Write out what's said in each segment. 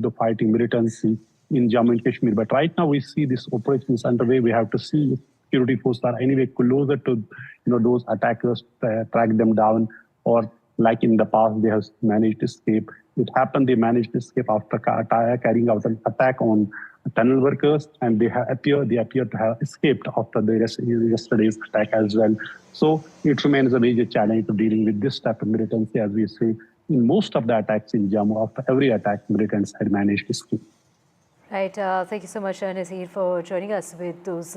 the fighting militancy in Jammu and Kashmir. But right now we see this operation is underway. We have to see security forces are anyway closer to those attackers, track them down, or like in the past they have managed to escape. It happened they managed to escape after carrying out an attack on tunnel workers, and they appear to have escaped after yesterday's attack as well. So it remains a major challenge to dealing with this type of militancy, as we see in most of the attacks in Jammu. After every attack, militants had managed to escape. Right. Thank you so much, Nazir, for joining us with those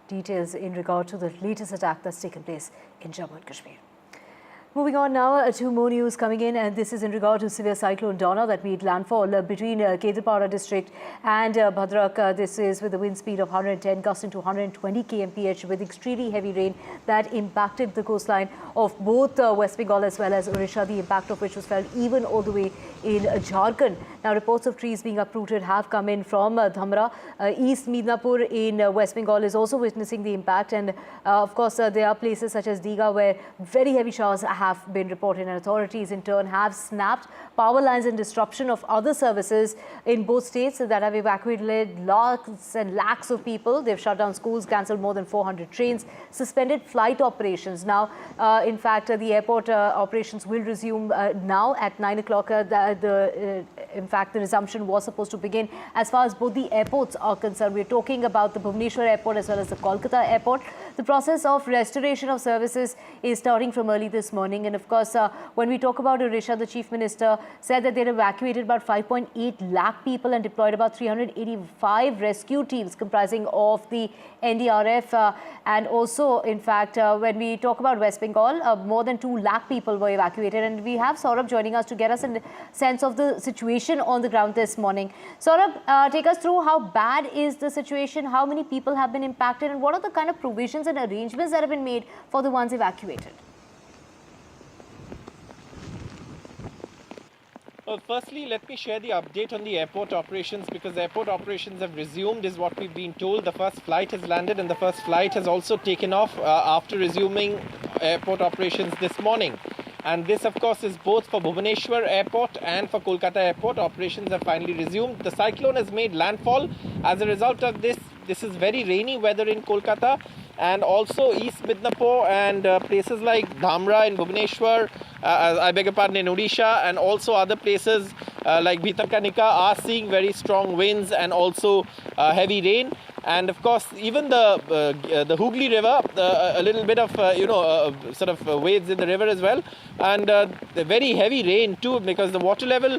details in regard to the latest attack that's taken place in Jammu and Kashmir. Moving on now to more news coming in, and this is in regard to severe Cyclone Dana that made landfall between Kedrapara district and Bhadrak. This is with a wind speed of 110 gusting to 120 kmph with extremely heavy rain that impacted the coastline of both West Bengal as well as Odisha, the impact of which was felt even all the way in Jharkhand. Now, reports of trees being uprooted have come in from Dhamra. East Midnapur in West Bengal is also witnessing the impact, and of course there are places such as Digha where very heavy showers have been reported, and authorities in turn have snapped power lines and disruption of other services in both states that have evacuated lakhs and lakhs of people. They've shut down schools, cancelled more than 400 trains, suspended flight operations. Now, in fact, the airport operations will resume now at 9 o'clock. In fact, the resumption was supposed to begin as far as both the airports are concerned. We're talking about the Bhubaneswar airport as well as the Kolkata airport. The process of restoration of services is starting from early this morning. And of course, when we talk about Odisha, the Chief Minister said that they had evacuated about 5.8 lakh people and deployed about 385 rescue teams comprising of the NDRF. And also, in fact, when we talk about West Bengal, more than 2 lakh people were evacuated. And we have Saurabh joining us to get us a sense of the situation on the ground this morning. Saurabh, take us through how bad is the situation, how many people have been impacted, and what are the kind of provisions and arrangements that have been made for the ones evacuated? Well, firstly, let me share the update on the airport operations, because airport operations have resumed is what we've been told. The first flight has landed and the first flight has also taken off after resuming airport operations this morning. And this, of course, is both for Bhubaneswar Airport and for Kolkata Airport. Operations have finally resumed. The cyclone has made landfall. As a result of this is very rainy weather in Kolkata, and also East Midnapur and places like Dhamra in Bhubaneswar, I beg your pardon, in Odisha, and also other places like Bhitarkanika are seeing very strong winds and also heavy rain. And of course, even the Hooghly River, a little bit of sort of waves in the river as well, and the very heavy rain too, because the water level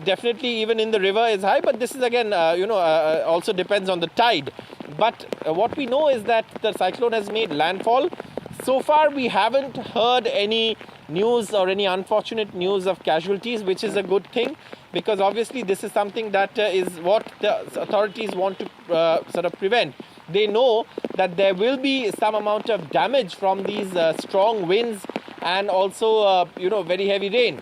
definitely even in the river is high. But this is again, also depends on the tide. But what we know is that the cyclone has made landfall. So far, we haven't heard any news or any unfortunate news of casualties, which is a good thing, because obviously this is something that is what the authorities want to sort of prevent. They know that there will be some amount of damage from these strong winds and also, very heavy rain.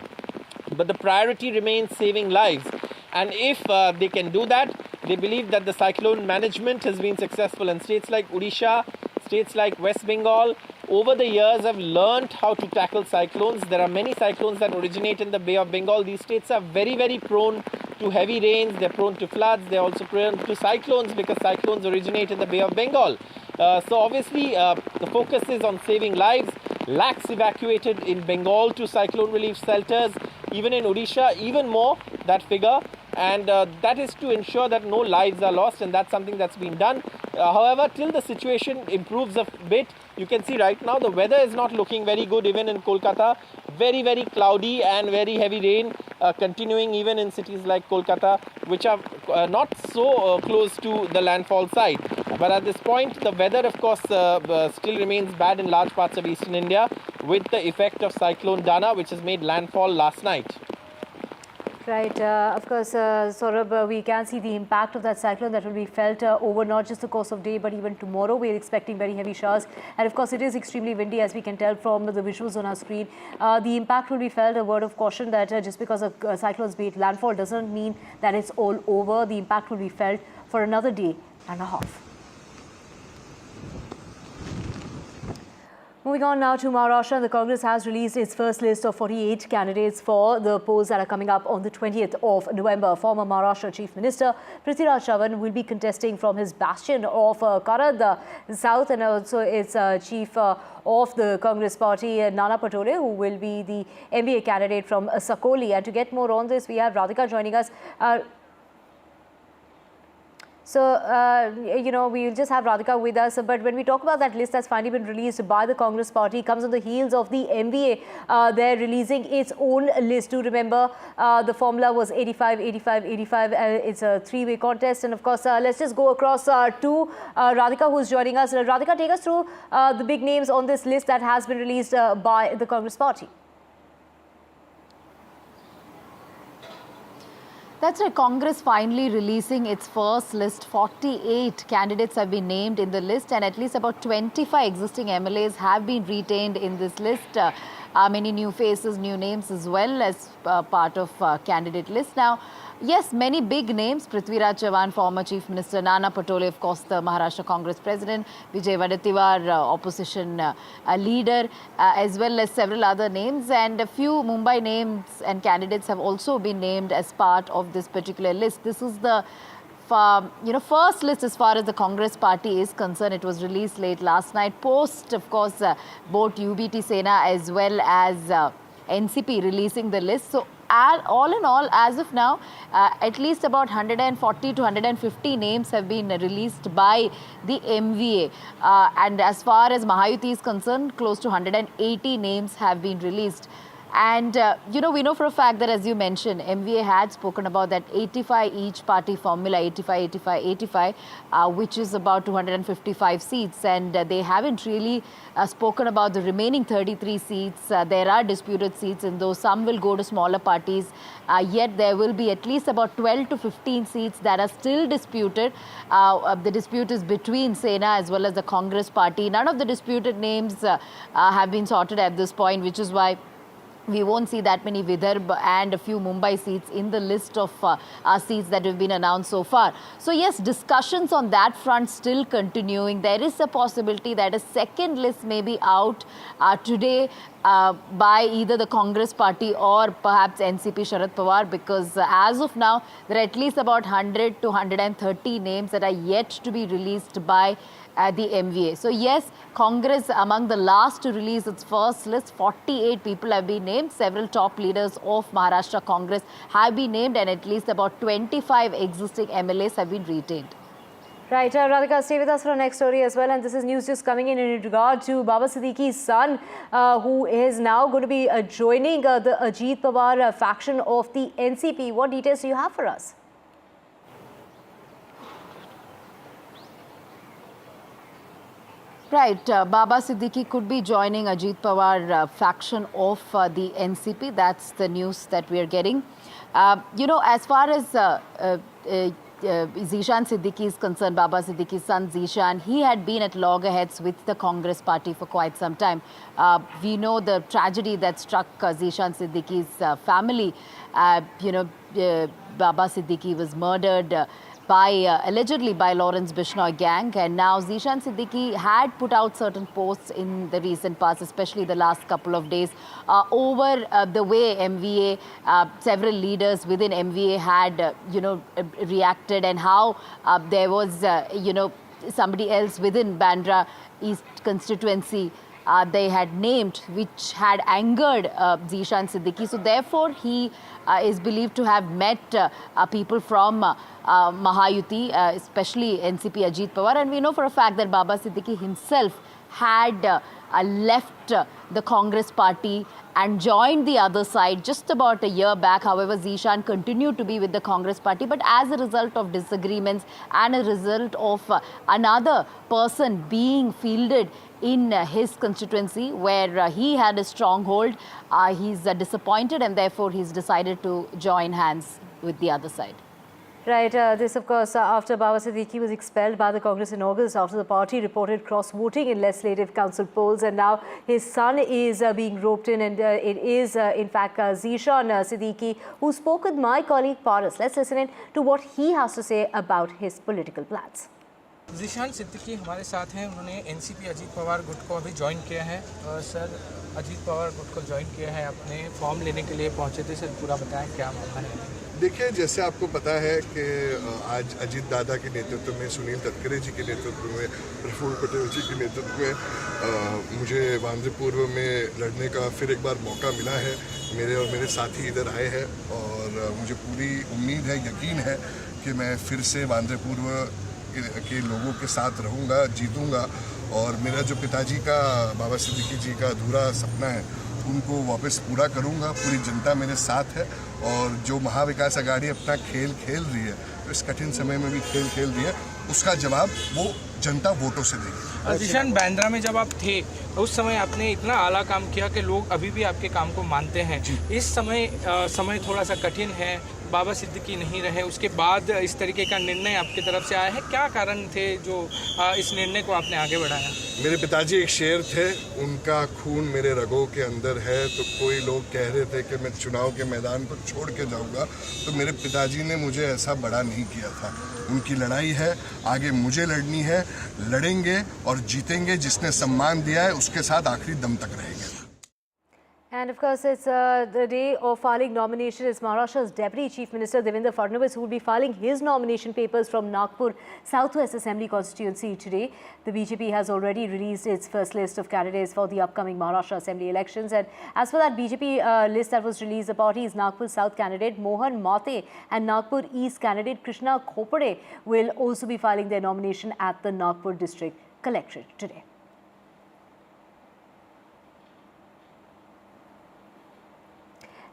But the priority remains saving lives. And if they can do that, they believe that the cyclone management has been successful. And states like Odisha, states like West Bengal, over the years have learned how to tackle cyclones. There are many cyclones that originate in the Bay of Bengal. These states are very, very prone to heavy rains. They're prone to floods. They're also prone to cyclones because cyclones originate in the Bay of Bengal. So obviously, the focus is on saving lives. Lakhs evacuated in Bengal to cyclone relief shelters. Even in Odisha, even more, that figure. And that is to ensure that no lives are lost, and that's something that's been done. However, till the situation improves a bit, you can see right now the weather is not looking very good even in Kolkata. Very, very cloudy and very heavy rain continuing even in cities like Kolkata, which are not so close to the landfall site. But at this point, the weather, of course, still remains bad in large parts of eastern India with the effect of Cyclone Dana, which has made landfall last night. Right. Of course, Saurabh, we can see the impact of that cyclone that will be felt over not just the course of day, but even tomorrow. We're expecting very heavy showers. And of course, it is extremely windy, as we can tell from the visuals on our screen. The impact will be felt. A word of caution that just because of cyclones made landfall doesn't mean that it's all over. The impact will be felt for another day and a half. Moving on now to Maharashtra, the Congress has released its first list of 48 candidates for the polls that are coming up on the 20th of November. Former Maharashtra Chief Minister Prithviraj Chavan will be contesting from his bastion of Karad, the south, and also its chief of the Congress Party, Nana Patole, who will be the MBA candidate from Sakoli. And to get more on this, we have Radhika joining us. We'll just have Radhika with us. But when we talk about that list that's finally been released by the Congress Party, it comes on the heels of the MVA. They're releasing its own list. Do remember, the formula was 85, 85, 85. It's a three-way contest. And of course, let's just go across to Radhika, who's joining us. Radhika, take us through the big names on this list that has been released by the Congress Party. That's right. Congress finally releasing its first list. 48 candidates have been named in the list, and at least about 25 existing MLAs have been retained in this list. Many new faces, new names as well as part of candidate list. Now, yes, many big names. Prithviraj Chavan, former Chief Minister, Nana Patole, of course, the Maharashtra Congress President, Vijay Wadetiwar, opposition leader, as well as several other names. And a few Mumbai names and candidates have also been named as part of this particular list. This is the first list as far as the Congress Party is concerned. It was released late last night, post, of course, both UBT Sena as well as NCP releasing the list. So, all in all, as of now, at least about 140 to 150 names have been released by the MVA. And as far as Mahayuti is concerned, close to 180 names have been released. And, we know for a fact that, as you mentioned, MVA had spoken about that 85 each party formula, 85, 85, 85, which is about 255 seats. And they haven't really spoken about the remaining 33 seats. There are disputed seats in those. Some will go to smaller parties. Yet there will be at least about 12 to 15 seats that are still disputed. The dispute is between Sena as well as the Congress Party. None of the disputed names have been sorted at this point, which is why we won't see that many Vidarbha and a few Mumbai seats in the list of seats that have been announced so far. So yes, discussions on that front still continuing. There is a possibility that a second list may be out today by either the Congress Party or perhaps NCP Sharad Pawar, because as of now, there are at least about 100 to 130 names that are yet to be released by the MVA. So yes, Congress among the last to release its first list. 48 people have been named. Several top leaders of Maharashtra Congress have been named, and at least about 25 existing MLAs have been retained. Right, Radhika, stay with us for our next story as well. And this is news just coming in regard to Baba Siddique's son, who is now going to be joining the Ajit Pawar faction of the NCP. What details do you have for us? Right, Baba Siddique could be joining Ajit Pawar faction of the NCP. That's the news that we are getting. As far as Zeeshan Siddique is concerned, Baba Siddique's son Zeeshan, he had been at loggerheads with the Congress Party for quite some time. We know the tragedy that struck Zeeshan Siddique's family. Baba Siddique was murdered allegedly by Lawrence Bishnoi gang, and now Zeeshan Siddique had put out certain posts in the recent past, especially the last couple of days, over the way MVA, several leaders within MVA had, reacted, and how there was, somebody else within Bandra East constituency they had named, which had angered Zeeshan Siddique. So therefore, he is believed to have met people from Mahayuti, especially NCP Ajit Pawar. And we know for a fact that Baba Siddique himself had left the Congress Party and joined the other side just about a year back. However, Zeeshan continued to be with the Congress Party, but as a result of disagreements and a result of another person being fielded in his constituency where he had a stronghold, he's disappointed, and therefore he's decided to join hands with the other side. Right, this of course after Baba Siddique was expelled by the Congress in August after the party reported cross-voting in Legislative Council polls, and now his son is being roped in, and it is in fact Zeeshan Siddique who spoke with my colleague Paras. Let's listen in to what he has to say about his political plans. Zeeshan Siddiqui हमारे साथ हैं। उन्होंने NCP Ajit Pawar गुट को अभी join किया है। Sir, Ajit Pawar गुट को ज्वाइन किया है, अपने फॉर्म लेने के लिए पहुंचे थे। सर, पूरा बताएं क्या मामला है। देखिए, जैसे आपको पता है कि आज अजीत दादा के नेतृत्व में, सुनील तटकरे जी के नेतृत्व में, प्रफुल्ल पटेल जी के नेतृत्व में मुझे वांद्रे पूर्व में लड़ने का फिर एक बार मौका मिला है। मेरे और मेरे साथी इधर आए हैं और मुझे पूरी उम्मीद है, यकीन है कि मैं फिर से वांद्रे पूर्व के लोगों के साथ रहूँगा, जीतूँगा और मेरा जो पिताजी का, बाबा सिद्दीकी जी का अधूरा सपना है, उनको वापस पूरा करूँगा। पूरी जनता मेरे साथ है और जो महाविकास आघाड़ी अपना खेल खेल रही है, तो इस कठिन समय में भी खेल खेल रही है, उसका जवाब वो जनता वोटों से देगी। ज़ीशान, बांद्रा में जब आप थे उस समय आपने इतना आला काम किया कि लोग अभी भी आपके काम को मानते हैं। इस समय थोड़ा सा कठिन है, बाबा सिद्दीकी नहीं रहे, उसके बाद इस तरीके का निर्णय आपकी तरफ से आया है। क्या कारण थे जो इस निर्णय को आपने आगे बढ़ाया? मेरे पिताजी एक शेर थे, उनका खून मेरे रगों के अंदर है। तो कोई लोग कह रहे थे कि मैं चुनाव के मैदान को छोड़ के जाऊंगा, तो मेरे पिताजी ने मुझे ऐसा बड़ा नहीं किया था। उनकी लड़ाई है, आगे मुझे लड़नी है, लड़ेंगे और जीतेंगे। जिसने सम्मान दिया है उसके साथ आखिरी दम तक रहेंगे। And of course, it's the day of filing nomination. It's Maharashtra's Deputy Chief Minister Devendra Fadnavis who will be filing his nomination papers from Nagpur Southwest Assembly constituency today. The BJP has already released its first list of candidates for the upcoming Maharashtra Assembly elections. And as for that BJP list that was released, the party's Nagpur South candidate Mohan Mate and Nagpur East candidate Krishna Khopade will also be filing their nomination at the Nagpur District Collectorate today.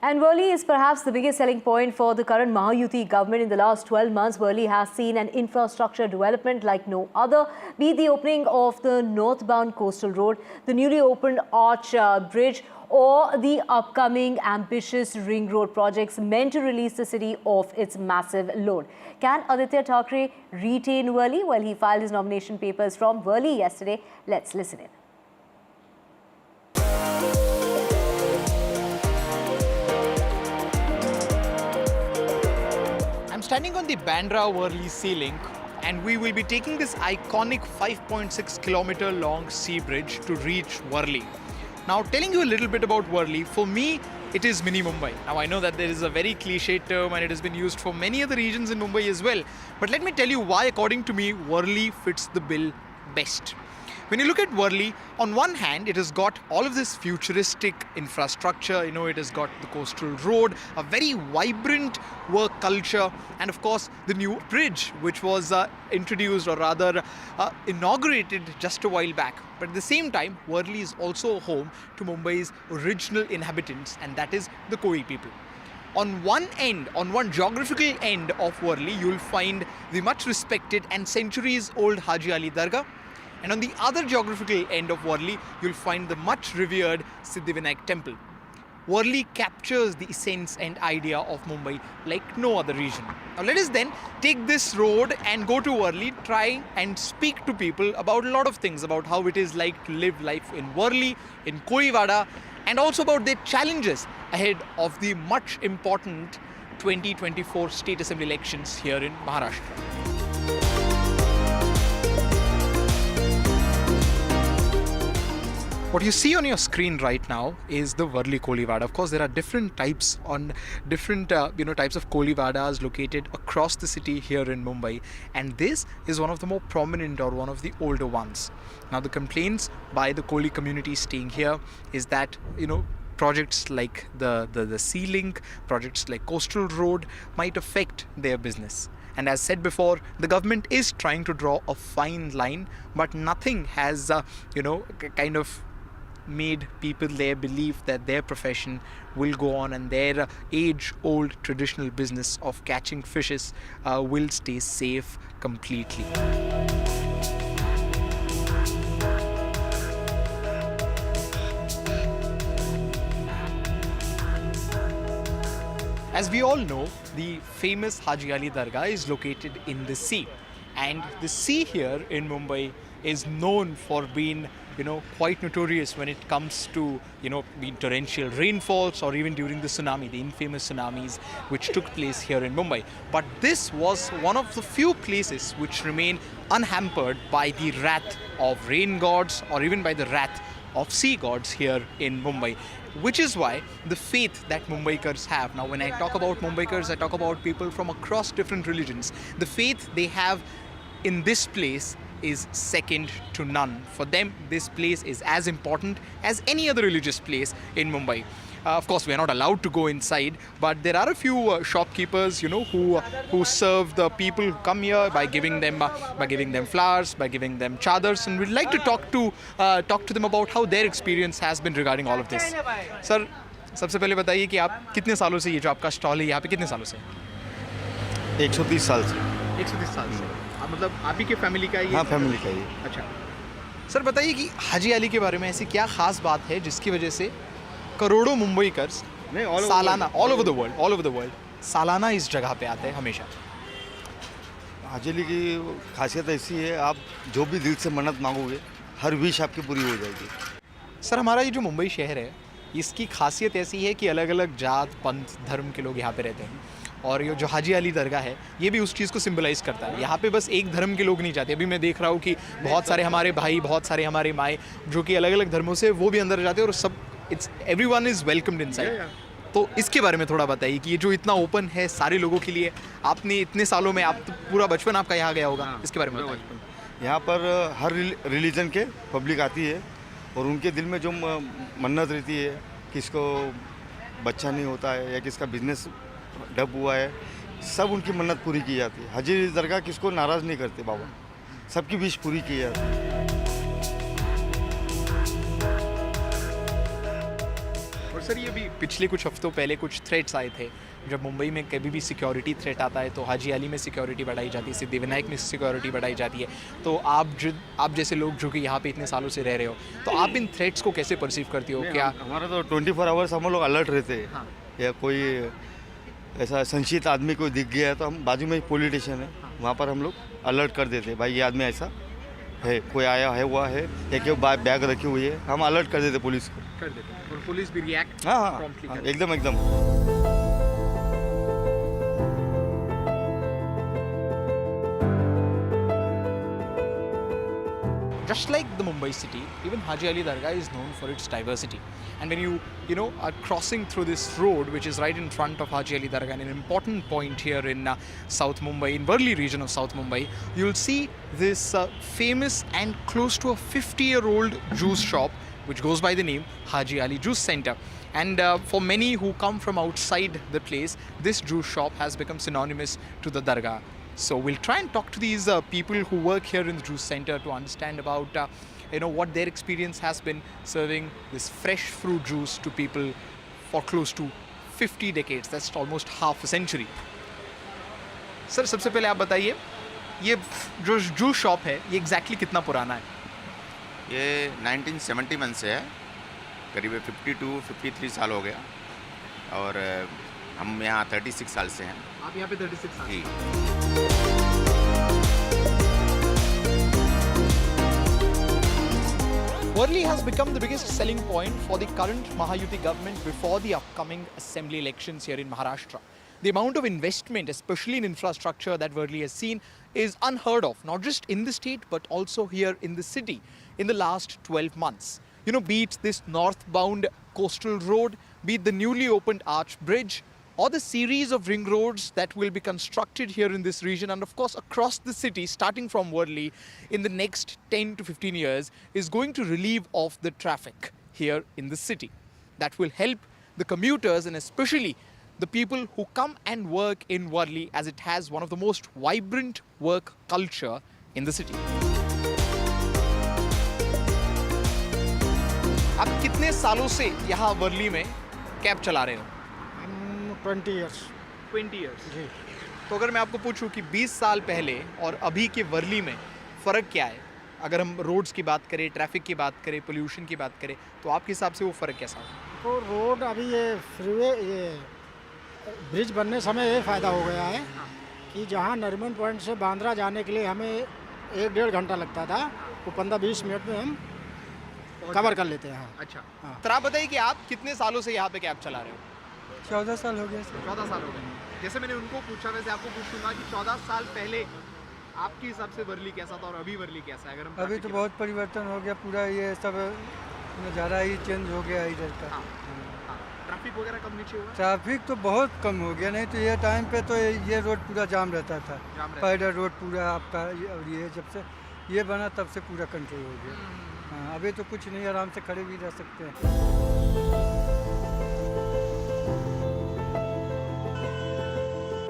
And Worli is perhaps the biggest selling point for the current Mahayuti government. In the last 12 months, Worli has seen an infrastructure development like no other, be it the opening of the northbound coastal road, the newly opened Arch Bridge, or the upcoming ambitious ring road projects meant to release the city of its massive load. Can Aditya Thackeray retain Worli? Well, he filed his nomination papers from Worli yesterday. Let's listen in. Standing on the Bandra-Worli sea link, and we will be taking this iconic 5.6 kilometer long sea bridge to reach Worli. Now, telling you a little bit about Worli, for me, it is mini Mumbai. Now, I know that there is a very cliche term and it has been used for many other regions in Mumbai as well. But let me tell you why, according to me, Worli fits the bill best. When you look at Worli, on one hand, it has got all of this futuristic infrastructure. You know, it has got the coastal road, a very vibrant work culture, and of course, the new bridge, which was introduced or rather inaugurated just a while back. But at the same time, Worli is also home to Mumbai's original inhabitants, and that is the Koi people. On one end, on one geographical end of Worli, you'll find the much respected and centuries old Haji Ali Dargah. And on the other geographical end of Worli, you'll find the much revered Siddhivinayak temple. Worli captures the essence and idea of Mumbai like no other region. Now let us then take this road and go to Worli, try and speak to people about a lot of things, about how it is like to live life in Worli, in Koivada, and also about their challenges ahead of the much important 2024 State Assembly elections here in Maharashtra. What you see on your screen right now is the Worli Kolivada. Of course, there are different types on different types of Kolivadas located across the city here in Mumbai, and this is one of the more prominent or one of the older ones. Now, the complaints by the Koli community staying here is that projects like the sea link, projects like coastal road might affect their business. And as said before, the government is trying to draw a fine line, but nothing has kind of made people there believe that their profession will go on and their age-old traditional business of catching fishes will stay safe completely. As we all know, the famous Haji Ali Dargah is located in the sea, and the sea here in Mumbai is known for being quite notorious when it comes to, the torrential rainfalls or even during the tsunami, the infamous tsunamis which took place here in Mumbai. But this was one of the few places which remain unhampered by the wrath of rain gods or even by the wrath of sea gods here in Mumbai, which is why the faith that Mumbaikars have. Now, when I talk about Mumbaikars, I talk about people from across different religions. The faith they have in this place is second to none. For them, this place is as important as any other religious place in Mumbai. Of course, we are not allowed to go inside, but there are a few shopkeepers, who serve the people who come here by giving them flowers, by giving them chadars, and we'd like to talk to them about how their experience has been regarding all of this. Sir, सबसे पहले बताइए कि आप कितने सालों से ये जो आपका स्टॉल है यहाँ पे कितने सालों से? 130 साल से। 130 साल से। मतलब आप ही के फैमिली का ही? हाँ, फैमिली का ही। अच्छा। सर बताइए कि हाजी अली के बारे में ऐसी क्या खास बात है जिसकी वजह से करोड़ों मुंबईकर्स सालाना ऑल ओवर द वर्ल्ड सालाना इस जगह पे आते हैं हमेशा? हाजी अली की खासियत ऐसी है, आप जो भी दिल से मन्नत मांगोगे हर विश आपकी पूरी हो जाएगी। सर, हमारा ये जो मुंबई शहर है इसकी खासियत ऐसी है कि अलग अलग जात पंथ धर्म के लोग यहाँ पे रहते हैं, और ये जो हाजी अली दरगाह है ये भी उस चीज़ को सिंबलाइज़ करता है। यहाँ पे बस एक धर्म के लोग नहीं जाते, अभी मैं देख रहा हूँ कि बहुत सारे हमारे भाई, बहुत सारे हमारे माएँ जो कि अलग अलग धर्मों से वो भी अंदर जाते हैं, और सब everyone is welcomed inside. तो इसके बारे में थोड़ा बताइए कि ये जो इतना ओपन है सारे लोगों के लिए, आपने इतने सालों में, आप तो पूरा बचपन आपका यहाँ गया होगा, इसके बारे में बताइए। यहाँ पर हर रिलीजन के पब्लिक आती है और उनके दिल में जो मन्नत रहती है, किसको बच्चा नहीं होता है या किसका बिजनेस डब हुआ है, सब उनकी मन्नत पूरी की जाती है। हाजी दरगाह किसको नाराज़ नहीं करते बाबा, सबकी विश पूरी की जाती है। सर, ये भी पिछले कुछ हफ्तों पहले कुछ थ्रेट्स आए थे, जब मुंबई में कभी भी सिक्योरिटी थ्रेट आता है तो हाजी अली में सिक्योरिटी बढ़ाई जाती है, सिद्धिविनायक में सिक्योरिटी बढ़ाई जाती है। तो आप जैसे लोग जो कि यहाँ पे इतने सालों से रह रहे हो, तो आप इन थ्रेट्स को कैसे परसीव करती हो? क्या हमारा तो 24 आवर्स हम लोग अलर्ट रहते हैं। हाँ। या कोई ऐसा संशित आदमी कोई दिख गया है तो हम बाजू में एक पुलिस स्टेशन है, वहाँ पर हम लोग अलर्ट कर देते हैं, भाई ये आदमी ऐसा है, कोई आया है हुआ है या क्यों बैग रखी हुई है, हम अलर्ट कर देते पुलिस को। कर देते और पुलिस भी रिएक्ट? हाँ, एकदम। Just like the Mumbai city, even Haji Ali Dargah is known for its diversity. And when you are crossing through this road, which is right in front of Haji Ali Dargah, and an important point here in South Mumbai, in Worli region of South Mumbai, you'll see this famous and close to a 50-year-old juice shop, which goes by the name Haji Ali Juice Center. And for many who come from outside the place, this juice shop has become synonymous to the Dargah. So we'll try and talk to these people who work here in the juice center to understand about what their experience has been serving this fresh fruit juice to people for close to 50 decades. That's almost half a century. Sir, सबसे पहले आप बताइए, ये जो juice shop है ये exactly कितना पुराना है? ये 1971 से है, करीब 52-53 साल हो गया, और हम यहाँ 36 साल से हैं। आप यहाँ पे 36 साल? जी। Worli has become the biggest selling point for the current Mahayuti government before the upcoming assembly elections here in Maharashtra. The amount of investment, especially in infrastructure, that Worli has seen is unheard of, not just in the state but also here in the city in the last 12 months. Be it this northbound coastal road, be it the newly opened arch bridge, or the series of ring roads that will be constructed here in this region, and of course across the city, starting from Worli, in the next 10 to 15 years, is going to relieve of the traffic here in the city. That will help the commuters and especially the people who come and work in Worli, as it has one of the most vibrant work culture in the city. आप कितने सालों से यहाँ वर्ली में cab चला रहे हो? 20 years. 20 years. जी। तो अगर मैं आपको पूछूं कि 20 साल पहले और अभी के वर्ली में फ़र्क क्या है? अगर हम रोड्स की बात करें, ट्रैफिक की बात करें, पोल्यूशन की बात करें, तो आपके हिसाब से वो फ़र्क कैसा है? तो रोड अभी ये फ्रीवे, ये ब्रिज बनने समय ये फ़ायदा हो गया है कि जहाँ नरीमन पॉइंट से बांद्रा जाने के लिए हमें 1-1.5 घंटा लगता था, वो 15-20 मिनट में हम कवर कर लेते हैं। हाँ। अच्छा हाँ। तो आप बताइए कि आप कितने सालों से यहाँ पे कैब चला रहे हो? 14 साल हो गए। 14 साल हो गए। जैसे मैंने उनको पूछा, वैसे आपको पूछूंगा कि 14 साल पहले आपके हिसाब से वर्ली कैसा था और अभी वर्ली कैसा है? अगर हम अभी तो बहुत परिवर्तन हो गया, पूरा ये सब नज़ारा ही चेंज हो गया इधर का। ट्रैफिक वगैरह कम नीचे हुआ? ट्रैफिक तो बहुत कम हो गया, नहीं तो ये टाइम पे तो ये रोड पूरा जाम रहता था। पैदल रोड पूरा आपका, और ये जब से ये बना तब से पूरा कंट्रोल हो गया। हाँ, अभी तो कुछ नहीं, आराम से खड़े भी रह सकते हैं।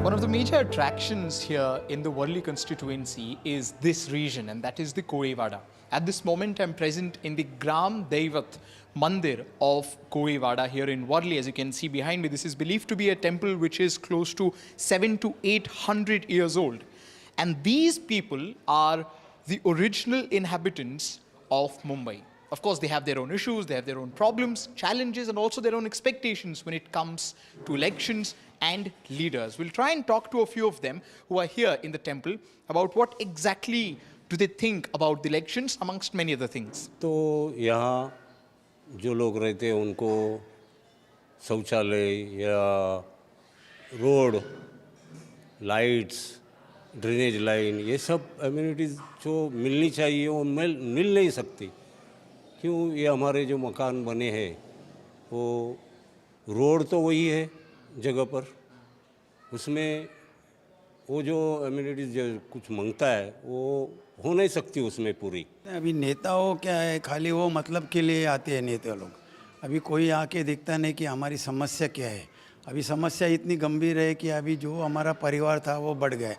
One of the major attractions here in the Worli constituency is this region, and that is the Korevada. At this moment, I'm present in the Gram Devat Mandir of Korevada here in Worli. As you can see behind me, this is believed to be a temple which is close to 700 to 800 years old. And these people are the original inhabitants of Mumbai. Of course, they have their own issues, they have their own problems, challenges, and also their own expectations when it comes to elections and leaders. We'll try and talk to a few of them who are here in the temple about what exactly do they think about the elections, amongst many other things. तो यहाँ जो लोग रहते हैं उनको शौचालय या road, lights, drainage line, ये सब एमिनिटीज़ जो मिलनी चाहिए वो मिल नहीं सकती। क्यों? ये हमारे जो मकान बने हैं वो रोड तो वही है जगह पर, उसमें वो जो एमिनिटीज़ जो कुछ मांगता है वो हो नहीं सकती उसमें पूरी। अभी नेताओं क्या है, खाली वो मतलब के लिए आते हैं नेता लोग। अभी कोई आके देखता नहीं कि हमारी समस्या क्या है। अभी समस्या इतनी गंभीर है कि अभी जो हमारा परिवार था वो बढ़ गया।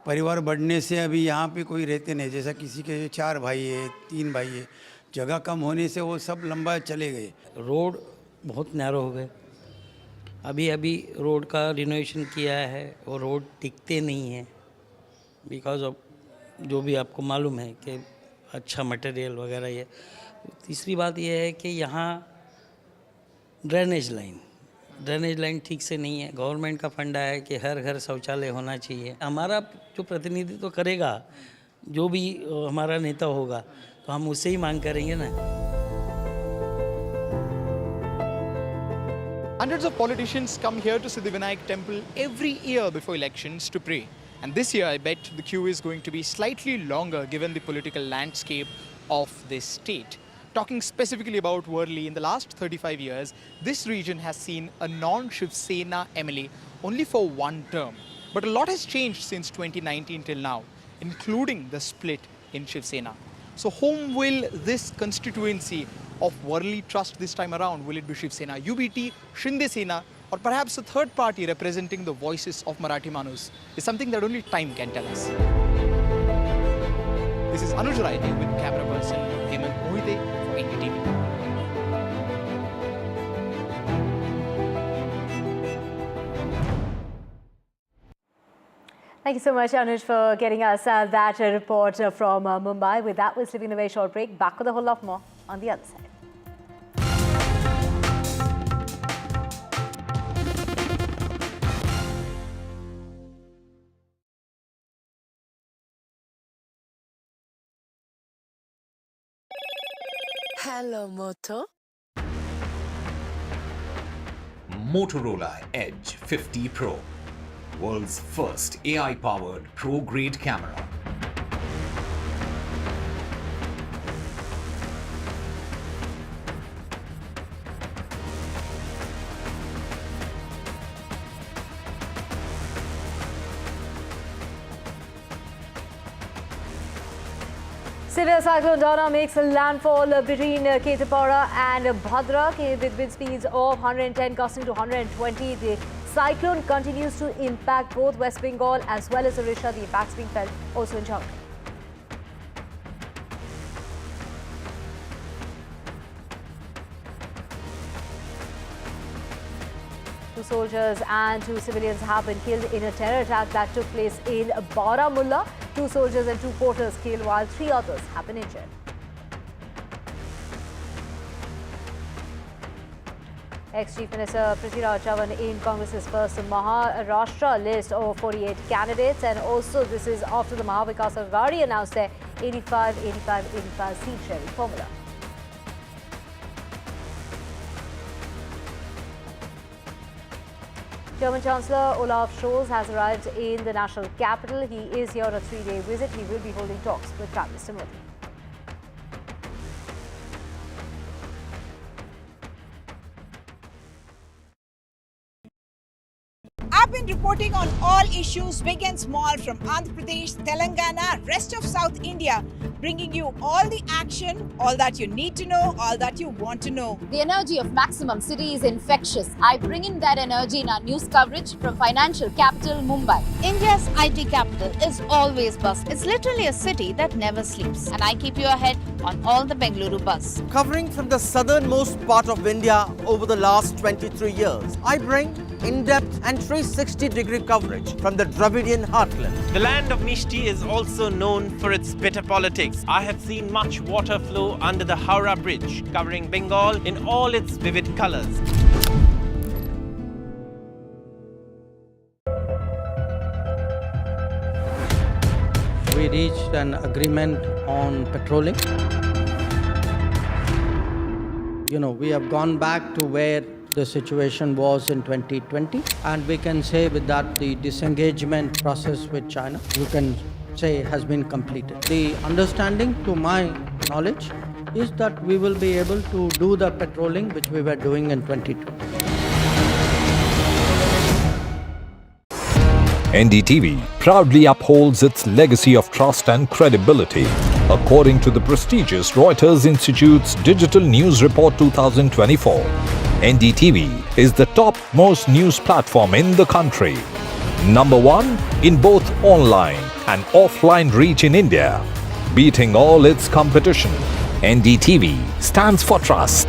परिवार बढ़ने से अभी यहाँ पे कोई रहते नहीं, जैसा किसी के 4 भाई है, 3 भाई है, जगह कम होने से वो सब लंबा चले गए। रोड बहुत नैरो हो गए। अभी रोड का रिनोवेशन किया है, वो रोड टिकते नहीं हैं बिकॉज ऑफ जो भी आपको मालूम है कि अच्छा मटेरियल वगैरह। ये तीसरी बात ये है कि यहाँ ड्रेनेज लाइन ठीक से नहीं है। गवर्नमेंट का फंड आया है कि हर घर शौचालय होना चाहिए। हमारा जो प्रतिनिधित्व करेगा, जो भी हमारा नेता होगा, तो हम उससे ही मांग करेंगे ना। Hundreds of politicians come here to Siddhivinayak temple every year before elections to pray. And this year, I bet the queue is going to be slightly longer given the political landscape of this state. Talking specifically about Worli, in the last 35 years, this region has seen a non-Shiv Sena MLA only for one term. But a lot has changed since 2019 till now, including the split in Shiv Sena. So whom will this constituency of Worli trust this time around? Will it be Shiv Sena, UBT, Shinde Sena, or perhaps a third party representing the voices of Marathi Manus? Is something that only time can tell us. This is Anuj Raide with camera person Hemant Mohite for NDTV. Thank you so much, Anuj, for getting us that report from Mumbai. With that, we're slipping a very short break. Back with a whole lot more on the other side. Hello, Moto. Motorola Edge 50 Pro. World's first AI-powered pro-grade camera. Severe Cyclone Dana makes a landfall between Ketapara and Bhadra with wind speeds of 110 gusting to 120. The cyclone continues to impact both West Bengal as well as Odisha. The impacts being felt also in Jammu. Two soldiers and 2 civilians have been killed in a terror attack that took place in Baramulla. 2 soldiers and 2 porters killed while 3 others have been injured. Ex-Chief Minister Prithviraj Chavan in Congress's first Maharashtra list of 48 candidates, and also this is after the Mahavikas Aghadi announced their 85-85-85 seat sharing formula. German Chancellor Olaf Scholz has arrived in the national capital. He is here on a 3-day visit. He will be holding talks with Prime Minister Modi. I've been reporting on all issues, big and small, from Andhra Pradesh, Telangana, rest of South India, bringing you all the action, all that you need to know, all that you want to know. The energy of Maximum City is infectious. I bring in that energy in our news coverage from financial capital Mumbai. India's IT capital is always buzz. It's literally a city that never sleeps. And I keep you ahead on all the Bengaluru buzz. Covering from the southernmost part of India over the last 23 years, I bring in-depth and 360-degree coverage from the Dravidian heartland. The land of Mishti is also known for its bitter politics. I have seen much water flow under the Howrah Bridge, covering Bengal in all its vivid colors. We reached an agreement on petroling. We have gone back to where the situation was in 2020, and we can say with that the disengagement process with China, you can say, has been completed. The understanding, to my knowledge, is that we will be able to do the patrolling which we were doing in 2020. NDTV proudly upholds its legacy of trust and credibility. According to the prestigious Reuters Institute's Digital News Report 2024, NDTV is the topmost news platform in the country. Number 1 in both online and offline reach in India. Beating all its competition, NDTV stands for trust.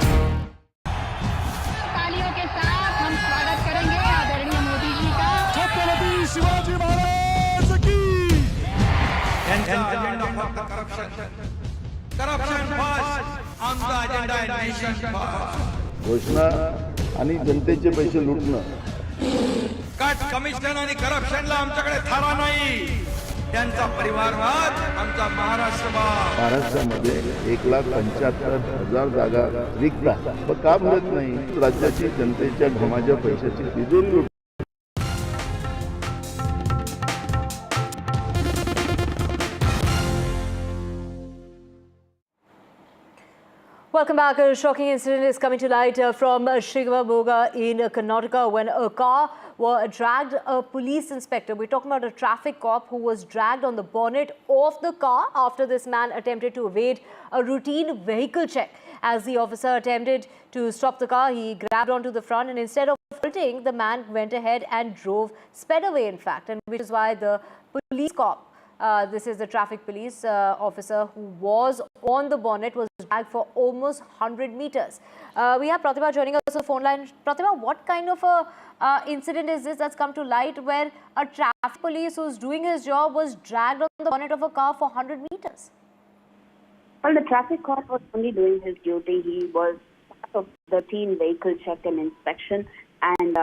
घोषणा आणि जनतेचे पैसे लुटणं. Cut commission आणि करप्शनला आमच्याकडे थारा नाही. त्यांचा परिवारवाद आमचा महाराष्ट्रवाद. महाराष्ट्रामध्ये 1,75,000 जागा रिक्त आहेत. पण का मिळत नाही? राज्याची जनतेच्या घमाच्या पैशाची तिजोरी लुट. Welcome back. A shocking incident is coming to light from Shivamoga in Karnataka when a car dragged a police inspector. We're talking about a traffic cop who was dragged on the bonnet of the car after this man attempted to evade a routine vehicle check. As the officer attempted to stop the car, he grabbed onto the front, and instead of halting, the man went ahead and sped away, in fact, and which is why the police cop, this is the traffic police officer who was on the bonnet, was dragged for almost 100 meters. We have Pratibha joining us on the phone line. Pratibha, what kind of a incident is this that's come to light where a traffic police who's doing his job was dragged on the bonnet of a car for 100 meters? Well, the traffic cop was only doing his duty. He was part of the routine vehicle check and inspection, and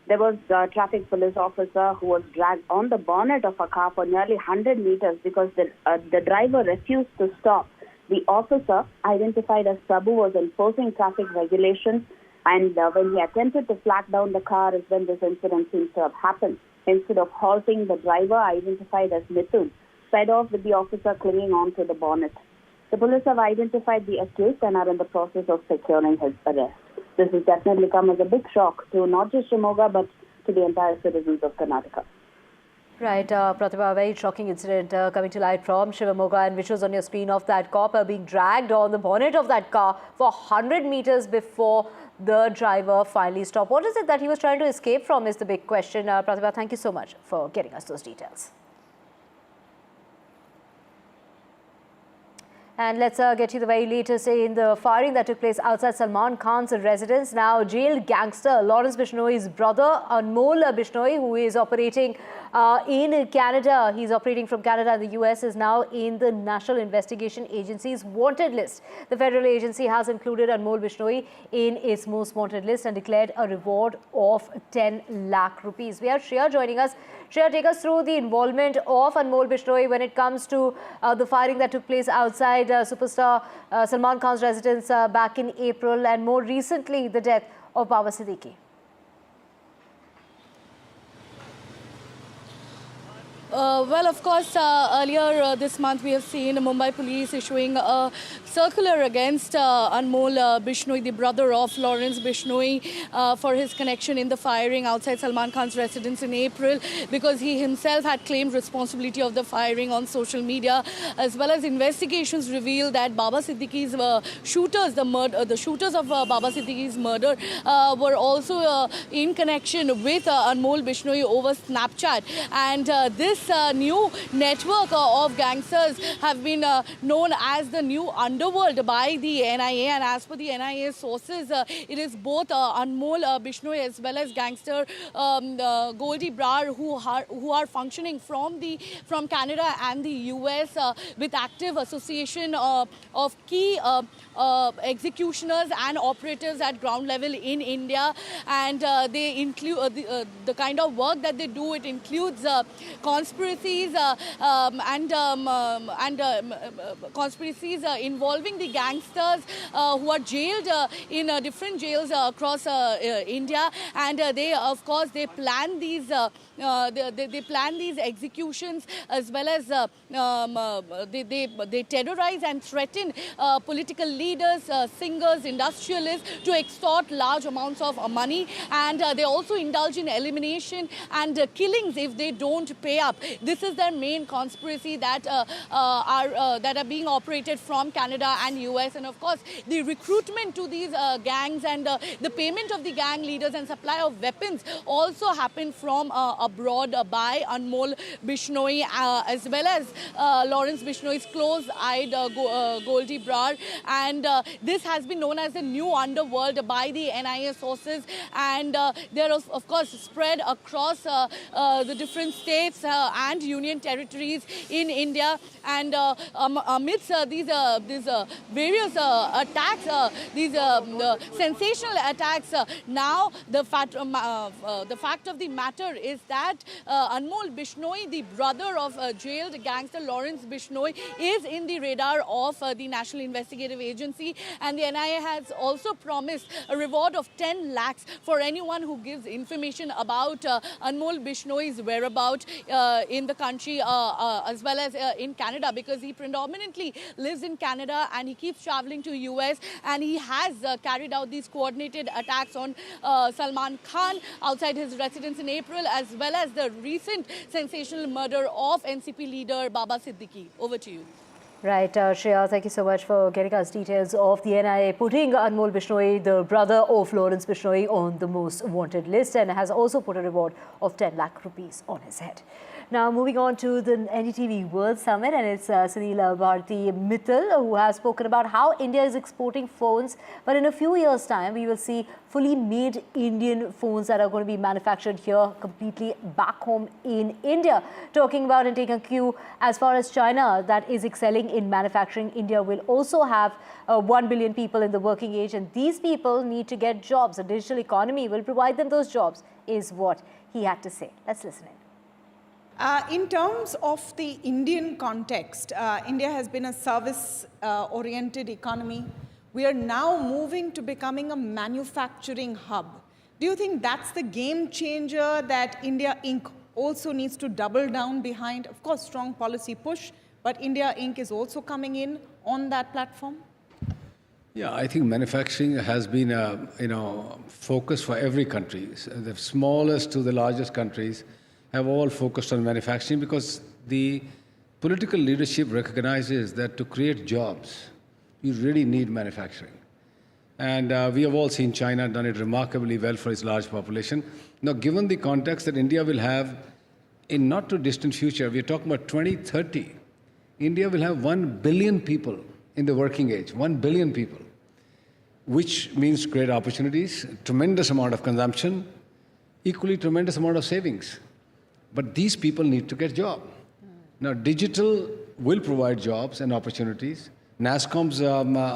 there was a traffic police officer who was dragged on the bonnet of a car for nearly 100 meters because the driver refused to stop. The officer, identified as Prabhu, was enforcing traffic regulations, and when he attempted to flag down the car is when this incident seems to have happened. Instead of halting, the driver, identified as Mithun, sped off with the officer clinging on to the bonnet. The police have identified the accused and are in the process of securing his arrest. This has definitely come as a big shock to not just Shimoga but to the entire citizens of Karnataka. Right, Pratibha, a very shocking incident coming to light from Shivamoga, and which was on your screen of that cop being dragged on the bonnet of that car for 100 meters before the driver finally stopped. What is it that he was trying to escape from is the big question. Pratibha, thank you so much for getting us those details. And let's get you the very latest in the firing that took place outside Salman Khan's residence. Now, jailed gangster Lawrence Bishnoi's brother, Anmol Bishnoi, who is operating in Canada. He's operating from Canada and the US, is now in the National Investigation Agency's wanted list. The federal agency has included Anmol Bishnoi in its most wanted list and declared a reward of 10 lakh rupees. We have Shreya joining us. Shreya, take us through the involvement of Anmol Bishnoi when it comes to the firing that took place outside superstar Salman Khan's residence back in April, and more recently the death of Baba Siddique. Well, of course, earlier this month we have seen Mumbai police issuing a circular against Anmol Bishnoi, the brother of Lawrence Bishnoi, for his connection in the firing outside Salman Khan's residence in April, because he himself had claimed responsibility of the firing on social media, as well as investigations reveal that Baba Siddique's shooters, the shooters of Baba Siddique's murder, were also in connection with Anmol Bishnoi over Snapchat, and this new network of gangsters have been known as the new underworld by the NIA, and as per the NIA sources, it is both Anmol Bishnoi as well as gangster Goldie Brar who are functioning from Canada and the US with active association of key executioners and operatives at ground level in India, and they include the kind of work that they do. It includes conspiracies and conspiracies involving the gangsters who are jailed in different jails across India, and they plan these they plan these executions, as well as they terrorize and threaten political leaders, singers, industrialists to extort large amounts of money, and they also indulge in elimination and killings if they don't pay up. This is their main conspiracy that are being operated from Canada and US, and of course the recruitment to these gangs and the payment of the gang leaders and supply of weapons also happen from abroad by Anmol Bishnoi, as well as Lawrence Bishnoi's close-eyed Goldie Brar, and this has been known as the new underworld by the NIA sources, and they are of course spread across the different states and union territories in India, and amidst these various attacks, these sensational attacks, now the fact of the matter is that Anmol Bishnoi, the brother of jailed gangster Lawrence Bishnoi, is in the radar of the National Investigative Agency, and the NIA has also promised a reward of 10 lakhs for anyone who gives information about Anmol Bishnoi's whereabouts in the country, as well as in Canada, because he predominantly lives in Canada and he keeps traveling to US, and he has carried out these coordinated attacks on Salman Khan outside his residence in April, as well as the recent sensational murder of NCP leader Baba Siddique. Over to you. Right, Shreya, thank you so much for getting us details of the NIA putting Anmol Bishnoi, the brother of Lawrence Bishnoi, on the most wanted list, and has also put a reward of 10 lakh rupees on his head. Now, moving on to the NDTV World Summit, and it's Sunil Bharti Mittal who has spoken about how India is exporting phones, but in a few years' time, we will see fully made Indian phones that are going to be manufactured here completely back home in India. Talking about and taking a cue as far as China that is excelling in manufacturing, India will also have 1 billion people in the working age, and these people need to get jobs. A digital economy will provide them those jobs, is what he had to say. Let's listen in. In terms of the Indian context, India has been a service-oriented economy. We are now moving to becoming a manufacturing hub. Do you think that's the game changer that India Inc. also needs to double down behind? Of course, strong policy push, but India Inc. is also coming in on that platform? Yeah, I think manufacturing has been a focus for every country. The smallest to the largest countries have all focused on manufacturing, because the political leadership recognizes that to create jobs, you really need manufacturing. And we have all seen China done it remarkably well for its large population. Now, given the context that India will have in not too distant future, we're talking about 2030, India will have 1 billion people in the working age, 1 billion people, which means great opportunities, tremendous amount of consumption, equally tremendous amount of savings. But these people need to get jobs. Now, digital will provide jobs and opportunities. NASSCOM's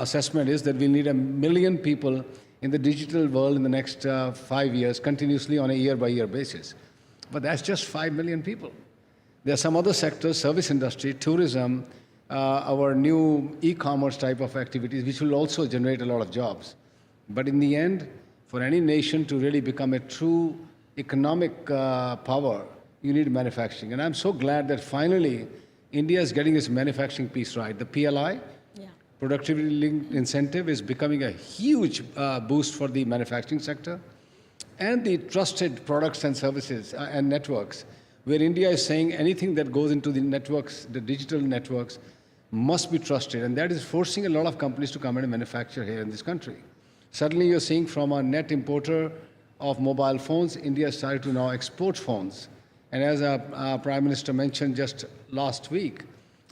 assessment is that we'll need 1 million people in the digital world in the next 5 years, continuously on a year-by-year basis. But that's just 5 million people. There are some other sectors, service industry, tourism, our new e-commerce type of activities, which will also generate a lot of jobs. But in the end, for any nation to really become a true economic power, you need manufacturing. And I'm so glad that finally India is getting its manufacturing piece right. The PLI, productivity linked incentive, is becoming a huge boost for the manufacturing sector. And the trusted products and services and networks, where India is saying anything that goes into the networks, the digital networks, must be trusted. And that is forcing a lot of companies to come and manufacture here in this country. Suddenly you're seeing from a net importer of mobile phones, India has started to now export phones. And as our Prime Minister mentioned just last week,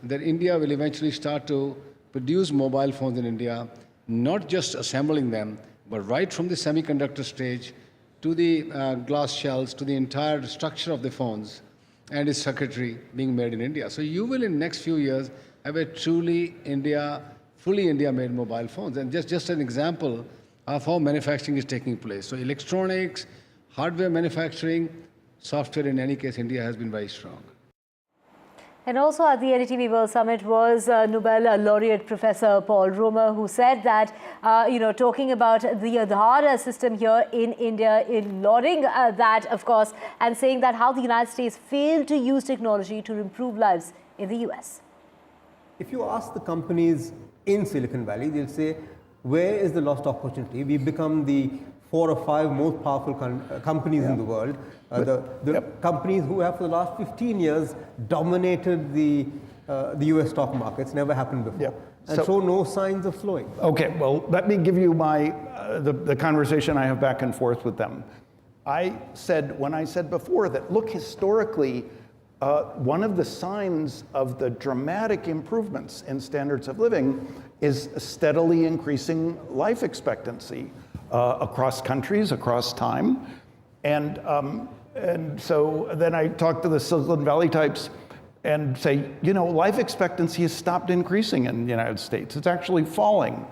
that India will eventually start to produce mobile phones in India, not just assembling them, but right from the semiconductor stage to the glass shells, to the entire structure of the phones and its circuitry being made in India. So you will in the next few years have a truly fully India-made mobile phones. And just an example of how manufacturing is taking place. So electronics, hardware manufacturing, software, in any case, India has been very strong. And also at the NDTV World Summit was Nobel laureate Professor Paul Romer, who said that, talking about the Aadhaar system here in India, in lauding that, of course, and saying that how the United States failed to use technology to improve lives in the US. If you ask the companies in Silicon Valley, they'll say, where is the lost opportunity? We've become the 4 or 5 most powerful companies in the world. The companies who have for the last 15 years dominated the US stock markets, never happened before. And so no signs of slowing. Okay, well, let me give you my the conversation I have back and forth with them. When I said before that, look, historically, one of the signs of the dramatic improvements in standards of living is steadily increasing life expectancy across countries, across time. And so then I talk to the Silicon Valley types and say, life expectancy has stopped increasing in the United States. It's actually falling.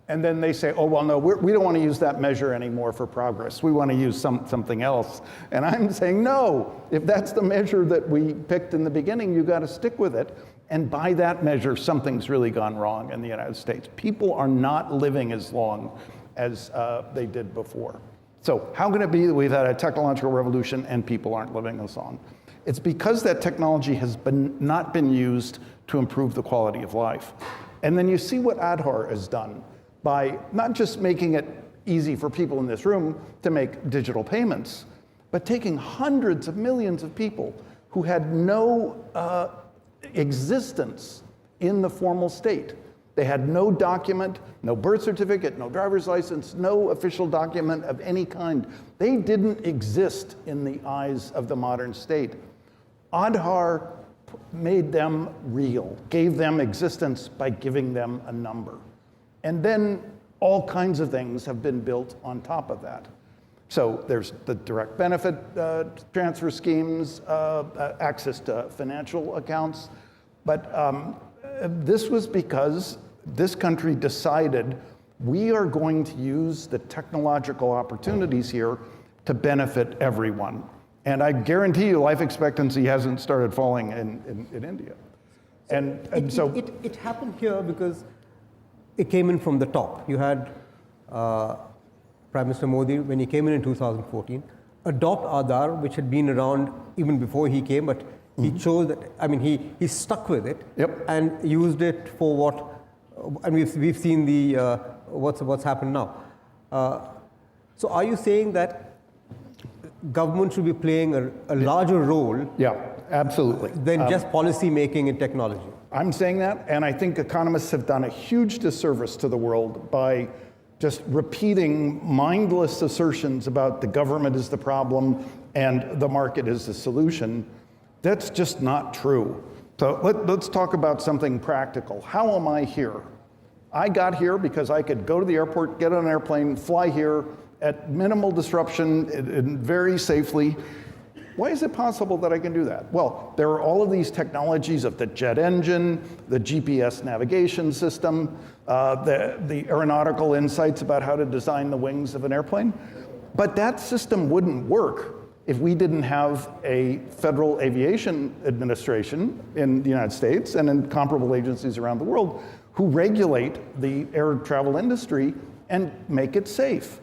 And then they say, oh, well, no, we don't want to use that measure anymore for progress. We want to use something else. And I'm saying, no, if that's the measure that we picked in the beginning, you got to stick with it. And by that measure, something's really gone wrong in the United States. People are not living as long as they did before. So how can it be that we've had a technological revolution and people aren't living as long? It's because that technology has not been used to improve the quality of life. And then you see what Aadhaar has done by not just making it easy for people in this room to make digital payments, but taking hundreds of millions of people who had no existence in the formal state. They had no document, no birth certificate, no driver's license, no official document of any kind. They didn't exist in the eyes of the modern state. Aadhaar made them real, gave them existence by giving them a number. And then all kinds of things have been built on top of that. So there's the direct benefit transfer schemes, access to financial accounts. But this was because this country decided we are going to use the technological opportunities here to benefit everyone. And I guarantee you life expectancy hasn't started falling in India. It happened here because it came in from the top. You had Prime Minister Modi, when he came in 2014, adopt Aadhaar, which had been around even before he came, but he chose that, he stuck with it and used it for what, and we've seen the what's happened now. So are you saying that government should be playing a larger role? Yeah, absolutely. Than just policy making and technology? I'm saying that, and I think economists have done a huge disservice to the world by just repeating mindless assertions about the government is the problem and the market is the solution. That's just not true. So let's talk about something practical. How am I here? I got here because I could go to the airport, get on an airplane, fly here at minimal disruption and very safely. Why is it possible that I can do that? Well, there are all of these technologies of the jet engine, the GPS navigation system, the aeronautical insights about how to design the wings of an airplane. But that system wouldn't work if we didn't have a Federal Aviation Administration in the United States and in comparable agencies around the world who regulate the air travel industry and make it safe.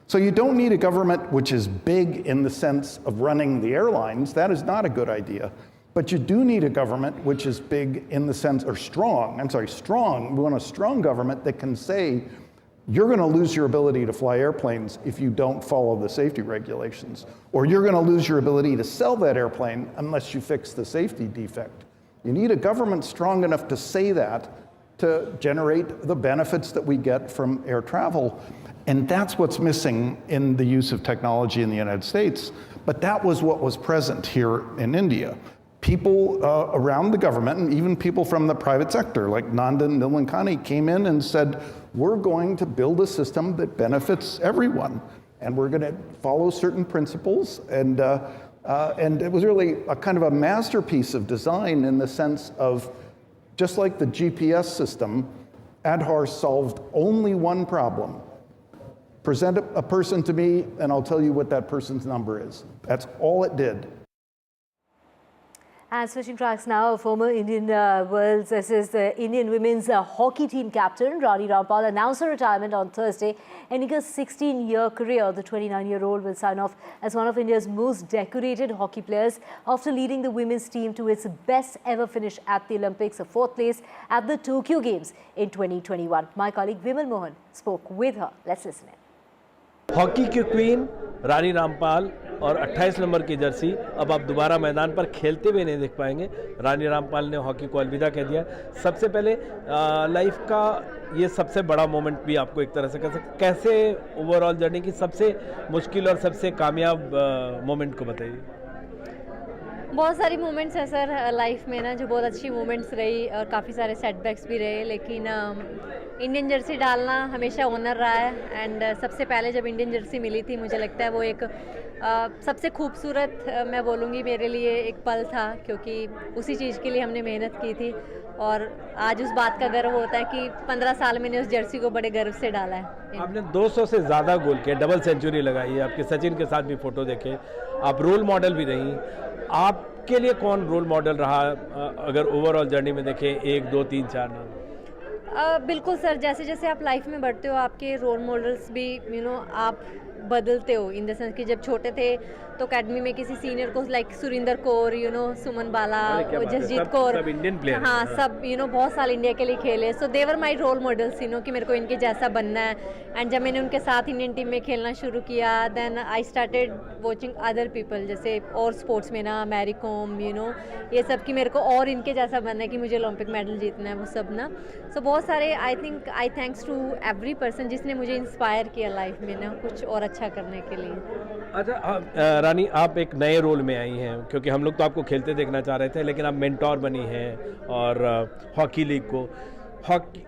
So you don't need a government which is big in the sense of running the airlines. That is not a good idea. But you do need a government which is big in the sense, or strong, strong. We want a strong government that can say, you're going to lose your ability to fly airplanes if you don't follow the safety regulations. Or you're going to lose your ability to sell that airplane unless you fix the safety defect. You need a government strong enough to say that to generate the benefits that we get from air travel. And that's what's missing in the use of technology in the United States. But that was what was present here in India. People around the government, and even people from the private sector, like Nandan Nilekani, came in and said, we're going to build a system that benefits everyone. And we're going to follow certain principles. And it was really a kind of a masterpiece of design in the sense of, just like the GPS system, Aadhaar solved only one problem. Present a person to me, and I'll tell you what that person's number is. That's all it did. And switching tracks now, former Indian the Indian women's hockey team captain Rani Rampal announced her retirement on Thursday, ending a 16-year career. The 29-year-old will sign off as one of India's most decorated hockey players after leading the women's team to its best ever finish at the Olympics, a 4th place at the Tokyo Games in 2021. My colleague Vimal Mohan spoke with her. Let's listen in. Hockey की queen Rani Rampal और 28 number की Jersey अब आप दोबारा मैदान पर खेलते हुए नहीं देख पाएंगे। रानी रामपाल ने हॉकी को अलविदा कह दिया। सबसे पहले लाइफ का ये सबसे बड़ा मोमेंट भी आपको एक तरह से कह सकते, कैसे ओवरऑल जर्नी की सबसे मुश्किल और सबसे कामयाब मोमेंट को बताइए। बहुत सारी मोमेंट्स हैं सर लाइफ में ना, जो बहुत अच्छी मोमेंट्स रही और काफ़ी सारे सेटबैक्स भी रहे, लेकिन इंडियन जर्सी डालना हमेशा ऑनर रहा है। एंड सबसे पहले जब इंडियन जर्सी मिली थी, मुझे लगता है वो एक सबसे खूबसूरत मैं बोलूँगी मेरे लिए एक पल था, क्योंकि उसी चीज़ के लिए हमने मेहनत की थी और आज उस बात का गर्व होता है कि 15 साल मैंने उस जर्सी को बड़े गर्व से डाला है। आपने 200 से ज़्यादा गोल किए, डबल सेंचुरी लगाई है, आपके सचिन के साथ भी फोटो देखे, आप रोल मॉडल भी रही। आपके लिए कौन रोल मॉडल रहा अगर ओवरऑल जर्नी में देखें, 1, 2, 3, 4 नाम? बिल्कुल सर, जैसे जैसे आप लाइफ में बढ़ते हो आपके रोल मॉडल्स भी आप बदलते हो, इन द सेंस कि जब छोटे थे तो अकेडमी में किसी सीनियर को लाइक सुरिंदर कौर, सुमन बाला, जसजीत कौर, सब इंडियन प्लेयर, हाँ सब बहुत साल इंडिया के लिए खेले, सो देवर माय रोल मॉडल्स कि मेरे को इनके जैसा बनना है। एंड जब मैंने उनके साथ इंडियन टीम में खेलना शुरू किया, then I started watching other people, जैसे और स्पोर्ट्स में ना मैरी कॉम, ये सब कि मेरे को और इनके जैसा बनना है कि मुझे ओलंपिक मेडल जीतना है, वो सब ना। सो बहुत सारे I thanks to every person जिसने मुझे इंस्पायर किया लाइफ में ना कुछ और अच्छा करने के लिए। अच्छा रानी, आप एक नए रोल में आई हैं, क्योंकि हम लोग तो आपको खेलते देखना चाह रहे थे, लेकिन आप मेंटोर बनी हैं और हॉकी लीग को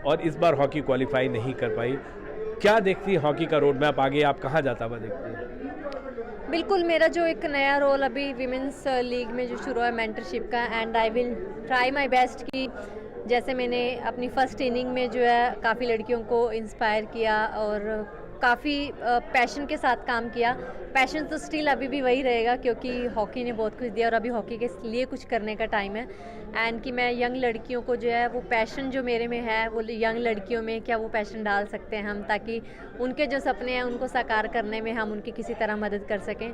और इस बार हॉकी क्वालिफाई नहीं कर पाई। क्या देखती है हॉकी का रोड मैप आगे, आप कहाँ जाता हुआ देखती हैं? बिल्कुल, मेरा जो एक नया रोल अभी विमेंस लीग में जो शुरू है मेंटरशिप का, and I will try my best कि जैसे मैंने अपनी फर्स्ट इनिंग में जो है काफ़ी लड़कियों को इंस्पायर किया और काफ़ी पैशन के साथ काम किया। पैशन तो स्टिल अभी भी वही रहेगा, क्योंकि हॉकी ने बहुत कुछ दिया और अभी हॉकी के लिए कुछ करने का टाइम है। एंड कि मैं यंग लड़कियों को जो है वो पैशन जो मेरे में है, वो यंग लड़कियों में क्या वो पैशन डाल सकते हैं हम, ताकि उनके जो सपने हैं उनको साकार करने में हम उनकी किसी तरह मदद कर सकें।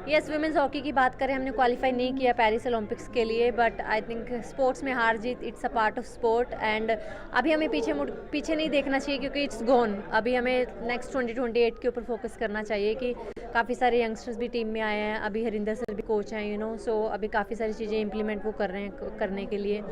यस, वुमेंस हॉकी की बात करें, हमने क्वालिफाई नहीं किया पेरिस ओलंपिक्स के लिए, बट आई थिंक स्पोर्ट्स में हार जीत it's a part of sport. And अभी हमें पीछे नहीं देखना चाहिए, क्योंकि इट्स गॉन। अभी हमें नेक्स्ट 2028 के ऊपर फोकस करना चाहिए कि काफ़ी सारे यंगस्टर्स भी टीम में आए हैं, अभी हरिंदर सर भी कोच हैं, सो अभी काफ़ी सारी चीज़ें इम्प्लीमेंट वो कर रहे हैं करने के लिए।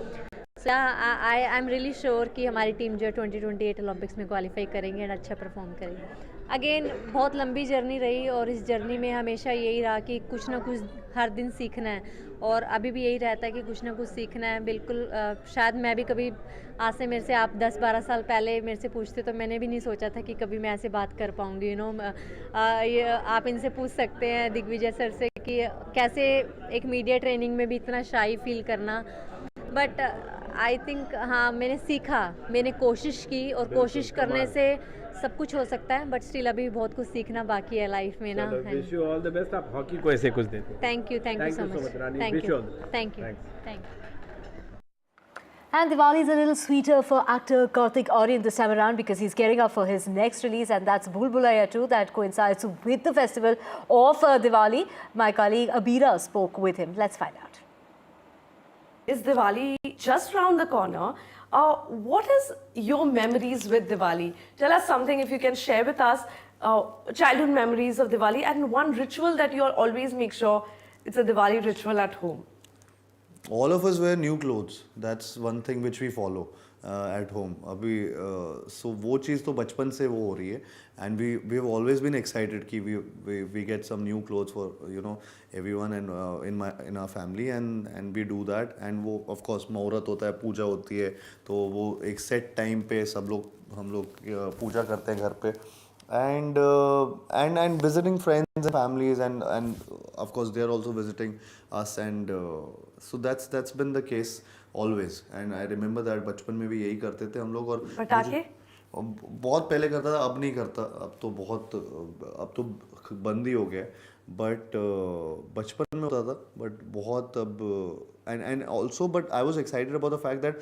आई एम रियली श्योर कि हमारी टीम जो है 2028 ओलंपिक्स में क्वालिफाई करेंगे एंड अच्छा परफॉर्म करेंगे। अगेन बहुत लंबी जर्नी रही और इस जर्नी में हमेशा यही रहा कि कुछ ना कुछ हर दिन सीखना है, और अभी भी यही रहता है कि कुछ ना कुछ सीखना है। बिल्कुल शायद मैं भी कभी आज से मेरे से आप 10-12 साल पहले मेरे से पूछते तो मैंने भी नहीं सोचा था कि कभी मैं ऐसे बात कर पाऊँगी। आप इनसे पूछ सकते हैं दिग्विजय सर से कि कैसे एक मीडिया ट्रेनिंग में भी इतना शाई फील करना, बट आई थिंक हाँ मैंने सीखा, मैंने कोशिश की और कोशिश करने से सब कुछ हो सकता है, बट स्टिल अभी बहुत कुछ सीखना बाकी है लाइफ में ना। Wish you all the best. आप हॉकी को ऐसे कुछ देते हैं। Thank you so much. Thank you. And Diwali is a little sweeter for actor Kartik Aaryan this time around because he's gearing up for his next release, and that's Bhul Bhulaiya 2 that coincides with the festival of Diwali. My colleague Abira spoke with him. Let's find out. Is Diwali just round the corner? What is your memories with Diwali? Tell us something if you can share with us, childhood memories of Diwali and one ritual that you always make sure it's a Diwali ritual at home. All of us wear new clothes. That's one thing which we follow at home. So वो चीज़ तो बचपन से वो हो रही है, and we have always been excited कि we get some new clothes for everyone and in our family, and we do that. And वो of course मुहूर्त होता है, पूजा होती है, तो वो एक set time पे हम लोग पूजा करते हैं घर पे. And visiting friends and families, and of course they are also visiting us, and so that's been the case always. And I remember that बचपन में भी यही करते थे हम लोग. और पटाखे बहुत पहले करता था, अब नहीं करता. अब तो बंद ही हो गया. बट बचपन में होता था, बट बहुत अब and also but I was excited about the fact that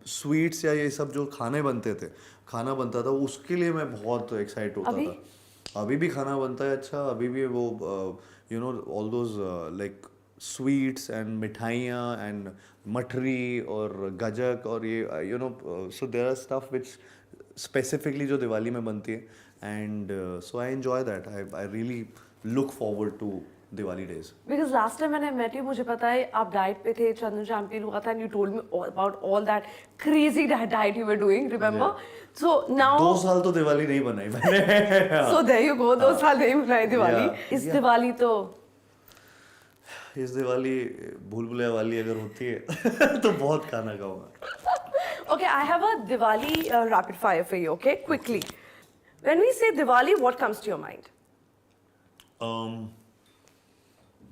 sweets या ये सब जो खाना बनता था, उसके लिए मैं बहुत excited होता था. अभी भी खाना बनता है अच्छा. अभी भी वो all those like sweets and मिठाइयाँ and मठरी और गजक और ये so there are stuff which specifically जो दिवाली में बनती है, and so I enjoy that. I really look forward to Diwali days. Because last time when I met you, मुझे पता है आप diet पे थे, चंद्र champion हुआ था, and you told me about all that crazy diet you were doing, remember? Yeah. So now 2 साल तो दिवाली नहीं बनाई मैंने. So there you go, 2 साल नहीं बनाई दिवाली. इस दिवाली इस दिवाली भूल भुलैया वाली अगर होती है तो बहुत खाना खाऊंगा. Okay, I have a Diwali rapid fire for you. Okay, quickly. When we say Diwali, what comes to your mind?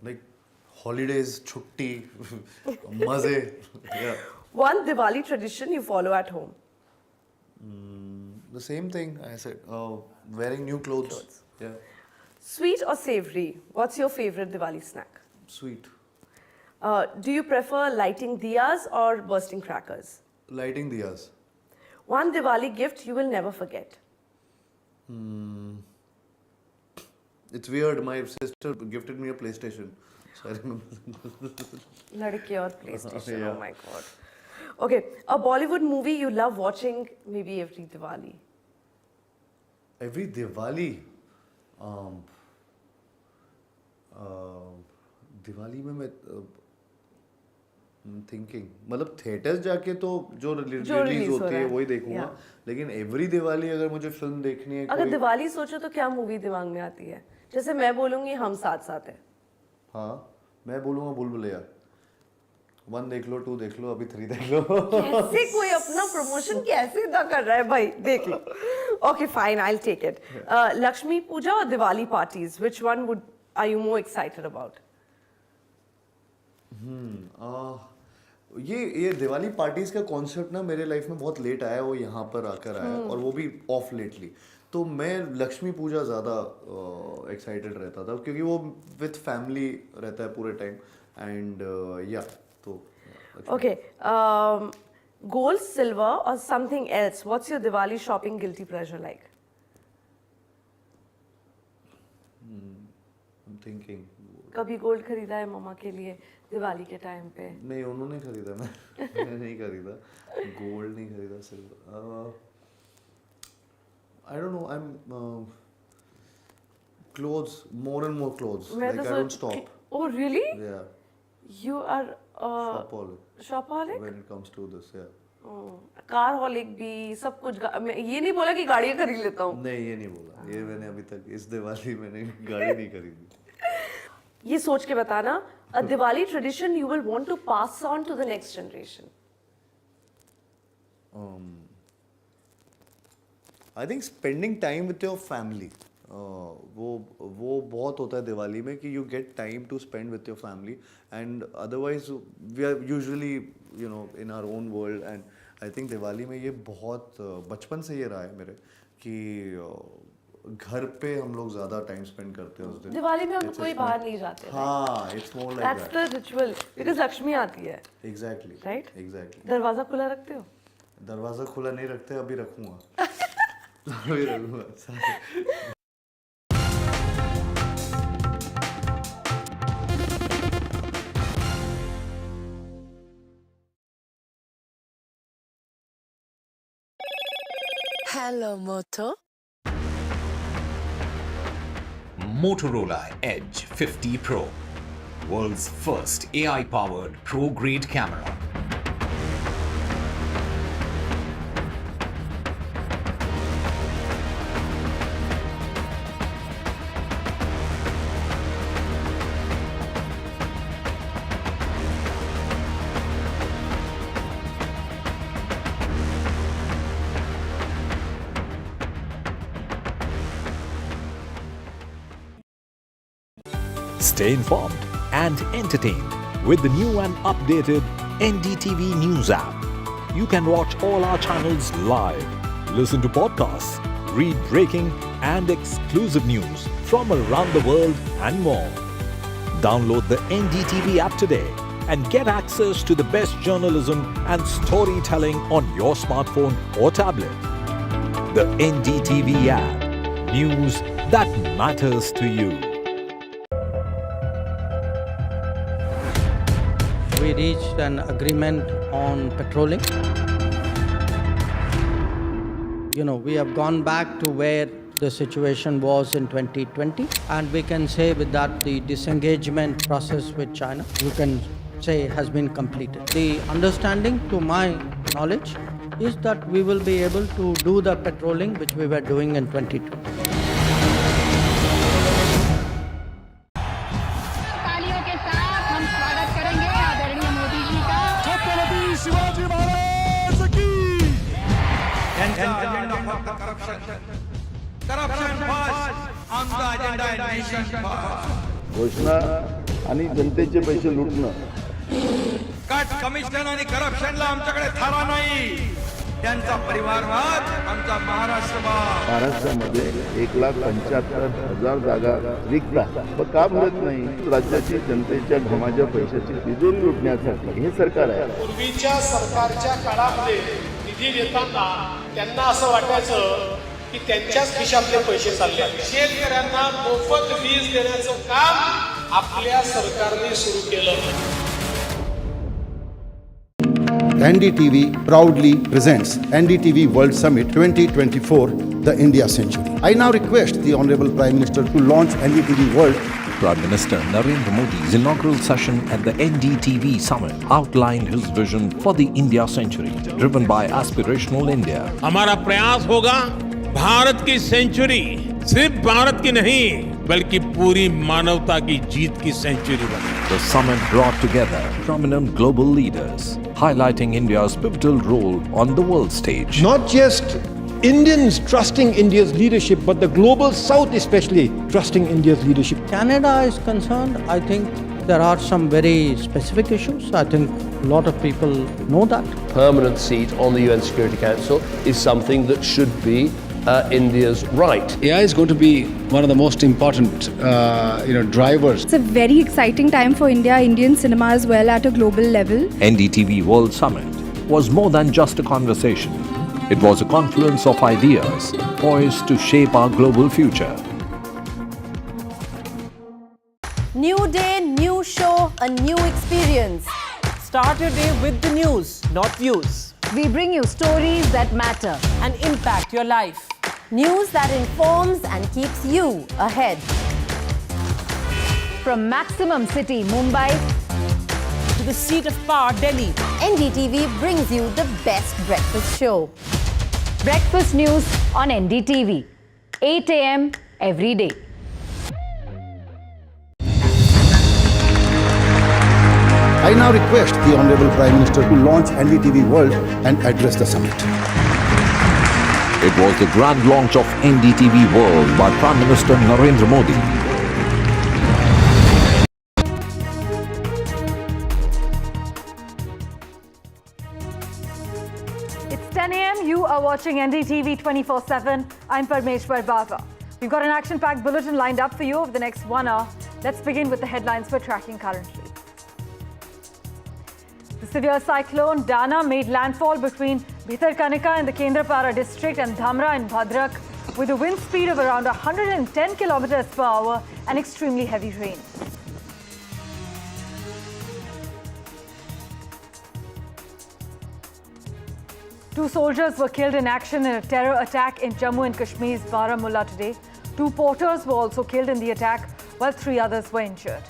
Like holidays, chutti, maze. Yeah. One Diwali tradition you follow at home. The same thing I said. Wearing new clothes. Yeah. Sweet or savory? What's your favorite Diwali snack? Sweet. Do you prefer lighting diyas or bursting crackers? Lighting diyas. One Diwali gift you will never forget. It's weird. My sister gifted me a PlayStation, so I remember. Ladki aur PlayStation. Yeah. Oh my God. Okay, a Bollywood movie you love watching maybe every Diwali. Every Diwali. Diwali में मैं thinking मतलब theatres जाके तो जो release होती है वही देखूंगा, लेकिन एवरी दिवाली अगर मुझे फिल्म देखनी है, अगर दिवाली सोचो तो क्या मूवी दिमाग में आती है? जैसे मैं बोलूंगी हम साथ साथ हैं. हाँ, मैं बोलूंगा भूल भुलैया 1 देख लो, 2 देख लो, अभी 3 देख लो. कैसे कोई अपना प्रमोशन कैसे इतना कर रहा है भाई, देख लो. Okay, fine, I'll take it. Lakshmi Puja or Diwali parties, which one are you more excited about? ये दिवाली पार्टीज का कॉन्सेप्ट ना मेरे लाइफ में बहुत लेट आया, वो यहाँ पर आकर आया, और वो भी ऑफ लेटली. तो मैं लक्ष्मी पूजा ज़्यादा एक्साइटेड रहता था क्योंकि वो विथ फैमिली रहता है पूरे टाइम, एंड या तो. Okay, gold, silver or something else? What's your Diwali shopping guilty pleasure like? I'm thinking. कभी गोल्ड खरीदा है मम्मा के लिए दिवाली के टाइम पे? नहीं, उन्होंने खरीदा. मैंने नहीं खरीदा गोल्ड, नहीं खरीदा silver. I don't know. I'm clothes, more and more clothes. Like I don't stop. Oh really? Yeah. You are shopaholic. When it comes to this, yeah. कारहॉलिक भी, सब कुछ. ये नहीं बोला कि गाड़ियाँ खरीद लेता हूँ. नहीं, ये नहीं बोला. ये मैंने अभी तक इस दिवाली मैंने गाड़ी नहीं खरीदी. ये सोच के बताना, a Diwali tradition you will want to pass on to the next generation. I think spending time with your family. वो बहुत होता है दिवाली में कि you get time to spend with your family, and otherwise we are usually in our own world, and I think Diwali में ये बहुत बचपन से ये रहा है मेरे कि घर पे हम लोग ज़्यादा टाइम स्पेंड करते हैं उस दिन. दिवाली में हम कोई बाहर नहीं जाते. हाँ, it's more like That's the ritual because Lakshmi आती है. Exactly. Right? Exactly. दरवाजा खुला रखते हो? दरवाजा खुला नहीं रखते, अभी रखूँगा. अभी रखूँगा. Hello, Moto. Motorola Edge 50 Pro, world's first AI-powered pro-grade camera. Stay informed and entertained with the new and updated NDTV News app. You can watch all our channels live, listen to podcasts, read breaking and exclusive news from around the world and more. Download the NDTV app today and get access to the best journalism and storytelling on your smartphone or tablet. The NDTV app. News that matters to you. We reached an agreement on patrolling. You know, we have gone back to where the situation was in 2020, and we can say with that the disengagement process with China, you can say, has been completed. The understanding, to my knowledge, is that we will be able to do the patrolling which we were doing in 2020. घोषणा आणि जनतेचे पैसे लुटणं. Cut commission आणि करप्शनला आमच्याकडे थारा नाही. त्यांचा परिवारवाद आमचा महाराष्ट्रवाद. महाराष्ट्रामध्ये 1,75,000 जागा रिक्त आहेत. मग का भरत नाही? राज्याची जनतेच्या घमाच्या पैशाची तिजोरी लुटण्यासाठी हे सरकार आहे. पूर्वीच्या सरकारच्या काळामध्ये निधी देताना त्यांना असं वाटायचं की त्यांच्याच खिशातले पैसे चालले. शेतकऱ्यांना मोफत वीज देण्याचं काम आपल्या सरकारने सुरू केलं. NDTV proudly presents NDTV World Summit 2024, the India Century. I now request the Honorable Prime Minister to launch NDTV World. Prime Minister Narendra Modi's inaugural session at the NDTV Summit outlined his vision for the India Century, driven by aspirational India. हमारा प्रयास होगा भारत की century सिर्फ भारत की नहीं बल्कि पूरी मानवता की जीत की सेंचुरी बने. The summit brought together prominent global leaders, highlighting India's pivotal role on the world stage. Not just Indians trusting India's leadership, but the global South especially trusting India's leadership. Canada is concerned, I think there are some very specific issues. I think a lot of people know that. Permanent seat on the UN Security Council is something that should be India's right. AI is going to be one of the most important, drivers. It's a very exciting time for India, Indian cinema as well at a global level. NDTV World Summit was more than just a conversation. It was a confluence of ideas poised to shape our global future. New day, new show, a new experience. Start your day with the news, not views. We bring you stories that matter and impact your life. News that informs and keeps you ahead. From Maximum City, Mumbai, to the seat of power, Delhi, NDTV brings you the best breakfast show. Breakfast news on NDTV, 8 a.m. every day. I now request the Honorable Prime Minister to launch NDTV World and address the summit. It was the grand launch of NDTV World by Prime Minister Narendra Modi. It's 10 a.m. You are watching NDTV 24/7. I'm Parmeshwar Bava. We've got an action-packed bulletin lined up for you over the next 1 hour. Let's begin with the headlines we're tracking currently. The severe cyclone Dana made landfall between Bhitarkanika in the Kendrapara district and Dhamra in Bhadrak with a wind speed of around 110 kilometers per hour and extremely heavy rain. Two soldiers were killed in action in a terror attack in Jammu and Kashmir's Baramulla today. 2 porters were also killed in the attack, while 3 others were injured.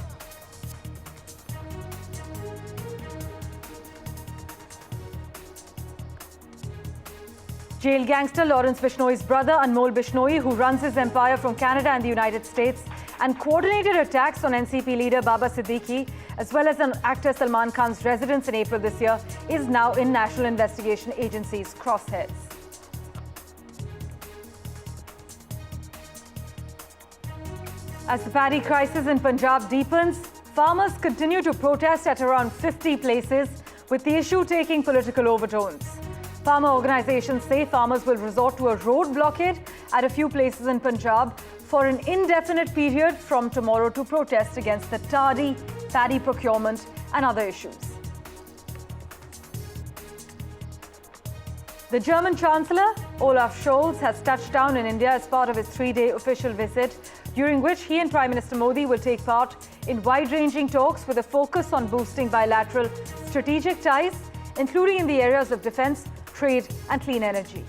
Jail gangster Lawrence Bishnoi's brother Anmol Bishnoi, who runs his empire from Canada and the United States and coordinated attacks on NCP leader Baba Siddique, as well as on actor Salman Khan's residence in April this year, is now in National Investigation Agency's crosshairs. As the paddy crisis in Punjab deepens, farmers continue to protest at around 50 places, with the issue taking political overtones. Farmer organizations say farmers will resort to a road blockade at a few places in Punjab for an indefinite period from tomorrow to protest against the tardy paddy procurement and other issues. The German Chancellor, Olaf Scholz, has touched down in India as part of his 3-day official visit, during which he and Prime Minister Modi will take part in wide-ranging talks with a focus on boosting bilateral strategic ties, including in the areas of defense, trade and clean energy.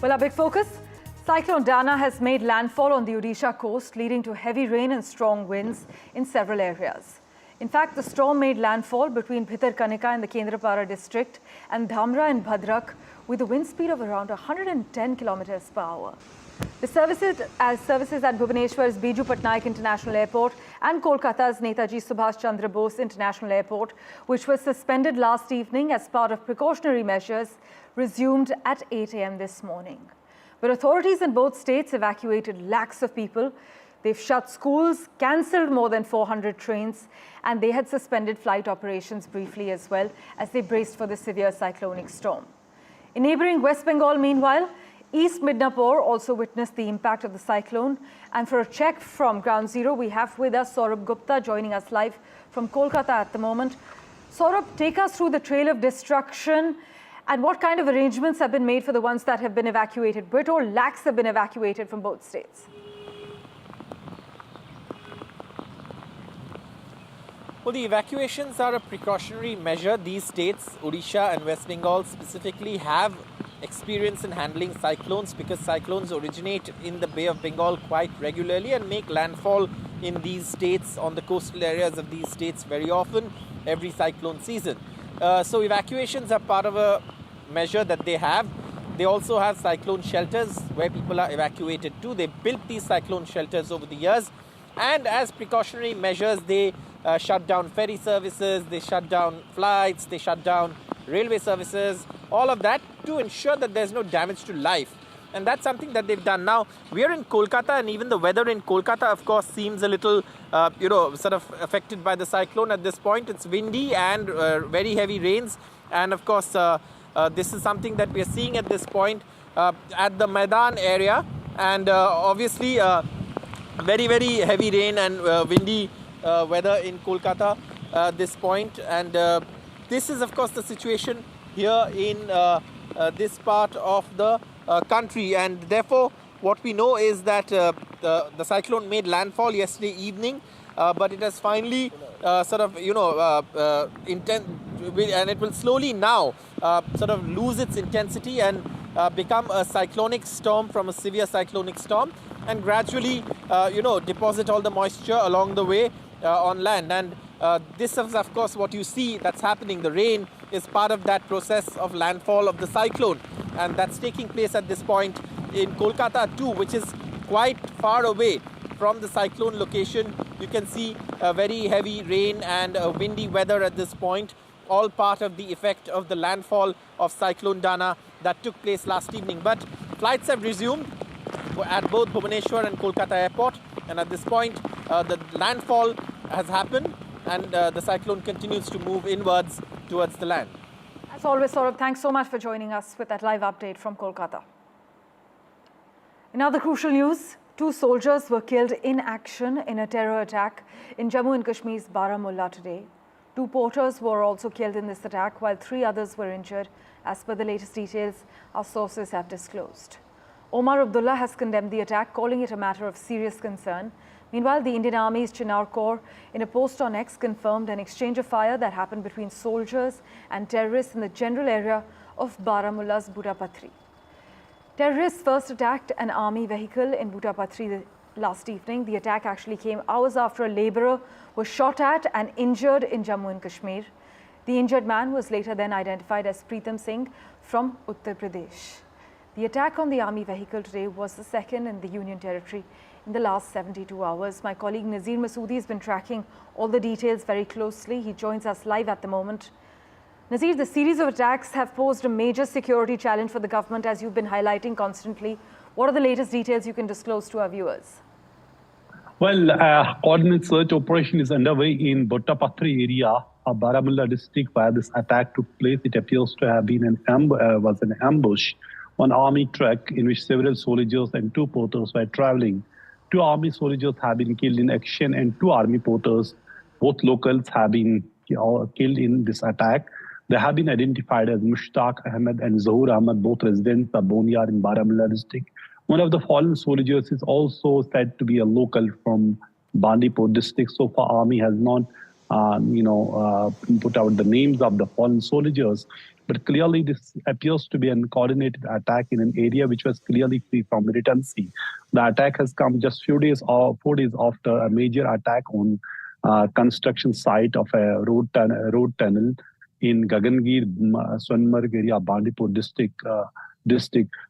Well, our big focus, Cyclone Dana has made landfall on the Odisha coast, leading to heavy rain and strong winds in several areas. In fact, the storm made landfall between Bhitarkanika in the Kendrapara district and Dhamra in Bhadrak with a wind speed of around 110 kilometers per hour. The services at Bhubaneswar's Biju Patnaik International Airport and Kolkata's Netaji Subhash Chandra Bose International Airport, which was suspended last evening as part of precautionary measures, resumed at 8 a.m. this morning. But authorities in both states evacuated lakhs of people. They've shut schools, cancelled more than 400 trains, and they had suspended flight operations briefly as well as they braced for the severe cyclonic storm. In neighbouring West Bengal, meanwhile, East Midnapore also witnessed the impact of the cyclone. And for a check from Ground Zero, we have with us Saurabh Gupta joining us live from Kolkata at the moment. Saurabh, take us through the trail of destruction and what kind of arrangements have been made for the ones that have been evacuated. Brit or lakhs have been evacuated from both states. Well, the evacuations are a precautionary measure. These states, Odisha and West Bengal specifically, have experience in handling cyclones because cyclones originate in the Bay of Bengal quite regularly and make landfall in these states, on the coastal areas of these states very often, every cyclone season. So evacuations are part of a measure that they have. They also have cyclone shelters where people are evacuated to. They built these cyclone shelters over the years, and as precautionary measures, they shut down ferry services, they shut down flights, they shut down railway services, all of that to ensure that there's no damage to life. And that's something that they've done. Now, we are in Kolkata, and even the weather in Kolkata, of course, seems a little, sort of affected by the cyclone at this point. It's windy and very heavy rains. And of course, this is something that we are seeing at this point at the Maidan area. And obviously, very, very heavy rain and windy weather in Kolkata at this point. And this is, of course, the situation here in this part of the country. And therefore, what we know is that the cyclone made landfall yesterday evening, but it has finally and it will slowly now sort of lose its intensity and become a cyclonic storm from a severe cyclonic storm, and gradually, deposit all the moisture along the way on land. And this is, of course, what you see that's happening. The rain is part of that process of landfall of the cyclone, and that's taking place at this point in Kolkata too, which is quite far away from the cyclone location. You can see very heavy rain and windy weather at this point, all part of the effect of the landfall of Cyclone Dana that took place last evening. But flights have resumed at both Bhubaneswar and Kolkata airport, and at this point the landfall has happened. and the cyclone continues to move inwards towards the land. As always, Saurabh, thanks so much for joining us with that live update from Kolkata. In other crucial news, 2 soldiers were killed in action in a terror attack in Jammu and Kashmir's Baramulla today. 2 porters were also killed in this attack, while 3 others were injured, as per the latest details our sources have disclosed. Omar Abdullah has condemned the attack, calling it a matter of serious concern. Meanwhile, the Indian Army's Chinar Corps, in a post on X, confirmed an exchange of fire that happened between soldiers and terrorists in the general area of Baramulla's Butapatri. Terrorists first attacked an army vehicle in Butapatri last evening. The attack actually came hours after a labourer was shot at and injured in Jammu and Kashmir. The injured man was later then identified as Preetam Singh from Uttar Pradesh. The attack on the army vehicle today was the second in the Union Territory in the last 72 hours. My colleague Nazir Masoodi has been tracking all the details very closely. He joins us live at the moment. Nazir, the series of attacks have posed a major security challenge for the government, as you've been highlighting constantly. What are the latest details you can disclose to our viewers? Well, coordinate search operation is underway in Butapatri area of Baramulla district where this attack took place. It appears to have been an ambush on army truck in which several soldiers and 2 porters were traveling. 2 army soldiers have been killed in action and 2 army porters, both locals, have been killed in this attack. They have been identified as Mushtaq Ahmed and Zahur Ahmed, both residents of Boniar in Baramulla district. One of the fallen soldiers is also said to be a local from Bandipur district. So far, Army has not, put out the names of the fallen soldiers. But clearly, this appears to be a coordinated attack in an area which was clearly free from militancy. The attack has come just 4 days after a major attack on construction site of a road tunnel in Gagangir, Sonmarg area, Bandipur district.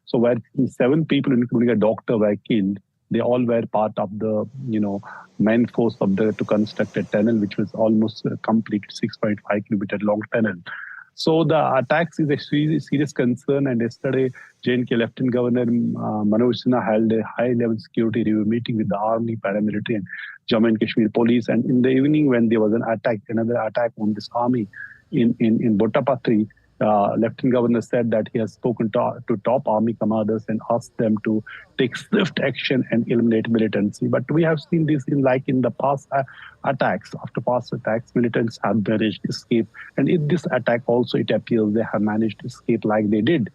So where 7 people, including a doctor, were killed. They all were part of the, main force to construct a tunnel, which was almost complete, 6.5 kilometer long tunnel. So the attacks is a serious concern. And yesterday, J&K Lieutenant Governor Manoj Sinha held a high-level security review meeting with the Army, paramilitary, and Jammu and Kashmir police. And in the evening, when there was another attack on this army in Butapatri, Lieutenant Governor said that he has spoken to top army commanders and asked them to take swift action and eliminate militancy. But we have seen this in the past attacks. After past attacks, militants have managed to escape. And in this attack also, it appears they have managed to escape like they did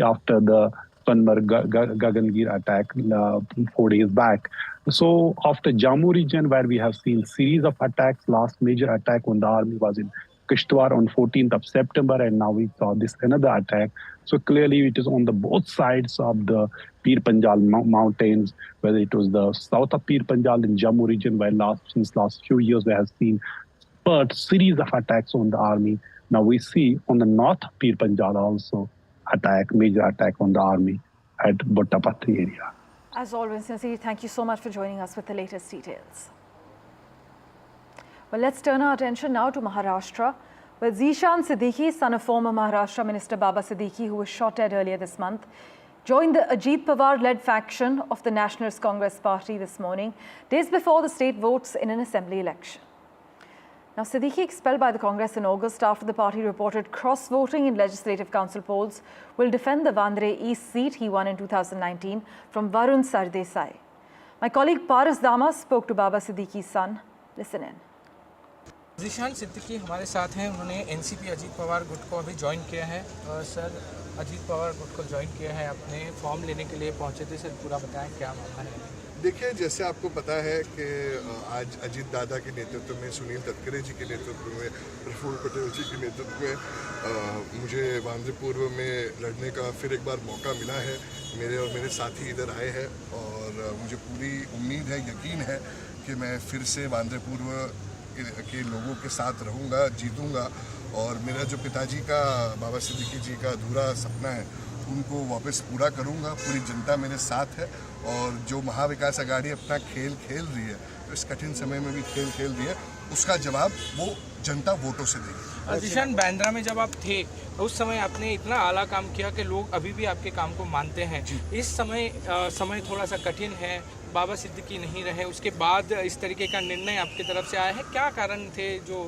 after the Gagangir attack 4 days back. So after Jammu region, where we have seen series of attacks, last major attack on the army was in Kishtwar on 14th of September, and now we saw this another attack. So clearly it is on the both sides of the Pir Panjal mountains, whether it was the south of Pir Panjal in Jammu region, where since last few years we have seen series of attacks on the army. Now we see on the north of Pir Panjal also major attack on the army at Butapatri area. As always, Nazir, thank you so much for joining us with the latest details. Well, let's turn our attention now to Maharashtra, where Zeeshan Siddique, son of former Maharashtra Minister Baba Siddique, who was shot dead earlier this month, joined the Ajit Pawar-led faction of the Nationalist Congress Party this morning, days before the state votes in an assembly election. Now, Siddique, expelled by the Congress in August after the party reported cross-voting in legislative council polls, will defend the Vandre East seat he won in 2019 from Varun Sardesai. My colleague Paras Dama spoke to Baba Siddique's son. Listen in. Zeeshan Siddiqui हमारे साथ हैं। उन्होंने NCP Ajit Pawar गुट को अभी join किया है। Sir, Ajit Pawar गुट को ज्वाइन किया है, अपने फॉर्म लेने के लिए पहुंचे थे। सर, पूरा बताएं क्या मामला है। देखिए, जैसे आपको पता है कि आज अजीत दादा के नेतृत्व में, सुनील तटकरे जी के नेतृत्व में, प्रफुल्ल पटेल जी के नेतृत्व में मुझे वांद्रे पूर्व में लड़ने का फिर एक बार मौका मिला है। मेरे और मेरे साथी इधर आए हैं और मुझे पूरी उम्मीद है, यकीन है कि मैं फिर से वांद्रे पूर्व के लोगों के साथ रहूँगा, जीतूँगा और मेरा जो पिताजी का, बाबा सिद्दीकी जी का अधूरा सपना है, उनको वापस पूरा करूँगा। पूरी जनता मेरे साथ है और जो महाविकास आघाड़ी अपना खेल खेल रही है, तो इस कठिन समय में भी खेल खेल रही है, उसका जवाब वो जनता वोटों से देगी। जीशान, बांद्रा में जब आप थे उस समय आपने इतना आला काम किया कि लोग अभी भी आपके काम को मानते हैं। इस समय थोड़ा सा कठिन है, बाबा सिद्दीकी नहीं रहे, उसके बाद इस तरीके का निर्णय आपकी तरफ से आया है। क्या कारण थे जो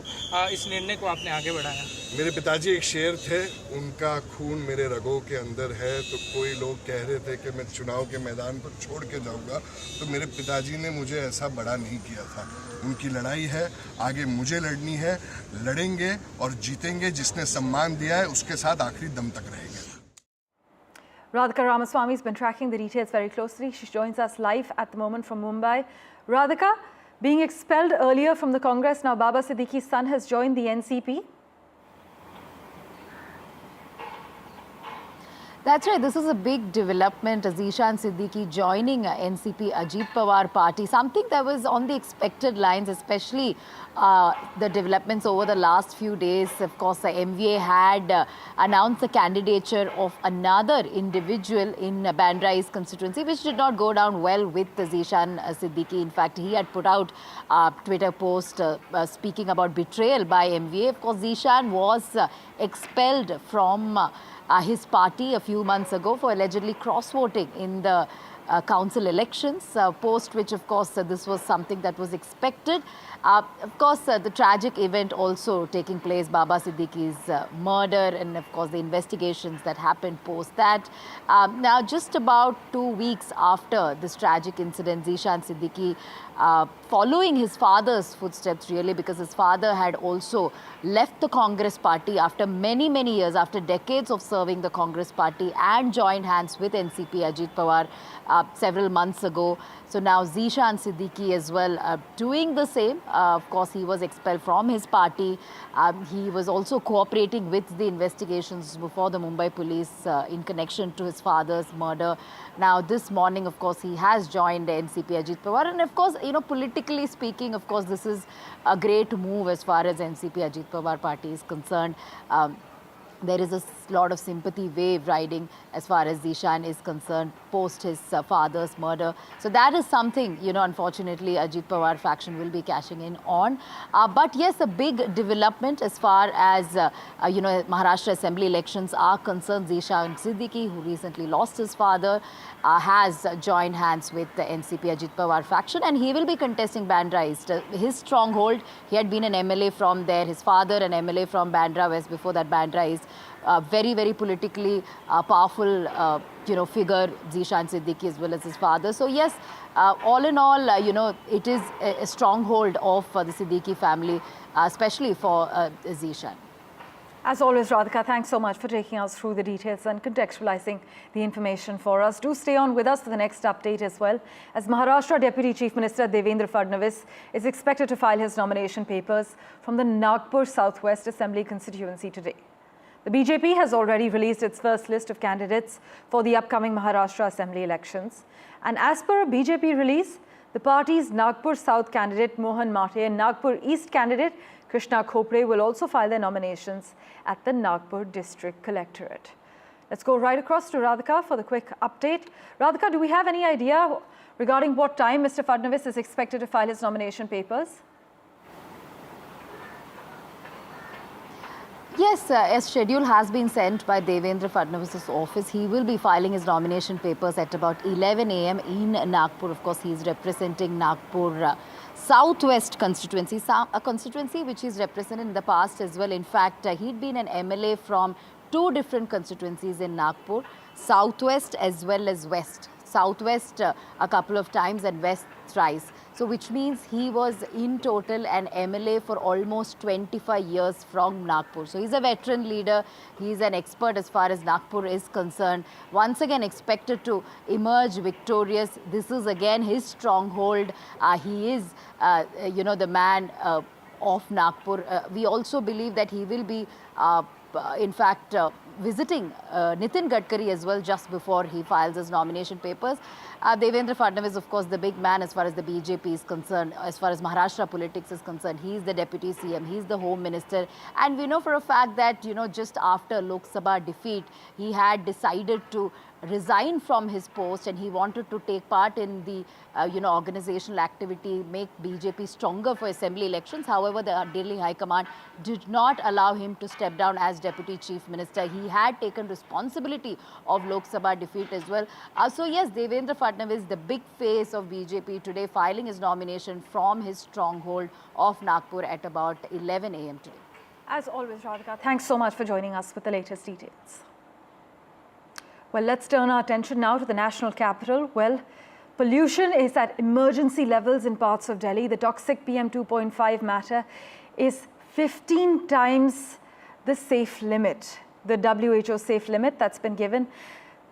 इस निर्णय को आपने आगे बढ़ाया? मेरे पिताजी एक शेर थे, उनका खून मेरे रगों के अंदर है। तो कोई लोग कह रहे थे कि मैं चुनाव के मैदान को छोड़ के जाऊंगा, तो मेरे पिताजी ने मुझे ऐसा बड़ा नहीं किया था। उनकी लड़ाई है, आगे मुझे लड़नी है, लड़ेंगे और जीतेंगे। जिसने सम्मान दिया है उसके साथ आखिरी दम तक रहेंगे। Radhika Ramaswamy has been tracking the details very closely. She joins us live at the moment from Mumbai. Radhika, being expelled earlier from the Congress, now Baba Siddique's son has joined the NCP. That's right. This is a big development. Zeeshan Siddique joining NCP Ajit Pawar party. Something that was on the expected lines, especially the developments over the last few days. Of course, the MVA had announced the candidature of another individual in Bandra's constituency, which did not go down well with Zeeshan Siddique. In fact, he had put out a Twitter post speaking about betrayal by MVA. Of course, Zeeshan was expelled from his party a few months ago for allegedly cross-voting in the council elections, post which, of course, this was something that was expected. Of course, the tragic event also taking place, Baba Siddique's murder, and of course the investigations that happened post that. Now, just about 2 weeks after this tragic incident, Zeeshan Siddique, following his father's footsteps really, because his father had also left the Congress party after many years, after decades of serving the Congress party, and joined hands with NCP Ajit Pawar several months ago. So now Zeeshan Siddique as well doing the same. Of course, he was expelled from his party. He was also cooperating with the investigations before the Mumbai police in connection to his father's murder. Now, this morning, of course, he has joined NCP Ajit Pawar. And of course, you know, politically speaking, of course, this is a great move as far as NCP Ajit Pawar party is concerned. There is a lot of sympathy wave riding as far as Zeeshan is concerned post his father's murder. So that is something, you know, unfortunately Ajit Pawar faction will be cashing in on. But yes, a big development as far as, you know, Maharashtra assembly elections are concerned. Zeeshan Siddique, who recently lost his father, has joined hands with the NCP Ajit Pawar faction, and he will be contesting Bandra East, his stronghold. He had been an MLA from there, his father an MLA from Bandra West, before that Bandra East. Very politically powerful, you know, figure, Zeeshan Siddique, as well as his father. So yes, all in all, you know, it is a stronghold of the Siddique family, especially for Zeeshan. As always, Radhika, thanks so much for taking us through the details and contextualizing the information for us. Do stay on with us for the next update as well, as Maharashtra Deputy Chief Minister Devendra Fadnavis is expected to file his nomination papers from the Nagpur Southwest Assembly constituency today. The BJP has already released its first list of candidates for the upcoming Maharashtra Assembly elections. And as per a BJP release, the party's Nagpur South candidate Mohan Mate and Nagpur East candidate Krishna Khopre will also file their nominations at the Nagpur District Collectorate. Let's go right across to Radhika for the quick update. Radhika, do we have any idea regarding what time Mr. Fadnavis is expected to file his nomination papers? Yes, a schedule has been sent by Devendra Fadnavis's office. He will be filing his nomination papers at about 11 a.m. in Nagpur. Of course, he is representing Nagpur Southwest constituency, a constituency which he's represented in the past as well. In fact, he'd been an MLA from 2 different constituencies in Nagpur, Southwest as well as West. Southwest a couple of times and West thrice. So which means he was in total an MLA for almost 25 years from Nagpur. So he's a veteran leader. He's an expert as far as Nagpur is concerned. Once again expected to emerge victorious. This is again his stronghold. He is, you know, the man of Nagpur. We also believe that he will be, in fact, visiting Nitin Gadkari as well just before he files his nomination papers. Devendra Fadnavis, of course, the big man as far as the BJP is concerned, as far as Maharashtra politics is concerned. He's the deputy CM, he's the home minister. And we know for a fact that, you know, just after Lok Sabha defeat, he had decided to resigned from his post and he wanted to take part in the organizational activity, make BJP stronger for assembly elections. However, the Delhi High Command did not allow him to step down as Deputy Chief Minister. He had taken responsibility of Lok Sabha defeat as well. So yes, Devendra Fadnavis, the big face of BJP today, filing his nomination from his stronghold of Nagpur at about 11 a.m. today. As always, Radhika, thanks so much for joining us with the latest details. Well, let's turn our attention now to the national capital. Well, pollution is at emergency levels in parts of Delhi. The toxic PM2.5 matter is 15 times the safe limit, the WHO safe limit that's been given.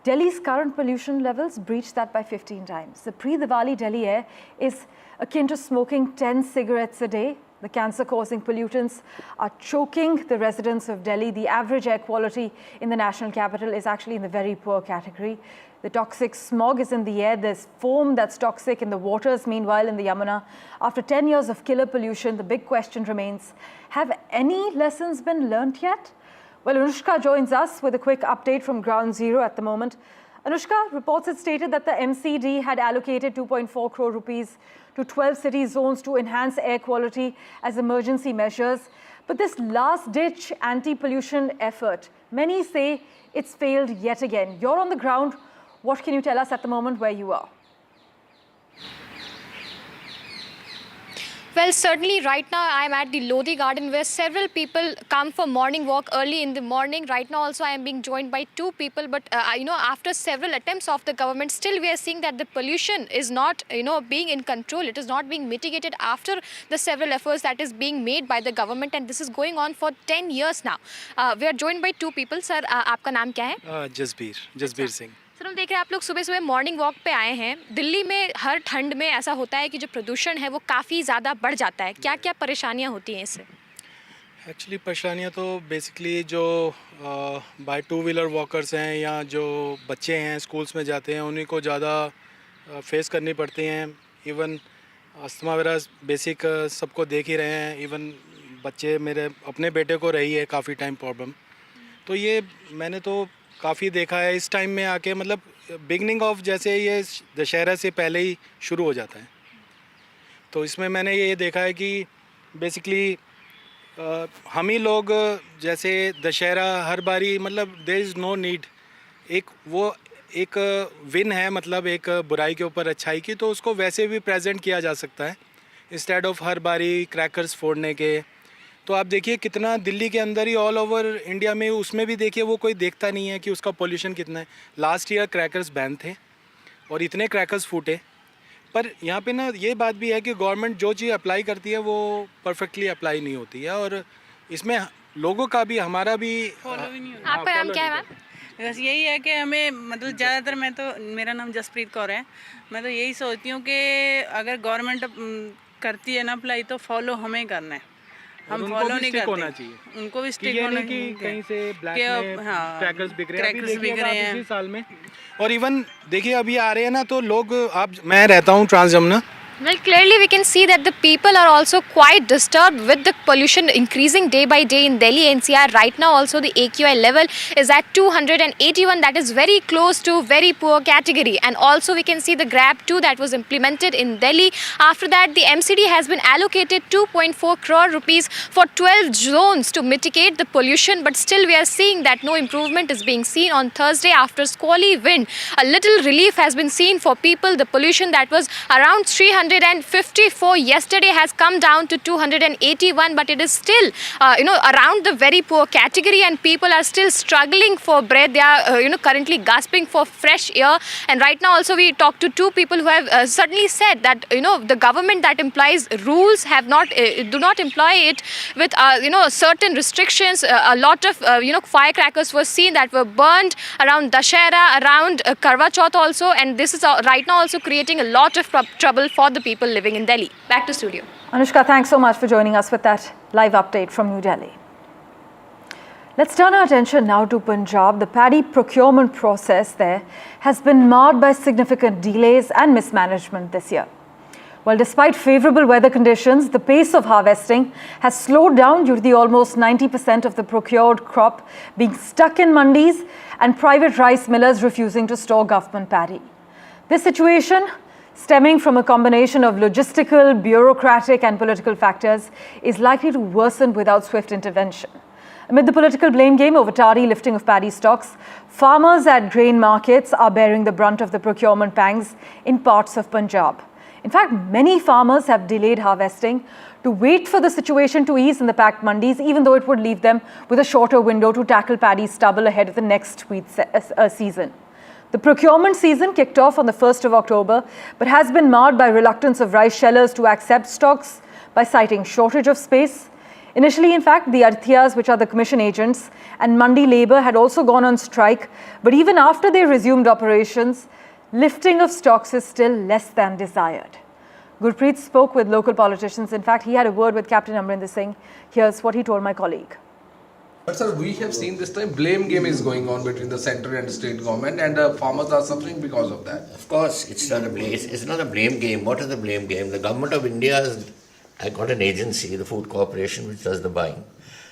Delhi's current pollution levels breached that by 15 times. The pre-Diwali Delhi air is akin to smoking 10 cigarettes a day. The cancer-causing pollutants are choking the residents of Delhi. The average air quality in the national capital is actually in the very poor category. The toxic smog is in the air. There's foam that's toxic in the waters, meanwhile, in the Yamuna. After 10 years of killer pollution, the big question remains, have any lessons been learnt yet? Well, Anushka joins us with a quick update from Ground Zero at the moment. Anushka, reports had stated that the MCD had allocated 2.4 crore rupees to 12 city zones to enhance air quality as emergency measures. But this last-ditch anti-pollution effort, many say it's failed yet again. You're on the ground. What can you tell us at the moment where you are? Well, certainly right now I'm at the Lodi Garden where several people come for morning walk early in the morning. Right now also I am being joined by two people, but after several attempts of the government, still we are seeing that the pollution is not being in control. It is not being mitigated after the several efforts that is being made by the government, and this is going on for 10 years now. We are joined by two people. Sir, आपका नाम क्या है? Jasbir Singh. Sir, हम देख रहे हैं आप लोग सुबह सुबह मॉर्निंग वॉक पे आए हैं। दिल्ली में हर ठंड में ऐसा होता है कि जो प्रदूषण है वो काफ़ी ज़्यादा बढ़ जाता है। क्या क्या परेशानियां होती हैं इससे? एक्चुअली परेशानियां तो बेसिकली जो बाय टू व्हीलर वॉकर्स हैं या जो बच्चे हैं स्कूल्स में जाते हैं उन्हीं को ज़्यादा फेस करनी पड़ती हैं। इवन अस्थमा वगैरह बेसिक सबको देख ही रहे हैं। इवन बच्चे, मेरे अपने बेटे को रही है काफ़ी टाइम प्रॉब्लम। तो ये मैंने तो काफ़ी देखा है इस टाइम में आके, मतलब बिगनिंग ऑफ जैसे ये दशहरा से पहले ही शुरू हो जाता है। तो इसमें मैंने ये देखा है कि बेसिकली हम ही लोग जैसे दशहरा हर बारी, मतलब देयर इज़ नो नीड, एक विन है, मतलब एक बुराई के ऊपर अच्छाई की, तो उसको वैसे भी प्रेजेंट किया जा सकता है इंस्टेड ऑफ हर बारी क्रैकर्स फोड़ने के। तो आप देखिए कितना दिल्ली के अंदर ही ऑल ओवर इंडिया में, उसमें भी देखिए वो कोई देखता नहीं है कि उसका पोल्यूशन कितना है। लास्ट ईयर क्रैकर्स बैन थे और इतने क्रैकर्स फूटे, पर यहाँ पे ना ये बात भी है कि गवर्नमेंट जो चीज़ अप्लाई करती है वो परफेक्टली अप्लाई नहीं होती है, और इसमें लोगों का भी, हमारा भी फॉलो भी नहीं होता। आपका नाम क्या है मैम? बस यही है कि हमें, मतलब ज़्यादातर मेरा नाम जसप्रीत कौर है। मैं तो यही सोचती हूँ कि अगर गवर्नमेंट करती है ना अप्लाई तो फॉलो हमें करना है, हम फॉलो नहीं करते। उनको भी स्ट्रिक्ट होना चाहिए। कहीं से ब्लैक में क्रैकर्स बिक रहे हैं इसी साल में। और इवन देखिए अभी आ रहे हैं ना तो लोग, मैं रहता हूँ trans Jamuna. Well, clearly we can see that the people are also quite disturbed with the pollution increasing day by day in Delhi NCR. Right now also the AQI level is at 281, that is very close to very poor category. And also we can see the grab 2 that was implemented in Delhi. After that the MCD has been allocated 2.4 crore rupees for 12 zones to mitigate the pollution, but still we are seeing that no improvement is being seen. On Thursday, after squally wind, a little relief has been seen for people. The pollution that was around 354 yesterday has come down to 281, but it is still around the very poor category, and people are still struggling for breath. They are currently gasping for fresh air. And right now also we talked to two people who have suddenly said that the government that implies rules have not do not employ it with certain restrictions. A lot of firecrackers were seen that were burned around Dashera, around Karwa Chauth also, and this is right now also creating a lot of trouble for the people living in Delhi. Back to studio. Anushka, thanks so much for joining us with that live update from New Delhi. Let's turn our attention now to Punjab. The paddy procurement process there has been marred by significant delays and mismanagement this year. Well, despite favourable weather conditions, the pace of harvesting has slowed down due to the almost 90% of the procured crop being stuck in mandis and private rice millers refusing to store government paddy. This situation, stemming from a combination of logistical, bureaucratic and political factors, is likely to worsen without swift intervention. Amid the political blame game over tardy lifting of paddy stocks, farmers at grain markets are bearing the brunt of the procurement pangs in parts of Punjab. In fact, many farmers have delayed harvesting to wait for the situation to ease in the packed mandis, even though it would leave them with a shorter window to tackle paddy stubble ahead of the next wheat season. The procurement season kicked off on the 1st of October, but has been marred by reluctance of rice shellers to accept stocks by citing shortage of space. Initially, in fact, the Arthiyas, which are the commission agents, and mandi labour had also gone on strike, but even after they resumed operations, lifting of stocks is still less than desired. Gurpreet spoke with local politicians. In fact, he had a word with Captain Amrinder Singh. Here's what he told my colleague. But sir, we have seen this time blame game is going on between the central and state government, and farmers are suffering because of that. Of course, it's not a blame game. What is the blame game? The government of India has got an agency, the Food Corporation, which does the buying.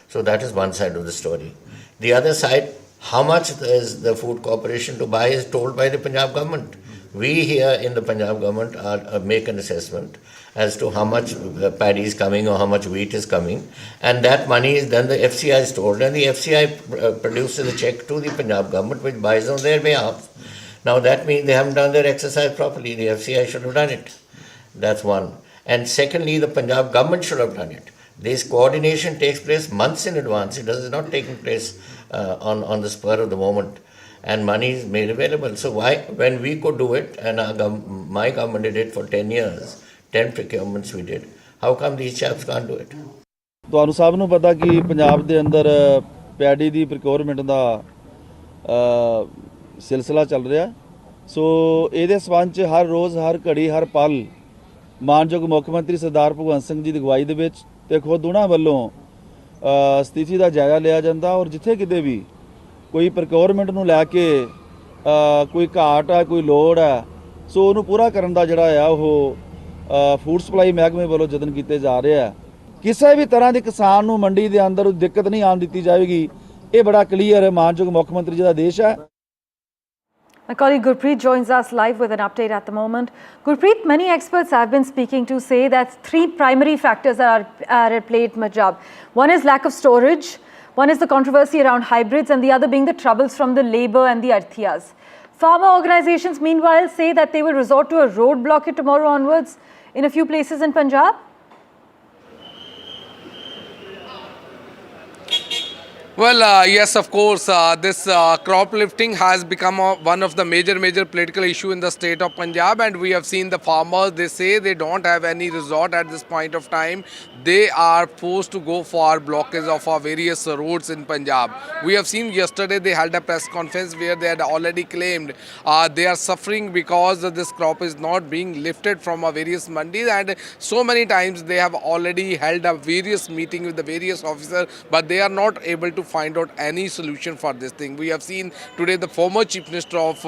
So that is one side of the story. The other side, how much is the Food Corporation to buy is told by the Punjab government. We here in the Punjab government make an assessment as to how much paddy is coming or how much wheat is coming, and that money is then the FCI is told, and the FCI produces a check to the Punjab government which buys on their behalf. Now that means they haven't done their exercise properly. The FCI should have done it. That's one. And secondly, the Punjab government should have done it. This coordination takes place months in advance. It is not taking place on the spur of the moment, and money is made available. So why, when we could do it, and my government did it for 10 years, 10 procurements we did, how come these chaps can't do it? ਤੁਹਾਨੂੰ ਸਭ ਨੂੰ ਪਤਾ ਕਿ ਪੰਜਾਬ ਦੇ ਅੰਦਰ paddy ਦੀ procurement ਦਾ ਸਿਲਸਿਲਾ ਚੱਲ ਰਿਹਾ, ਸੋ ਇਹਦੇ ਸਬੰਧ 'ਚ ਹਰ ਰੋਜ਼ ਹਰ ਘੜੀ ਹਰ ਪਲ ਮਾਨਯੋਗ ਮੁੱਖ ਮੰਤਰੀ ਸਰਦਾਰ ਭਗਵੰਤ ਸਿੰਘ ਜੀ ਦੀ ਅਗਵਾਈ ਦੇ ਵਿੱਚ ਤੇ ਖੁਦ ਉਹਨਾਂ ਵੱਲੋਂ ਸਥਿਤੀ ਦਾ ਜਾਇਜ਼ਾ ਲਿਆ ਜਾਂਦਾ, ਔਰ ਜਿੱਥੇ ਕਿਤੇ ਵੀ ਕੋਈ ਪ੍ਰੋਕਿਉਰਮੈਂਟ ਨੂੰ ਲੈ ਕੇ ਕੋਈ ਘਾਟ ਹੈ, ਕੋਈ ਲੋੜ ਹੈ, ਸੋ ਉਹਨੂੰ ਪੂਰਾ ਕਰਨ ਦਾ ਜਿਹੜਾ ਆ ਉਹ ਫੂਡ ਸਪਲਾਈ ਮਹਿਕਮੇ ਵੱਲੋਂ ਯਤਨ ਕੀਤੇ ਜਾ ਰਿਹਾ। ਕਿਸੇ ਵੀ ਤਰ੍ਹਾਂ ਦੇ ਕਿਸਾਨ ਨੂੰ ਮੰਡੀ ਦੇ ਅੰਦਰ ਦਿੱਕਤ ਨਹੀਂ ਆਉਣ ਦਿੱਤੀ ਜਾਵੇਗੀ, ਇਹ ਬੜਾ ਕਲੀਅਰ ਹੈ ਮਾਨਯੋਗ ਮੁੱਖ ਮੰਤਰੀ ਜੀ ਦਾ ਆਦੇਸ਼ ਹੈ। My colleague Gurpreet joins us live with an update at the moment. Gurpreet, many experts have been speaking to say that three primary factors are at play in Punjab. One is lack of storage, one is the controversy around hybrids, and the other being the troubles from the labour and the Arthiyas. Farmer organisations, meanwhile, say that they will resort to a road blockade tomorrow onwards in a few places in Punjab. Well, yes, of course, this crop lifting has become one of the major political issue in the state of Punjab, and we have seen the farmers, they say they don't have any resort at this point of time. They are forced to go for blockage of various roads in Punjab. We have seen yesterday they held a press conference where they had already claimed they are suffering because this crop is not being lifted from various mandis, and so many times they have already held a various meeting with the various officers, but they are not able to find out any solution for this thing. We have seen today the former Chief Minister of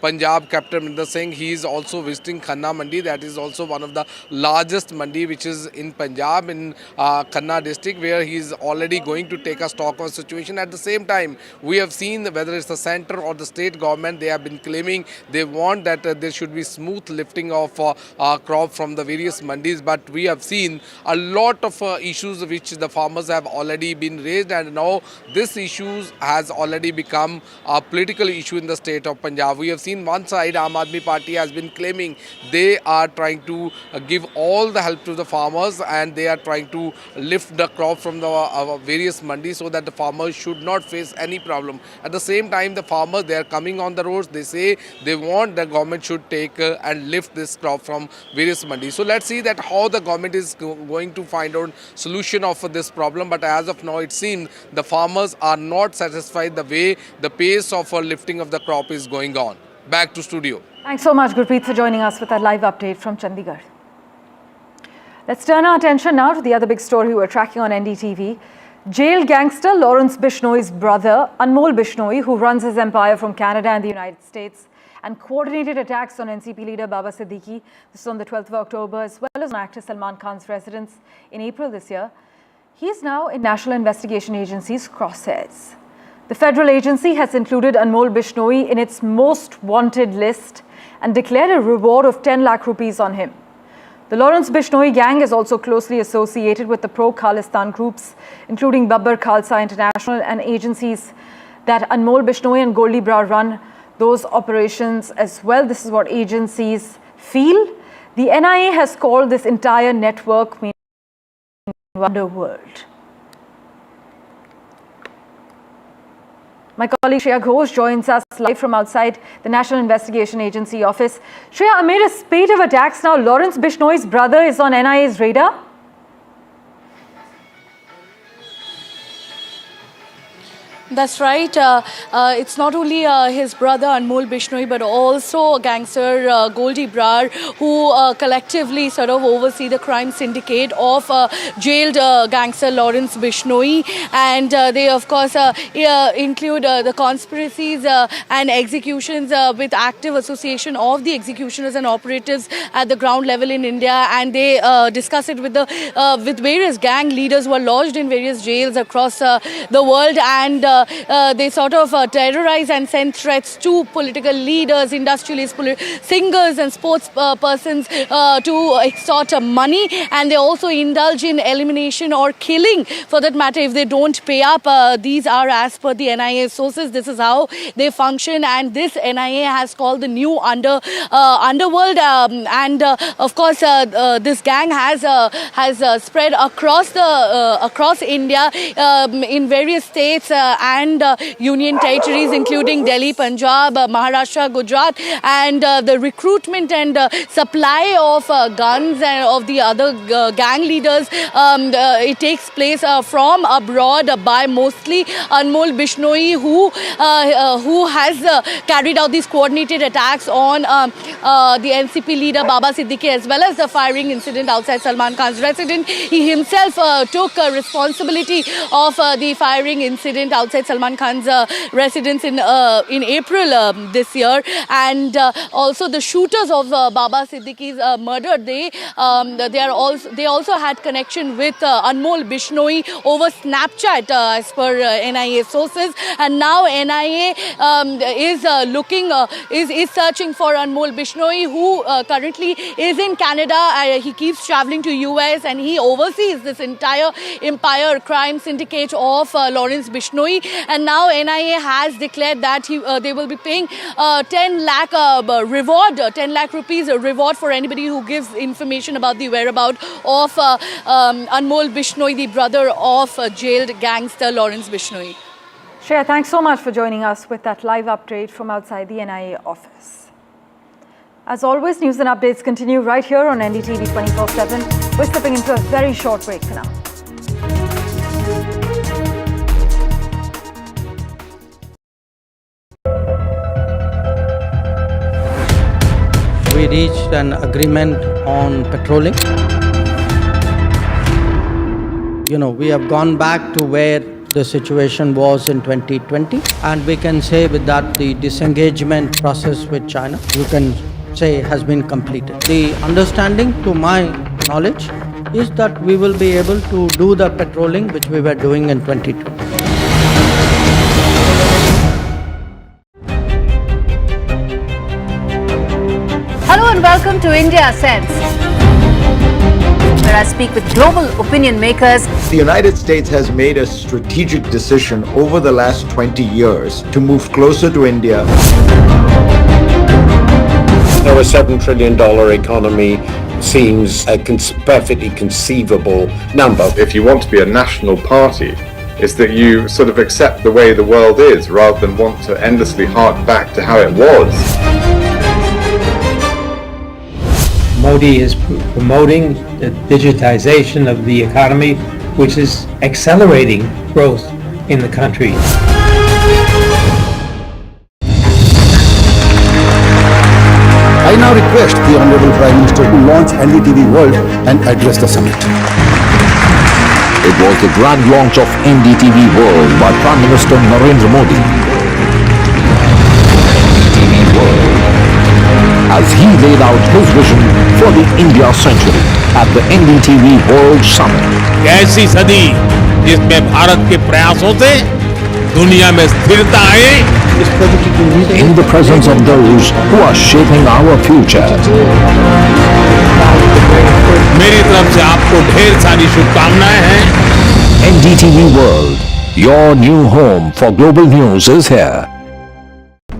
Punjab, Captain Amrinder Singh, he is also visiting Khanna Mandi. That is also one of the largest mandi which is in Punjab, in Khanna district, where he is already going to take a stock of situation. At the same time, we have seen whether it's the centre or the state government, they have been claiming they want that there should be smooth lifting of crop from the various mandis, but we have seen a lot of issues which the farmers have already been raised, and now this issue has already become a political issue in the state of Punjab. We have seen one side, Aam Aadmi Party has been claiming they are trying to give all the help to the farmers, and they are trying to lift the crop from the various mandis so that the farmers should not face any problem. At the same time, the farmers, they are coming on the roads. They say they want the government should take and lift this crop from various mandis. So let's see that how the government is going to find out solution of this problem. But as of now, it seems the farmers are not satisfied the way the pace of lifting of the crop is going on. Back to studio. Thanks so much, Gurpreet, for joining us with a live update from Chandigarh. Let's turn our attention now to the other big story we're tracking on NDTV. Jailed gangster Lawrence Bishnoi's brother, Anmol Bishnoi, who runs his empire from Canada and the United States, and coordinated attacks on NCP leader Baba Siddique. This is on the 12th of October, as well as on actor Salman Khan's residence in April this year. He is now in National Investigation Agency's crosshairs. The federal agency has included Anmol Bishnoi in its most wanted list and declared a reward of 10 lakh rupees on him. The Lawrence Bishnoi gang is also closely associated with the pro-Khalistan groups, including Babbar Khalsa International, and agencies that Anmol Bishnoi and Goldi Brar run those operations as well. This is what agencies feel. The NIA has called this entire network Underworld. My colleague Shreya Ghosh joins us live from outside the National Investigation Agency office. Shreya, amid a spate of attacks now, Lawrence Bishnoi's brother is on NIA's radar. That's right. It's not only his brother Anmol Bishnoi, but also gangster Goldi Brar, who collectively sort of oversee the crime syndicate of jailed gangster Lawrence Bishnoi. And they, of course, include the conspiracies and executions with active association of the executioners and operatives at the ground level in India. And they discuss it with with various gang leaders who are lodged in various jails across the world. And they sort of terrorize and send threats to political leaders, industrialists, singers and sports persons to extort money. And they also indulge in elimination or killing, for that matter, if they don't pay up. These are as per the NIA sources. This is how they function, and this NIA has called the new underworld. Of course, this gang has spread across India in various states and union territories, including Delhi, Punjab, Maharashtra, Gujarat, and the recruitment and supply of guns and of the other gang leaders. It takes place from abroad by mostly Anmol Bishnoi, who has carried out these coordinated attacks on the NCP leader Baba Siddique, as well as the firing incident outside Salman Khan's residence. He himself took responsibility of the firing incident outside Salman Khan's residence in April this year. And also the shooters of Baba Siddique's murder, they also had connection with Anmol Bishnoi over Snapchat, as per NIA sources. And now NIA is searching for Anmol Bishnoi, who currently is in Canada. He keeps traveling to US, and he oversees this entire empire crime syndicate of Lawrence Bishnoi. And now NIA has declared that they will be paying 10 lakh reward, 10 lakh rupees reward for anybody who gives information about the whereabouts of Anmol Bishnoi, the brother of jailed gangster Lawrence Bishnoi. Shreya, thanks so much for joining us with that live update from outside the NIA office. As always, news and updates continue right here on NDTV 24/7. We're slipping into a very short break for now. We reached an agreement on patrolling. We have gone back to where the situation was in 2020, and we can say with that the disengagement process with China, you can say, has been completed. The understanding, to my knowledge, is that we will be able to do the patrolling which we were doing in 2020. Hello and welcome to India Sense, where I speak with global opinion makers. The United States has made a strategic decision over the last 20 years to move closer to India. Now a $7 trillion economy seems a perfectly conceivable number. If you want to be a national party, it's that you sort of accept the way the world is rather than want to endlessly hark back to how it was. Modi is promoting the digitization of the economy, which is accelerating growth in the country. I now request the Honorable Prime Minister to launch NDTV World and address the summit. It was the grand launch of NDTV World by Prime Minister Narendra Modi. NDTV World. as he laid out his vision for the India century at the NDTV World Summit. ऐसी सदी जिसमें भारत के प्रयासों से दुनिया में स्थिरता आए, in the presence of those who are shaping our future. मेरी तरफ से आपको ढेर सारी शुभकामनाएं हैं। NDTV World, your new home for global news is here.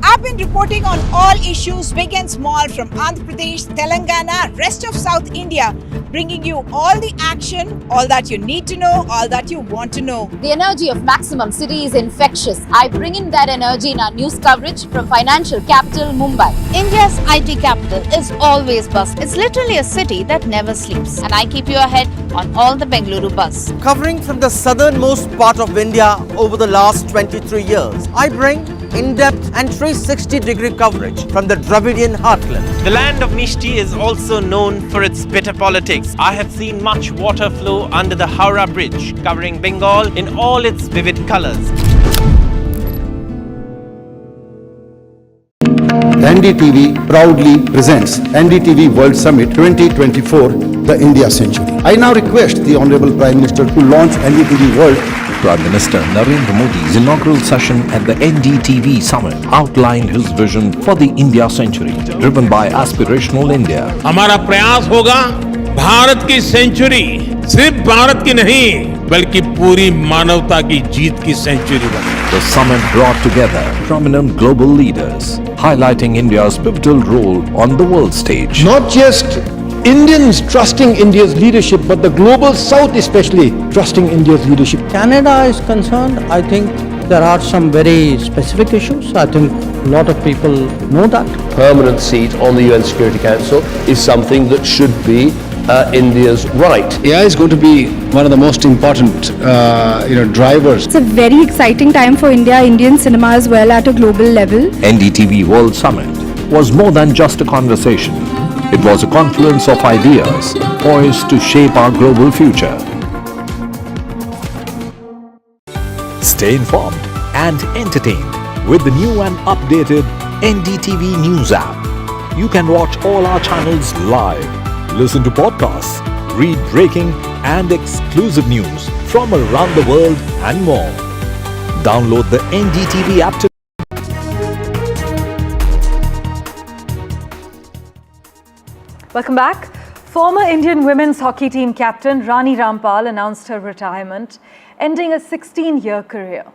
I've been reporting on all issues, big and small, from Andhra Pradesh, Telangana, rest of South India, bringing you all the action, all that you need to know, all that you want to know. The energy of Maximum City is infectious. I bring in that energy in our news coverage from financial capital Mumbai. India's IT capital is always buzz. It's literally a city that never sleeps. And I keep you ahead on all the Bengaluru buzz. Covering from the southernmost part of India over the last 23 years, I bring in-depth and 360-degree coverage from the Dravidian heartland. The land of Mishti is also known for its bitter politics. I have seen much water flow under the Howrah Bridge, covering Bengal in all its vivid colors. NDTV proudly presents NDTV World Summit 2024, the India Century. I now request the Honorable Prime Minister to launch NDTV World. Prime Minister Narendra Modi's inaugural session at the NDTV Summit outlined his vision for the India century, driven by aspirational India. हमारा प्रयास होगा भारत की century सिर्फ भारत की नहीं बल्कि पूरी मानवता की जीत की सेंचुरी बने। The summit brought together prominent global leaders, highlighting India's pivotal role on the world stage. Not just Indians trusting India's leadership, but the global south especially trusting India's leadership. Canada is concerned, I think there are some very specific issues. I think a lot of people know that. Permanent seat on the UN Security Council is something that should be India's right. AI is going to be one of the most important, drivers. It's a very exciting time for India, Indian cinema as well at a global level. NDTV World Summit was more than just a conversation. It was a confluence of ideas poised to shape our global future. Stay informed and entertained with the new and updated NDTV News app. You can watch all our channels live, listen to podcasts, read breaking and exclusive news from around the world and more. Download the NDTV app today. Welcome back. Former Indian women's hockey team captain Rani Rampal announced her retirement, ending a 16-year career.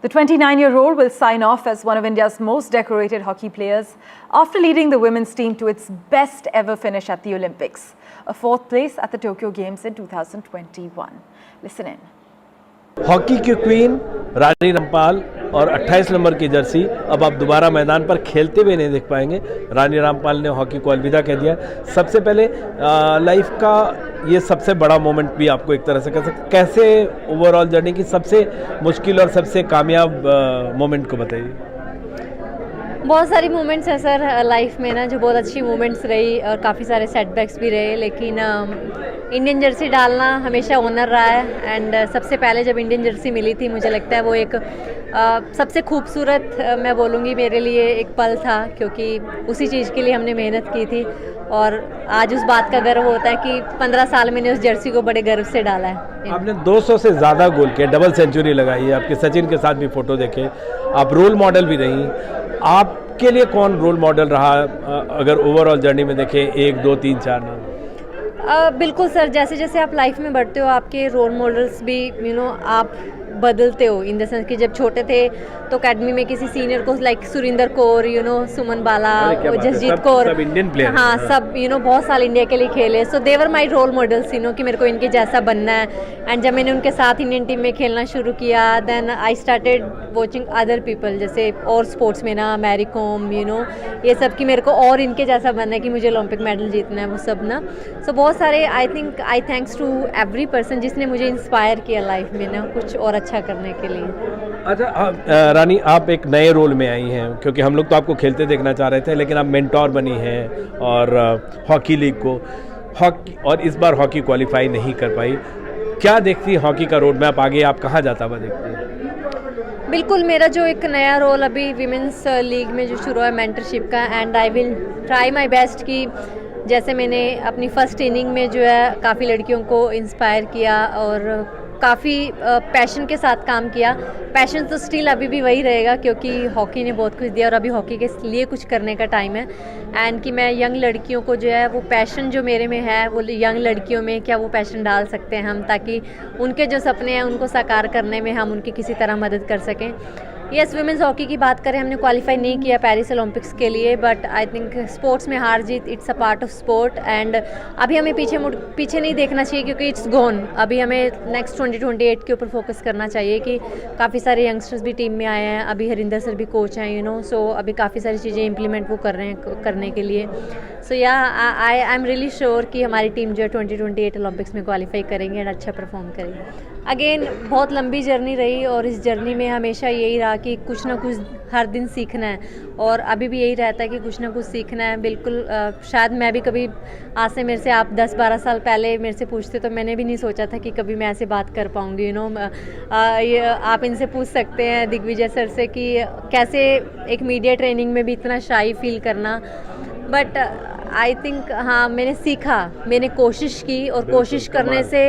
The 29-year-old will sign off as one of India's most decorated hockey players after leading the women's team to its best ever finish at the Olympics, a fourth place at the Tokyo Games in 2021. Listen in. Hockey की queen Rani Rampal और 28 number की Jersey अब आप दोबारा मैदान पर खेलते हुए नहीं देख पाएंगे। रानी रामपाल ने हॉकी को अलविदा कह दिया। सबसे पहले लाइफ का ये सबसे बड़ा मोमेंट भी आपको एक तरह से कह सकते, कैसे ओवरऑल जर्नी की सबसे मुश्किल और सबसे कामयाब मोमेंट को बताइए। बहुत सारी मोमेंट्स हैं सर लाइफ में ना, जो बहुत अच्छी मोमेंट्स रही और काफ़ी सारे सेटबैक्स भी रहे, लेकिन इंडियन जर्सी डालना हमेशा ऑनर रहा है। एंड सबसे पहले जब इंडियन जर्सी मिली थी, मुझे लगता है वो एक सबसे खूबसूरत मैं बोलूँगी मेरे लिए एक पल था, क्योंकि उसी चीज़ के लिए हमने मेहनत की थी और आज उस बात का गर्व होता है कि 15 साल मैंने उस जर्सी को बड़े गर्व से डाला है। आपने 200 से ज़्यादा गोल किए, डबल सेंचुरी लगाई है, आपके सचिन के साथ भी फ़ोटो देखे, आप रोल मॉडल भी रही। आपके लिए कौन रोल मॉडल रहा अगर ओवरऑल जर्नी में देखें 1, 2, 3, 4 नाम? बिल्कुल सर, जैसे जैसे आप लाइफ में बढ़ते हो आपके रोल मॉडल्स भी आप बदलते हो, इन द सेंस कि जब छोटे थे तो अकेडमी में किसी सीनियर को लाइक सुरिंदर कौर, सुमन बाला, जसजीत कौर, सब इंडियन प्लेयर, हाँ सब बहुत साल इंडिया के लिए खेले। सो देवर माई रोल मॉडल्स कि मेरे को इनके जैसा बनना है। एंड जब मैंने उनके साथ इंडियन टीम में खेलना शुरू किया, then I started watching other people, जैसे और स्पोर्ट्स में ना मैरी कॉम, ये सब कि मेरे को और इनके जैसा बनना है कि मुझे ओलंपिक मेडल जीतना है, वो सब ना। सो बहुत सारे I thanks to every person जिसने मुझे इंस्पायर किया लाइफ में ना कुछ और अच्छा करने के लिए। अच्छा रानी, आप एक नए रोल में आई हैं, क्योंकि हम लोग तो आपको खेलते देखना चाह रहे थे, लेकिन आप मेंटोर बनी हैं और हॉकी लीग को और इस बार हॉकी क्वालिफाई नहीं कर पाई। क्या देखती हॉकी का रोड मैप आगे, आप कहाँ जाता हुआ देखती हैं? बिल्कुल मेरा जो एक नया रोल अभी विमेंस लीग में जो शुरू है मेंटरशिप का, and I will try my best कि जैसे मैंने अपनी फर्स्ट इनिंग में जो है काफ़ी लड़कियों को इंस्पायर किया और काफ़ी पैशन के साथ काम किया। पैशन तो स्टिल अभी भी वही रहेगा क्योंकि हॉकी ने बहुत कुछ दिया और अभी हॉकी के लिए कुछ करने का टाइम है। एंड कि मैं यंग लड़कियों को जो है वो पैशन जो मेरे में है वो यंग लड़कियों में क्या वो पैशन डाल सकते हैं हम, ताकि उनके जो सपने हैं उनको साकार करने में हम उनकी किसी तरह मदद कर सकें। यस, वुमेंस हॉकी की बात करें, हमने क्वालिफाई नहीं किया पेरिस ओलंपिक्स के लिए, बट आई थिंक स्पोर्ट्स में हार जीत it's a part of sport. And अभी हमें पीछे नहीं देखना चाहिए क्योंकि इट्स गॉन। अभी हमें नेक्स्ट 2028 के ऊपर फोकस करना चाहिए कि काफ़ी सारे यंगस्टर्स भी टीम में आए हैं, अभी हरिंदर सर भी कोच हैं, यू नो, सो अभी काफ़ी सारी चीज़ें इंप्लीमेंट वो कर रहे हैं करने के लिए। सो या आई एम रियली श्योर कि हमारी टीम जो है 2028 ओलंपिक्स में क्वालिफाई करेंगे एंड अच्छा परफॉर्म करेंगे। अगेन बहुत लंबी जर्नी रही और इस जर्नी में हमेशा यही रहा कि कुछ ना कुछ हर दिन सीखना है और अभी भी यही रहता है कि कुछ ना कुछ सीखना है। बिल्कुल शायद मैं भी कभी आज से मेरे से आप 10-12 साल पहले मेरे से पूछते तो मैंने भी नहीं सोचा था कि कभी मैं ऐसे बात कर पाऊँगी, यू नो। आप इनसे पूछ सकते हैं दिग्विजय सर से कि कैसे एक मीडिया ट्रेनिंग में भी इतना शाई फील करना, बट आई थिंक हाँ मैंने सीखा, मैंने कोशिश की और कोशिश करने से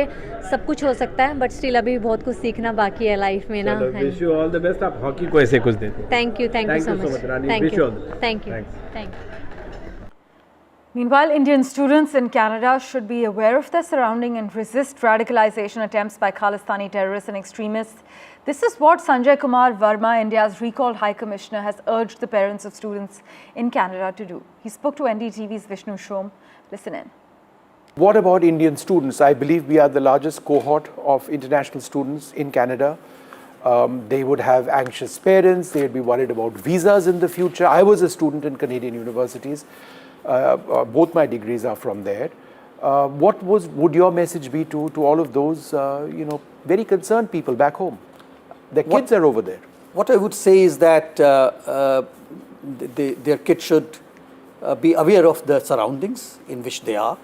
सब कुछ हो सकता है, बट स्टिल अभी बहुत कुछ सीखना बाकी है लाइफ में ना। Wish you all the best. आप हॉकी को ऐसे कुछ देते हैं। Thank you so much Rani. Thank you. Meanwhile, Indian students in Canada should be aware of their surrounding and resist radicalization attempts by Khalistani terrorists and extremists. This is what Sanjay Kumar Verma, India's recalled High Commissioner, has urged the parents of students in Canada to do. He spoke to NDTV's Vishnu Shom. Listen in. What about Indian students? I believe we are the largest cohort of international students in Canada. They would have anxious parents. They would be worried about visas in the future. I was a student in Canadian universities. Both my degrees are from there. What would your message be to all of those, very concerned people back home? Their kids are over there. What I would say is that their kids should be aware of the surroundings in which they are.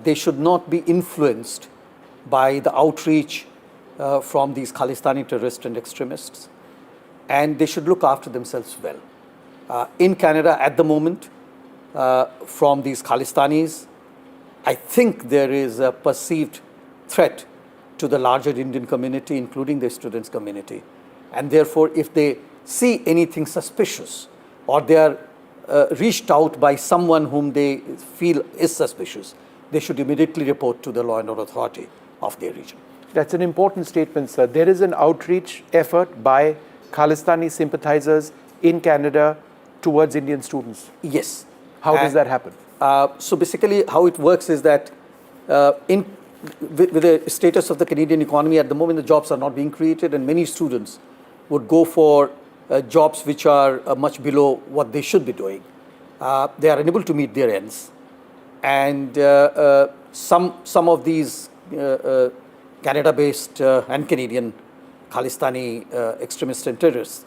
They should not be influenced by the outreach from these Khalistani terrorists and extremists, and they should look after themselves well. In Canada at the moment, from these Khalistanis, I think there is a perceived threat to the larger Indian community, including the students' community. And therefore, if they see anything suspicious or they are reached out by someone whom they feel is suspicious, they should immediately report to the law and order authority of their region. That's an important statement, sir. There is an outreach effort by Khalistani sympathizers in Canada towards Indian students. Yes. How does that happen? So basically how it works is that with the status of the Canadian economy at the moment, the jobs are not being created and many students would go for jobs which are much below what they should be doing. They are unable to meet their ends. And some of these Canada-based and Canadian Khalistani extremists and terrorists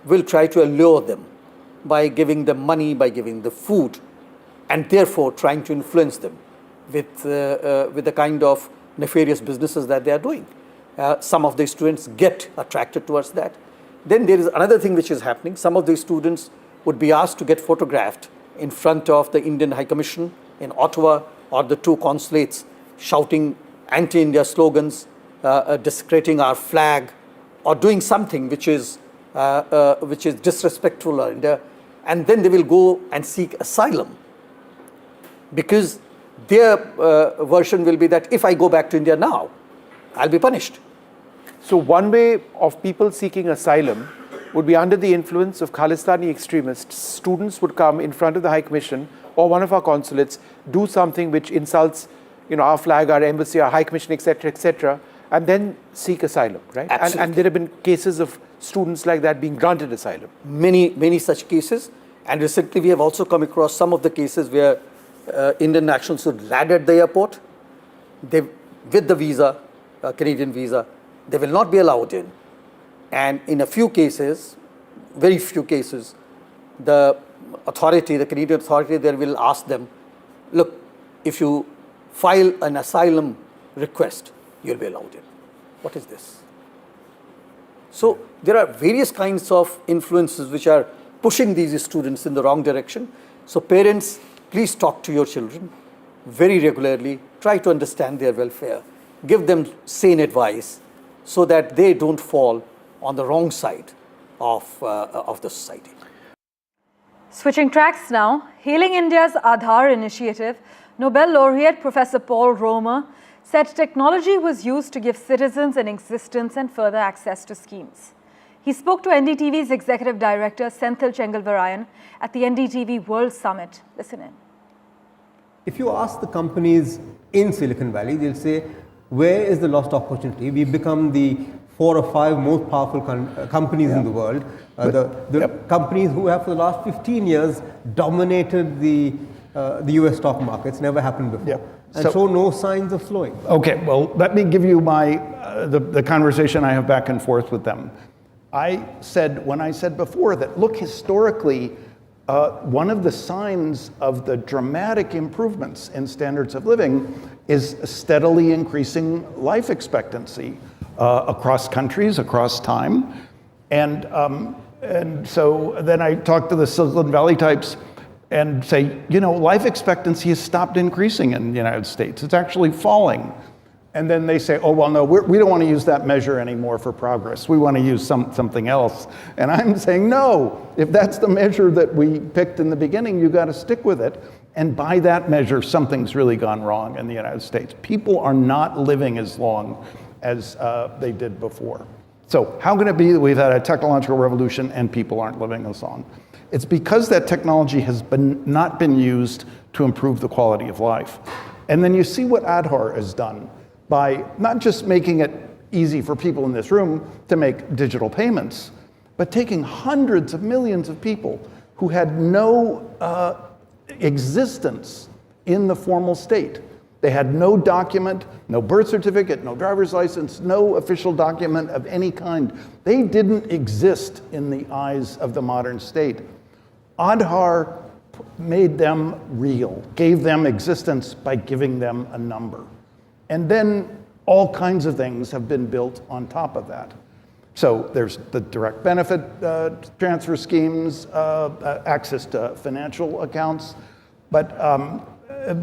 will try to allure them by giving them money, by giving the food, and therefore trying to influence them with the kind of nefarious businesses that they are doing. Some of the students get attracted towards that. Then there is another thing which is happening. Some of the students would be asked to get photographed in front of the Indian High Commission in Ottawa or the two consulates, shouting anti-India slogans, desecrating our flag, or doing something which is disrespectful to India, and then they will go and seek asylum because their version will be that if I go back to India now, I'll be punished. So one way of people seeking asylum would be under the influence of Khalistani extremists. Students would come in front of the High Commission or one of our consulates, do something which insults, our flag, our embassy, our High Commission, etc., and then seek asylum, right? And there have been cases of students like that being granted asylum. Many such cases. And recently we have also come across some of the cases where Indian nationals who landed at the airport, with the visa, Canadian visa, they will not be allowed in. And in a few cases, very few cases, the Canadian authority there will ask them, look, if you file an asylum request, you'll be allowed in. What is this? So there are various kinds of influences which are pushing these students in the wrong direction. So parents, please talk to your children very regularly, try to understand their welfare, give them sane advice so that they don't fall on the wrong side of the society. Switching tracks now, hailing India's Aadhaar initiative, Nobel laureate Professor Paul Romer said technology was used to give citizens an existence and further access to schemes. He spoke to NDTV's Executive Director Senthil Chengalvarayan at the NDTV World Summit. Listen in. If you ask the companies in Silicon Valley, they'll say, where is the lost opportunity? We've become the 4 or 5 most powerful companies in the world. The companies who have for the last 15 years dominated the US stock markets, never happened before. And so no signs of slowing. Okay, well, let me give you my the conversation I have back and forth with them. When I said before that, look, historically, one of the signs of the dramatic improvements in standards of living is steadily increasing life expectancy across countries, across time. And so then I talked to the Silicon Valley types and say, you know, life expectancy has stopped increasing in the United States. It's actually falling. And then they say, oh, well, no, we don't want to use that measure anymore for progress. We want to use something else. And I'm saying, no, if that's the measure that we picked in the beginning, you got to stick with it. And by that measure, something's really gone wrong in the United States. People are not living as long as they did before. So how can it be that we've had a technological revolution and people aren't living as long? It's because that technology has not been used to improve the quality of life. And then you see what Aadhaar has done by not just making it easy for people in this room to make digital payments, but taking hundreds of millions of people who had no existence in the formal state. They had no document, no birth certificate, no driver's license, no official document of any kind. They didn't exist in the eyes of the modern state. Aadhaar made them real, gave them existence by giving them a number. And then all kinds of things have been built on top of that. So there's the direct benefit transfer schemes, access to financial accounts. But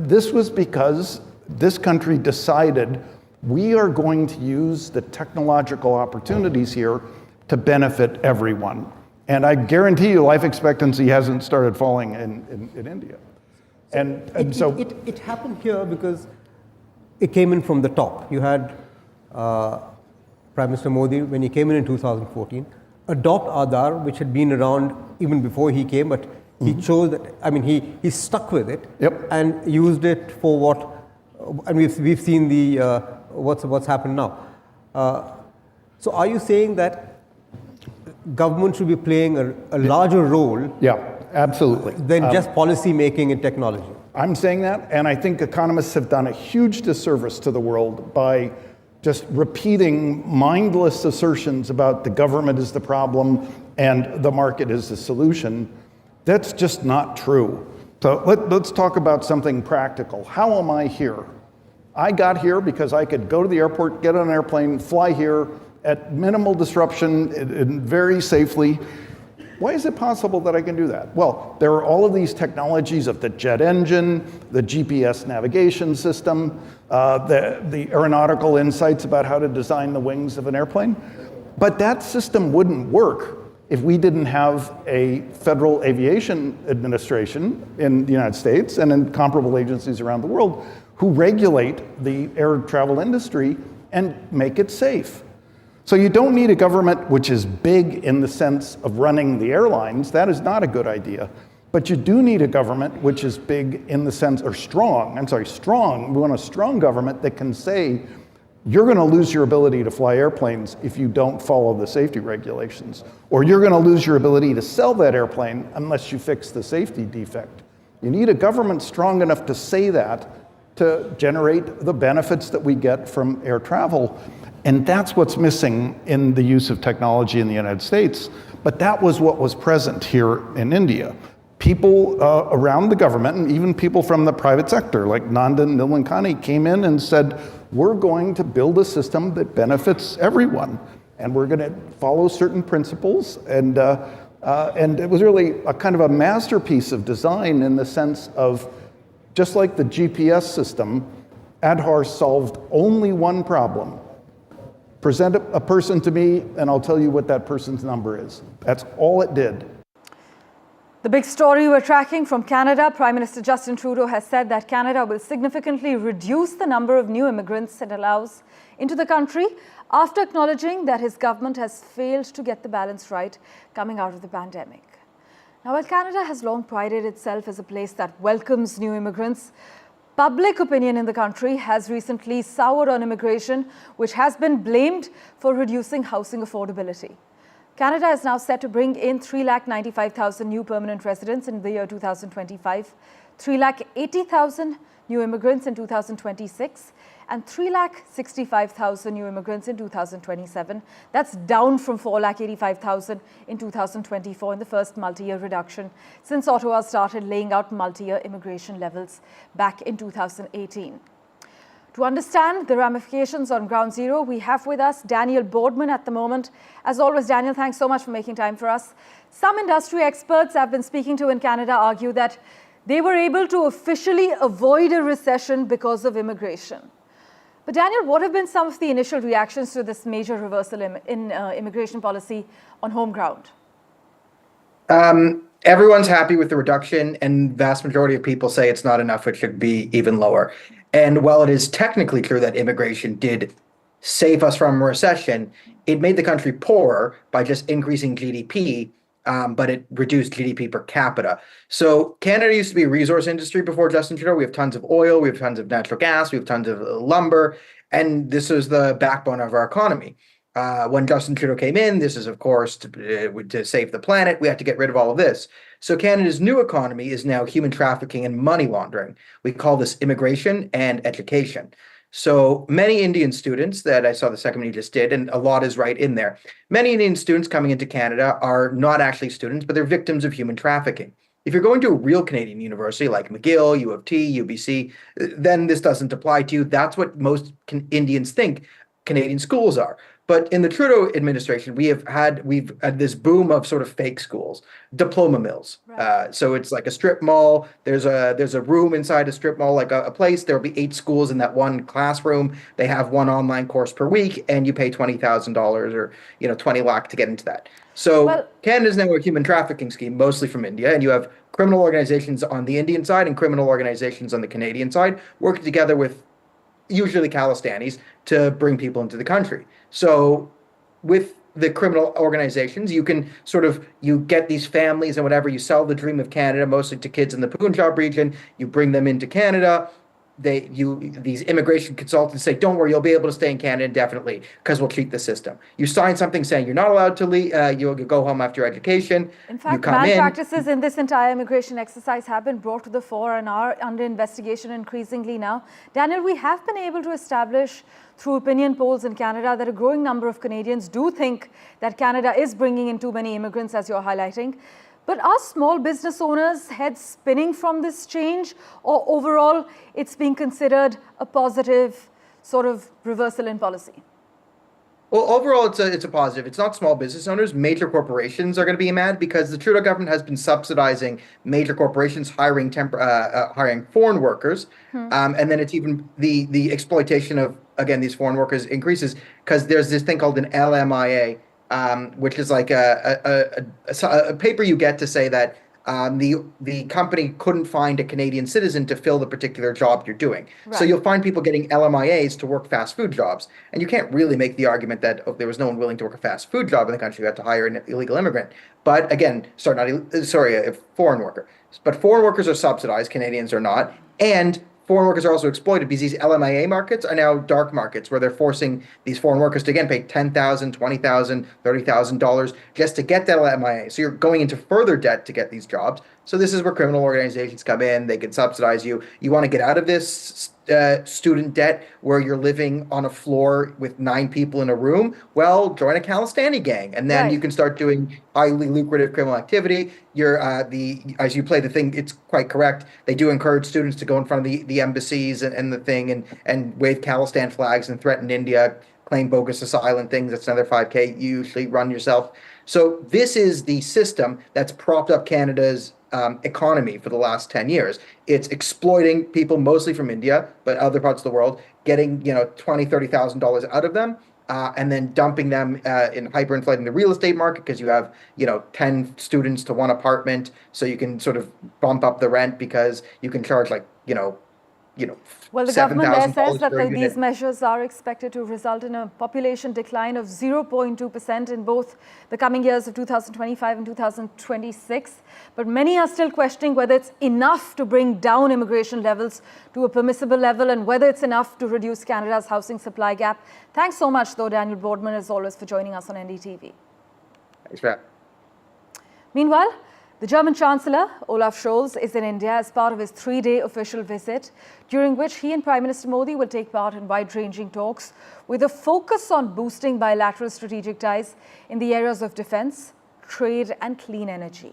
this was because this country decided we are going to use the technological opportunities here to benefit everyone. And I guarantee you life expectancy hasn't started falling in India. And so it happened here because it came in from the top. You had Prime Minister Modi, when he came in 2014, adopt Aadhaar, which had been around even before he came, but he chose that, I mean, he stuck with it and used it for what, and we've seen the what's happened now. So are you saying that government should be playing a larger role? Yeah, absolutely. Than just policy making and technology? I'm saying that, and I think economists have done a huge disservice to the world by just repeating mindless assertions about the government is the problem and the market is the solution. That's just not true. So let's talk about something practical. How am I here? I got here because I could go to the airport, get on an airplane, fly here at minimal disruption and very safely. Why is it possible that I can do that? Well, there are all of these technologies of the jet engine, the GPS navigation system, the aeronautical insights about how to design the wings of an airplane. But that system wouldn't work if we didn't have a Federal Aviation Administration in the United States and in comparable agencies around the world who regulate the air travel industry and make it safe. So you don't need a government which is big in the sense of running the airlines. That is not a good idea. But you do need a government which is big in the sense, or strong, strong. We want a strong government that can say, you're going to lose your ability to fly airplanes if you don't follow the safety regulations. Or you're going to lose your ability to sell that airplane unless you fix the safety defect. You need a government strong enough to say that to generate the benefits that we get from air travel. And that's what's missing in the use of technology in the United States. But that was what was present here in India. People around the government, and even people from the private sector, like Nandan Nilekani, came in and said, we're going to build a system that benefits everyone. and we're going to follow certain principles. And it was really a kind of a masterpiece of design in the sense of, just like the GPS system, Aadhaar solved only one problem. Present a person to me, and I'll tell you what that person's number is. That's all it did. The big story we're tracking from Canada, Prime Minister Justin Trudeau has said that Canada will significantly reduce the number of new immigrants it allows into the country after acknowledging that his government has failed to get the balance right coming out of the pandemic. Now, while Canada has long prided itself as a place that welcomes new immigrants, public opinion in the country has recently soured on immigration, which has been blamed for reducing housing affordability. Canada is now set to bring in 3,95,000 new permanent residents in the year 2025, 3,80,000 new immigrants in 2026, and 3,65,000 new immigrants in 2027. That's down from 4,85,000 in 2024 in the first multi-year reduction since Ottawa started laying out multi-year immigration levels back in 2018. To understand the ramifications on ground zero, we have with us Daniel Boardman at the moment. As always, Daniel, thanks so much for making time for us. Some industry experts I've been speaking to in Canada argue that they were able to officially avoid a recession because of immigration. But Daniel, what have been some of the initial reactions to this major reversal in immigration policy on home ground? Everyone's happy with the reduction, and vast majority of people say it's not enough, it should be even lower. And while it is technically true that immigration did save us from a recession, it made the country poorer by just increasing GDP, but it reduced GDP per capita. So Canada used to be a resource industry before Justin Trudeau. We have tons of oil, we have tons of natural gas, we have tons of lumber, and this is the backbone of our economy. When Justin Trudeau came in, this is, of course, to save the planet. We have to get rid of all of this. So Canada's new economy is now human trafficking and money laundering. We call this immigration and education. So many Indian students that I saw the second one you just did, and a lot is right in there. Many Indian students coming into Canada are not actually students, but they're victims of human trafficking. If you're going to a real Canadian university like McGill, U of T, UBC, then this doesn't apply to you. That's what most Indians think Canadian schools are. But in the Trudeau administration, we've had this boom of sort of fake schools, diploma mills. Right. So it's like a strip mall. There's a room inside a strip mall, like a place. There'll be 8 schools in that one classroom. They have one online course per week, and you pay $20,000 or $20 lakh to get into that. So Canada's now a human trafficking scheme, mostly from India, and you have criminal organizations on the Indian side and criminal organizations on the Canadian side working together with usually Khalistanis to bring people into the country. So with the criminal organizations, you can you get these families and whatever, you sell the dream of Canada, mostly to kids in the Punjab region, you bring them into Canada. These immigration consultants say, don't worry, you'll be able to stay in Canada indefinitely because we'll cheat the system. You sign something saying you're not allowed to leave, you'll go home after your education. In fact, bad practices in this entire immigration exercise have been brought to the fore and are under investigation increasingly now. Daniel, we have been able to establish through opinion polls in Canada that a growing number of Canadians do think that Canada is bringing in too many immigrants, as you're highlighting. But are small business owners' heads spinning from this change, or overall it's being considered a positive sort of reversal in policy? Well, overall, it's a positive. It's not small business owners. Major corporations are going to be mad because the Trudeau government has been subsidizing major corporations hiring foreign workers, and then it's even the exploitation of these foreign workers increases because there's this thing called an LMIA. Which is like a paper you get to say that the company couldn't find a Canadian citizen to fill the particular job you're doing. Right. So you'll find people getting LMIAs to work fast food jobs. And you can't really make the argument that there was no one willing to work a fast food job in the country, you had to hire an illegal immigrant. But again, a foreign worker. But foreign workers are subsidized, Canadians are not. And foreign workers are also exploited because these LMIA markets are now dark markets where they're forcing these foreign workers to, again, pay $10,000, $20,000, $30,000 just to get that LMIA. So you're going into further debt to get these jobs. So this is where criminal organizations come in. They can subsidize you. You want to get out of this student debt where you're living on a floor with 9 people in a room? Well, join a Khalistani gang, and then you can start doing highly lucrative criminal activity. As you play the thing, it's quite correct. They do encourage students to go in front of the embassies and the thing and wave Khalistan flags and threaten India. claim bogus asylum things. That's another 5K you usually run yourself. So this is the system that's propped up Canada's economy for the last 10 years. It's exploiting people mostly from India, but other parts of the world, getting $20,000, $30,000 out of them, and then dumping them in hyperinflating the real estate market because you have 10 students to one apartment, so you can sort of bump up the rent because you can charge well, the government there says that $7,000 these measures are expected to result in a population decline of 0.2% in both the coming years of 2025 and 2026. But many are still questioning whether it's enough to bring down immigration levels to a permissible level and whether it's enough to reduce Canada's housing supply gap. Thanks so much, though, Daniel Boardman, as always, for joining us on NDTV. Thanks for that. Meanwhile, the German Chancellor, Olaf Scholz, is in India as part of his 3-day official visit, during which he and Prime Minister Modi will take part in wide-ranging talks with a focus on boosting bilateral strategic ties in the areas of defense, trade and clean energy.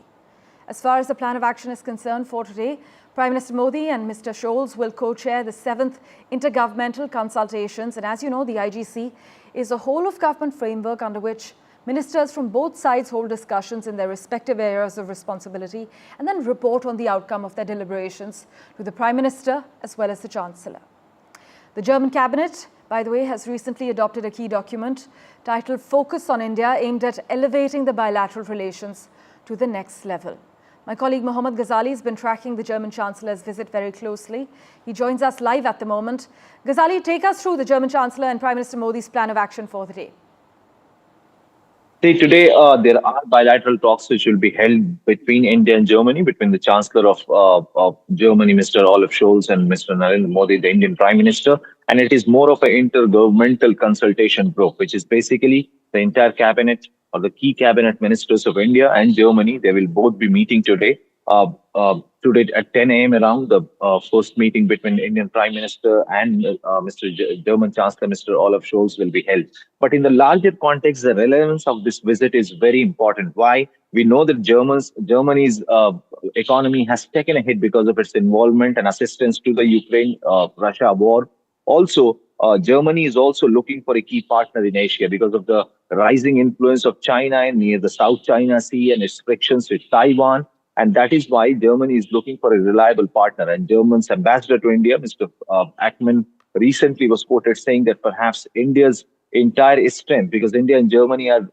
As far as the plan of action is concerned for today, Prime Minister Modi and Mr. Scholz will co-chair the 7th Intergovernmental Consultations, and as you know, the IGC is a whole-of-government framework under which ministers from both sides hold discussions in their respective areas of responsibility and then report on the outcome of their deliberations to the Prime Minister as well as the Chancellor. The German cabinet, by the way, has recently adopted a key document titled Focus on India, aimed at elevating the bilateral relations to the next level. My colleague Mohammad Ghazali has been tracking the German Chancellor's visit very closely. He joins us live at the moment. Ghazali, take us through the German Chancellor and Prime Minister Modi's plan of action for the day. Today, there are bilateral talks which will be held between India and Germany, between the Chancellor of Germany, Mr. Olaf Scholz, and Mr. Narendra Modi, the Indian Prime Minister. And it is more of an intergovernmental consultation group, which is basically the entire cabinet or the key cabinet ministers of India and Germany. They will both be meeting today. Today at 10 a.m. around, the first meeting between Indian Prime Minister and German Chancellor, Mr. Olaf Scholz, will be held. But in the larger context, the relevance of this visit is very important. Why? We know that Germany's economy has taken a hit because of its involvement and assistance to the Ukraine-Russia war. Also, Germany is also looking for a key partner in Asia because of the rising influence of China near the South China Sea and its frictions with Taiwan. And that is why Germany is looking for a reliable partner. And Germany's ambassador to India, Mr. Ackman, recently was quoted saying that perhaps India's entire strength, because India and Germany are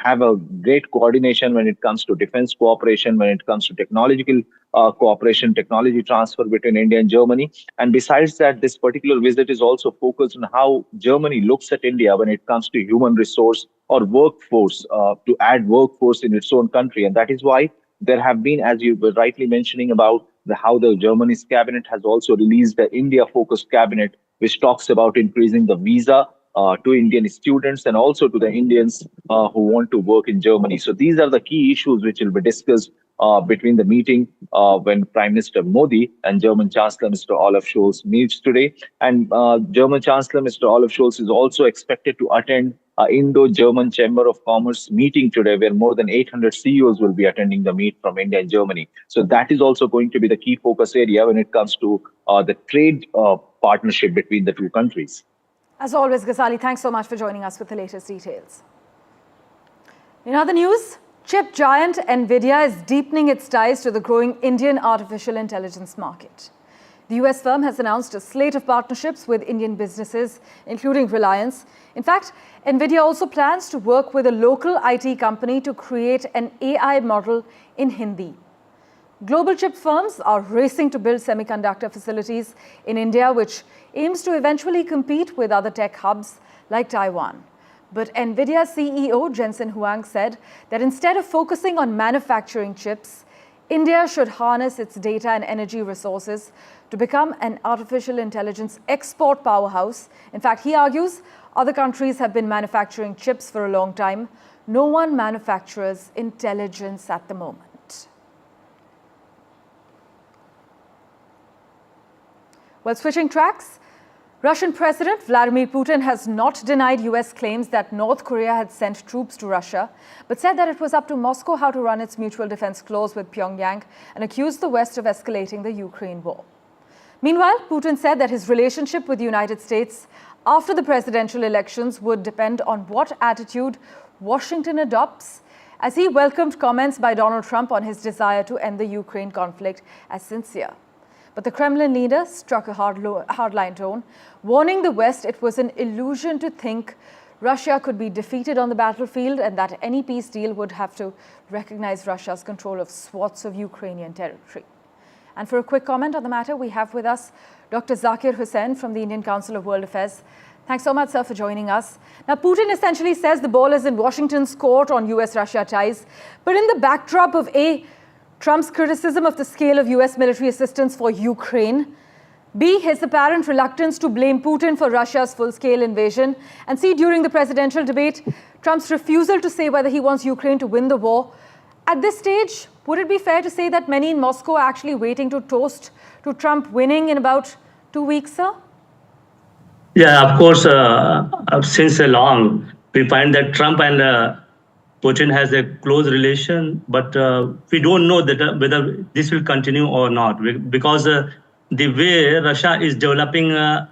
have a great coordination when it comes to defense cooperation, when it comes to technological cooperation, technology transfer between India and Germany. And besides that, this particular visit is also focused on how Germany looks at India when it comes to human resource or workforce, to add workforce in its own country. And that is why there have been, as you were rightly mentioning about how the Germany's cabinet has also released the India-focused cabinet, which talks about increasing the visa to Indian students and also to the Indians who want to work in Germany. So these are the key issues which will be discussed between the meeting when Prime Minister Modi and German Chancellor Mr. Olaf Scholz meets today. And German Chancellor Mr. Olaf Scholz is also expected to attend Indo-German Chamber of Commerce meeting today, where more than 800 CEOs will be attending the meet from India and Germany. So that is also going to be the key focus area when it comes to the trade partnership between the two countries. As always, Ghazali, thanks so much for joining us with the latest details. In other news, chip giant Nvidia is deepening its ties to the growing Indian artificial intelligence market. The US firm has announced a slate of partnerships with Indian businesses, including Reliance. In fact, Nvidia also plans to work with a local IT company to create an AI model in Hindi. Global chip firms are racing to build semiconductor facilities in India, which aims to eventually compete with other tech hubs like Taiwan. But Nvidia CEO Jensen Huang said that instead of focusing on manufacturing chips, India should harness its data and energy resources to become an artificial intelligence export powerhouse. In fact, he argues other countries have been manufacturing chips for a long time. No one manufactures intelligence at the moment. Well, switching tracks, Russian President Vladimir Putin has not denied US claims that North Korea had sent troops to Russia, but said that it was up to Moscow how to run its mutual defense clause with Pyongyang and accused the West of escalating the Ukraine war. Meanwhile, Putin said that his relationship with the United States after the presidential elections would depend on what attitude Washington adopts, as he welcomed comments by Donald Trump on his desire to end the Ukraine conflict as sincere. But the Kremlin leader struck a hardline tone, warning the West it was an illusion to think Russia could be defeated on the battlefield and that any peace deal would have to recognize Russia's control of swaths of Ukrainian territory. And for a quick comment on the matter, we have with us Dr. Zakir Hussain from the Indian Council of World Affairs. Thanks so much, sir, for joining us. Now, Putin essentially says the ball is in Washington's court on US-Russia ties. But in the backdrop of A, Trump's criticism of the scale of US military assistance for Ukraine, B, his apparent reluctance to blame Putin for Russia's full-scale invasion, and C, during the presidential debate, Trump's refusal to say whether he wants Ukraine to win the war. At this stage, would it be fair to say that many in Moscow are actually waiting to toast to Trump winning in about 2 weeks, sir? Yeah, of course, since long, we find that Trump and Putin has a close relation, but we don't know that whether this will continue or not, because the way Russia is developing a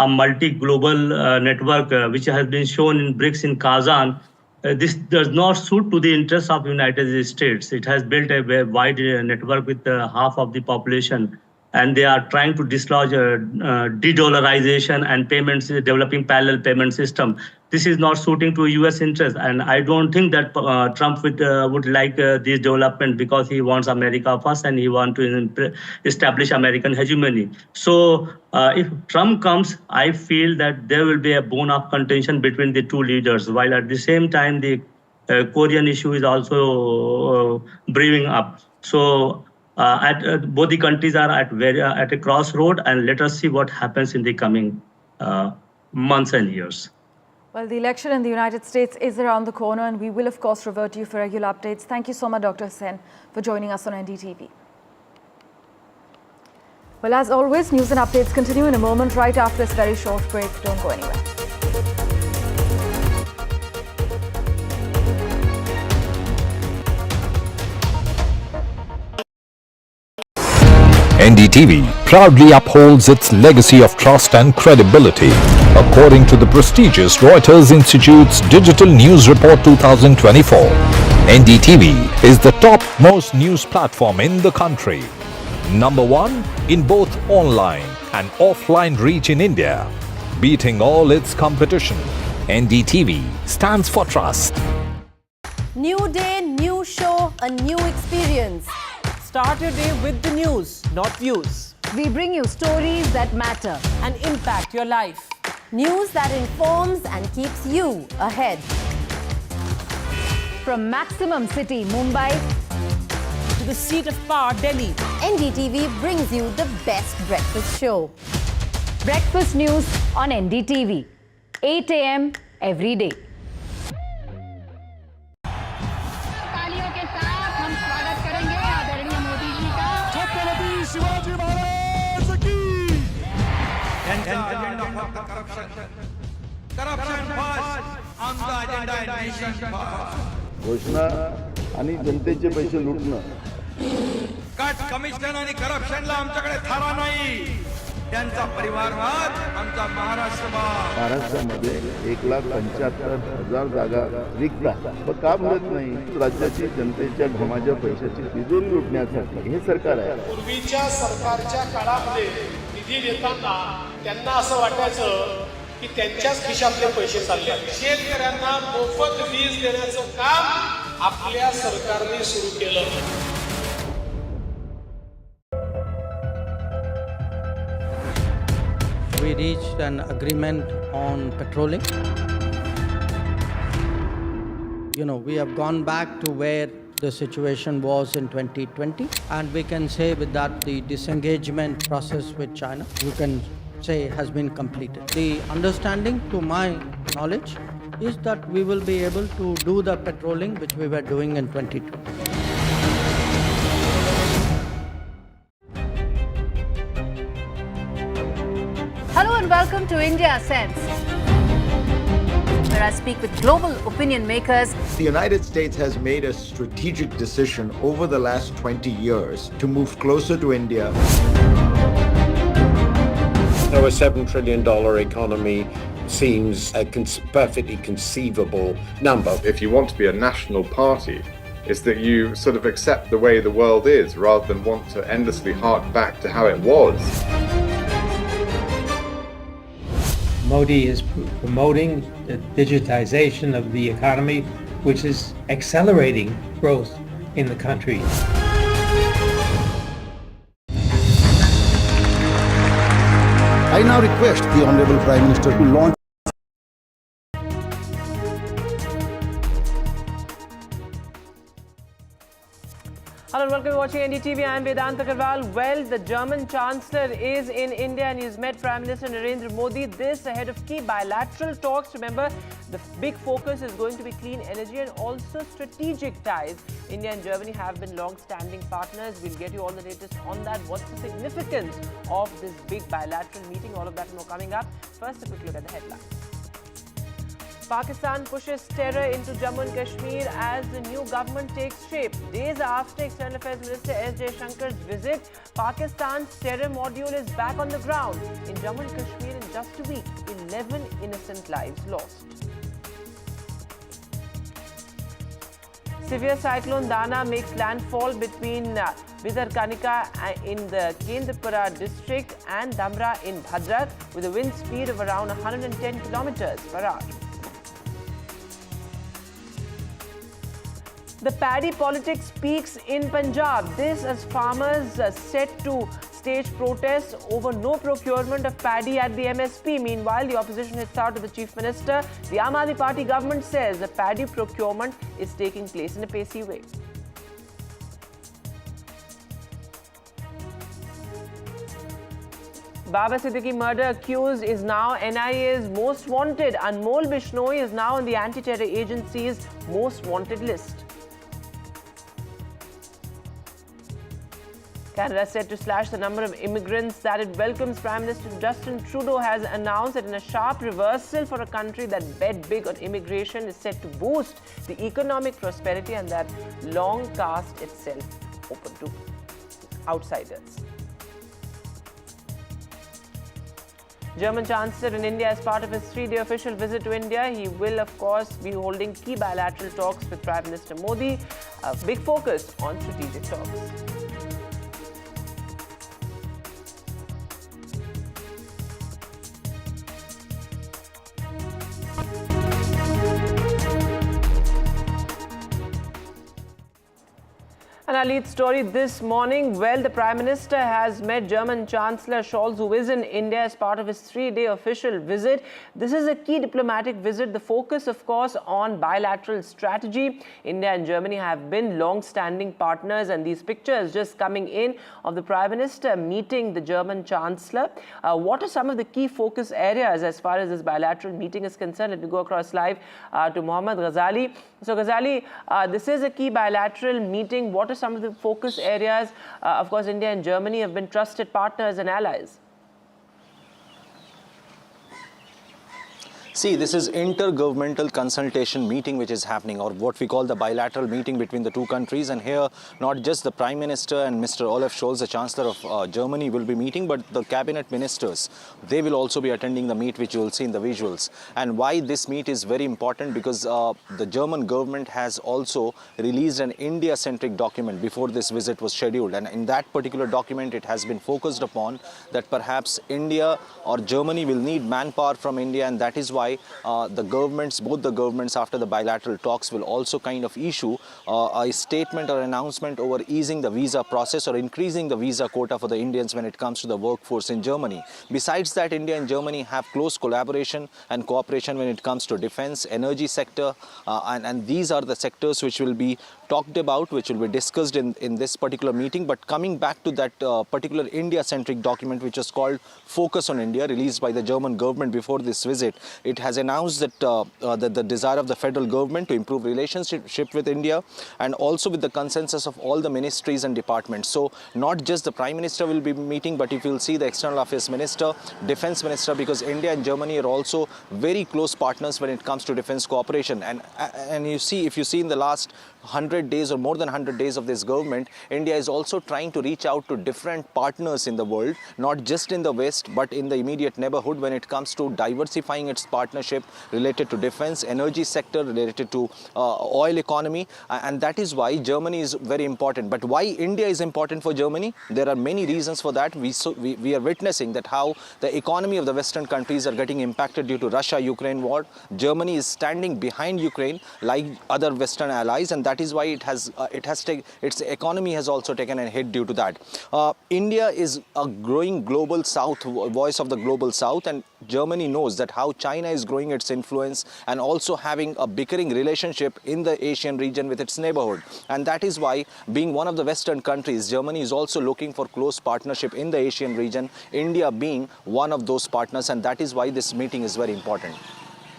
multi-global network, which has been shown in BRICS in Kazan, this does not suit to the interests of the United States. It has built a wide network with half of the population, and they are trying to dislodge de-dollarization and payments, developing parallel payment system. This is not suiting to U.S. interests, and I don't think that Trump would like this development, because he wants America first and he wants to establish American hegemony. So if Trump comes, I feel that there will be a bone of contention between the two leaders, while at the same time the Korean issue is also brewing up. So both the countries are at a crossroad, and let us see what happens in the coming months and years. Well, the election in the United States is around the corner, and we will, of course, revert to you for regular updates. Thank you so much, Dr. Hussain, for joining us on NDTV. Well, as always, news and updates continue in a moment right after this very short break. Don't go anywhere. NDTV proudly upholds its legacy of trust and credibility. According to the prestigious Reuters Institute's Digital News Report 2024, NDTV is the top-most news platform in the country. Number one in both online and offline reach in India. Beating all its competition, NDTV stands for trust. New day, new show, a new experience. Start your day with the news, not views. We bring you stories that matter and impact your life. News that informs and keeps you ahead. From Maximum City, Mumbai, to the seat of power, Delhi, NDTV brings you the best breakfast show. Breakfast news on NDTV, 8 a.m. every day. घोषणा आणि जनतेचे पैसे लुटणं. Cut commission आणि करप्शनला आमच्याकडे थारा नाही. त्यांचा परिवारवाद आमचा महाराष्ट्रवाद. महाराष्ट्रामध्ये 1,75,000 जागा रिक्त पण का भरत नाही? राज्याची जनतेच्या घमाच्या पैशाची तिजोरी लुटण्यासाठी हे सरकार आहे. पूर्वीच्या सरकारच्या काळामध्ये निधी देताना त्यांना असं वाटायचं की त्यांच्याच खिशातले पैसे चालले. शेतकऱ्यांना मोफत वीज देण्याचं काम आपल्या सरकारने सुरू केलं. We reached an agreement on petroling. You know, we have gone back to where the situation was in 2020, and we can say with that the disengagement process with China, you can say, has been completed. The understanding, to my knowledge, is that we will be able to do the petroling which we were doing in 2020. Hello and welcome to India Sense, where I speak with global opinion makers. The United States has made a strategic decision over the last 20 years to move closer to India. Our $7 trillion economy seems a perfectly conceivable number. If you want to be a national party, it's that you sort of accept the way the world is rather than want to endlessly hark back to how it was. Modi is promoting the digitization of the economy, which is accelerating growth in the country. I now request the Honorable Prime Minister to launch. Hello and welcome to watching NDTV. I am Vedant Agarwal. Well, the German Chancellor is in India and he's met Prime Minister Narendra Modi. This ahead of key bilateral talks. Remember, the big focus is going to be clean energy and also strategic ties. India and Germany have been long-standing partners. We'll get you all the latest on that. What's the significance of this big bilateral meeting? All of that and more coming up. First, a quick look at the headlines. Pakistan pushes terror into Jammu and Kashmir as the new government takes shape. Days after External Affairs Minister S. Jaishankar's visit, Pakistan's terror module is back on the ground. In Jammu and Kashmir in just a week, 11 innocent lives lost. Severe Cyclone Dana makes landfall between Bhitarkanika in the Kendrapara district and Dhamra in Bhadrak with a wind speed of around 110 kilometers per hour. The paddy politics peaks in Punjab. This as farmers set to stage protests over no procurement of paddy at the MSP. Meanwhile, the opposition hits out to the Chief Minister. The Aam Aadmi Party government says the paddy procurement is taking place in a pacey way. Baba Siddique murder accused is now NIA's most wanted. Anmol Bishnoi is now on the anti-terror agency's most wanted list. Canada set to slash the number of immigrants that it welcomes. Prime Minister Justin Trudeau has announced that in a sharp reversal for a country that bet big on immigration is set to boost the economic prosperity and that long cast itself open to outsiders. German Chancellor in India as part of his 3-day official visit to India. He will, of course, be holding key bilateral talks with Prime Minister Modi. A big focus on strategic talks. And our lead story this morning, well, the Prime Minister has met German Chancellor Scholz, who is in India as part of his 3-day official visit. This is a key diplomatic visit. The focus, of course, on bilateral strategy. India and Germany have been long-standing partners, and these pictures just coming in of the Prime Minister meeting the German Chancellor. What are some of the key focus areas as far as this bilateral meeting is concerned? Let me go across live to Mohammad Ghazali. So, Ghazali, this is a key bilateral meeting. What are some of the focus areas? Of course, India and Germany have been trusted partners and allies. See, this is intergovernmental consultation meeting which is happening, or what we call the bilateral meeting between the two countries. And here, not just the Prime Minister and Mr. Olaf Scholz, the Chancellor of Germany, will be meeting, but the cabinet ministers, they will also be attending the meet, which you will see in the visuals. And why this meet is very important, because the German government has also released an India-centric document before this visit was scheduled. And in that particular document, it has been focused upon that perhaps India or Germany will need manpower from India, and that is why the governments, both the governments after the bilateral talks will also kind of issue a statement or announcement over easing the visa process or increasing the visa quota for the Indians when it comes to the workforce in Germany. Besides that, India and Germany have close collaboration and cooperation when it comes to defense, energy sector, and these are the sectors which will be talked about, which will be discussed in this particular meeting. But coming back to that particular India-centric document, which is called Focus on India, released by the German government before this visit, it has announced that the desire of the federal government to improve relationship with India and also with the consensus of all the ministries and departments. So not just the Prime Minister will be meeting, but if you'll see the External Affairs Minister, Defense Minister, because India and Germany are also very close partners when it comes to defense cooperation. And you see, if you see in the last 100 days or more than 100 days of this government, India is also trying to reach out to different partners in the world, not just in the West, but in the immediate neighborhood when it comes to diversifying its partnership related to defense, energy sector, related to oil economy. And that is why Germany is very important. But why India is important for Germany? There are many reasons for that. We are witnessing that how the economy of the Western countries are getting impacted due to Russia-Ukraine war. Germany is standing behind Ukraine like other Western allies, and that is why its economy has also taken a hit due to that. India is a growing global south, voice of the global south, and Germany knows that how China is growing its influence and also having a bickering relationship in the Asian region with its neighborhood. And that is why, being one of the Western countries, Germany is also looking for close partnership in the Asian region, India being one of those partners, and that is why this meeting is very important.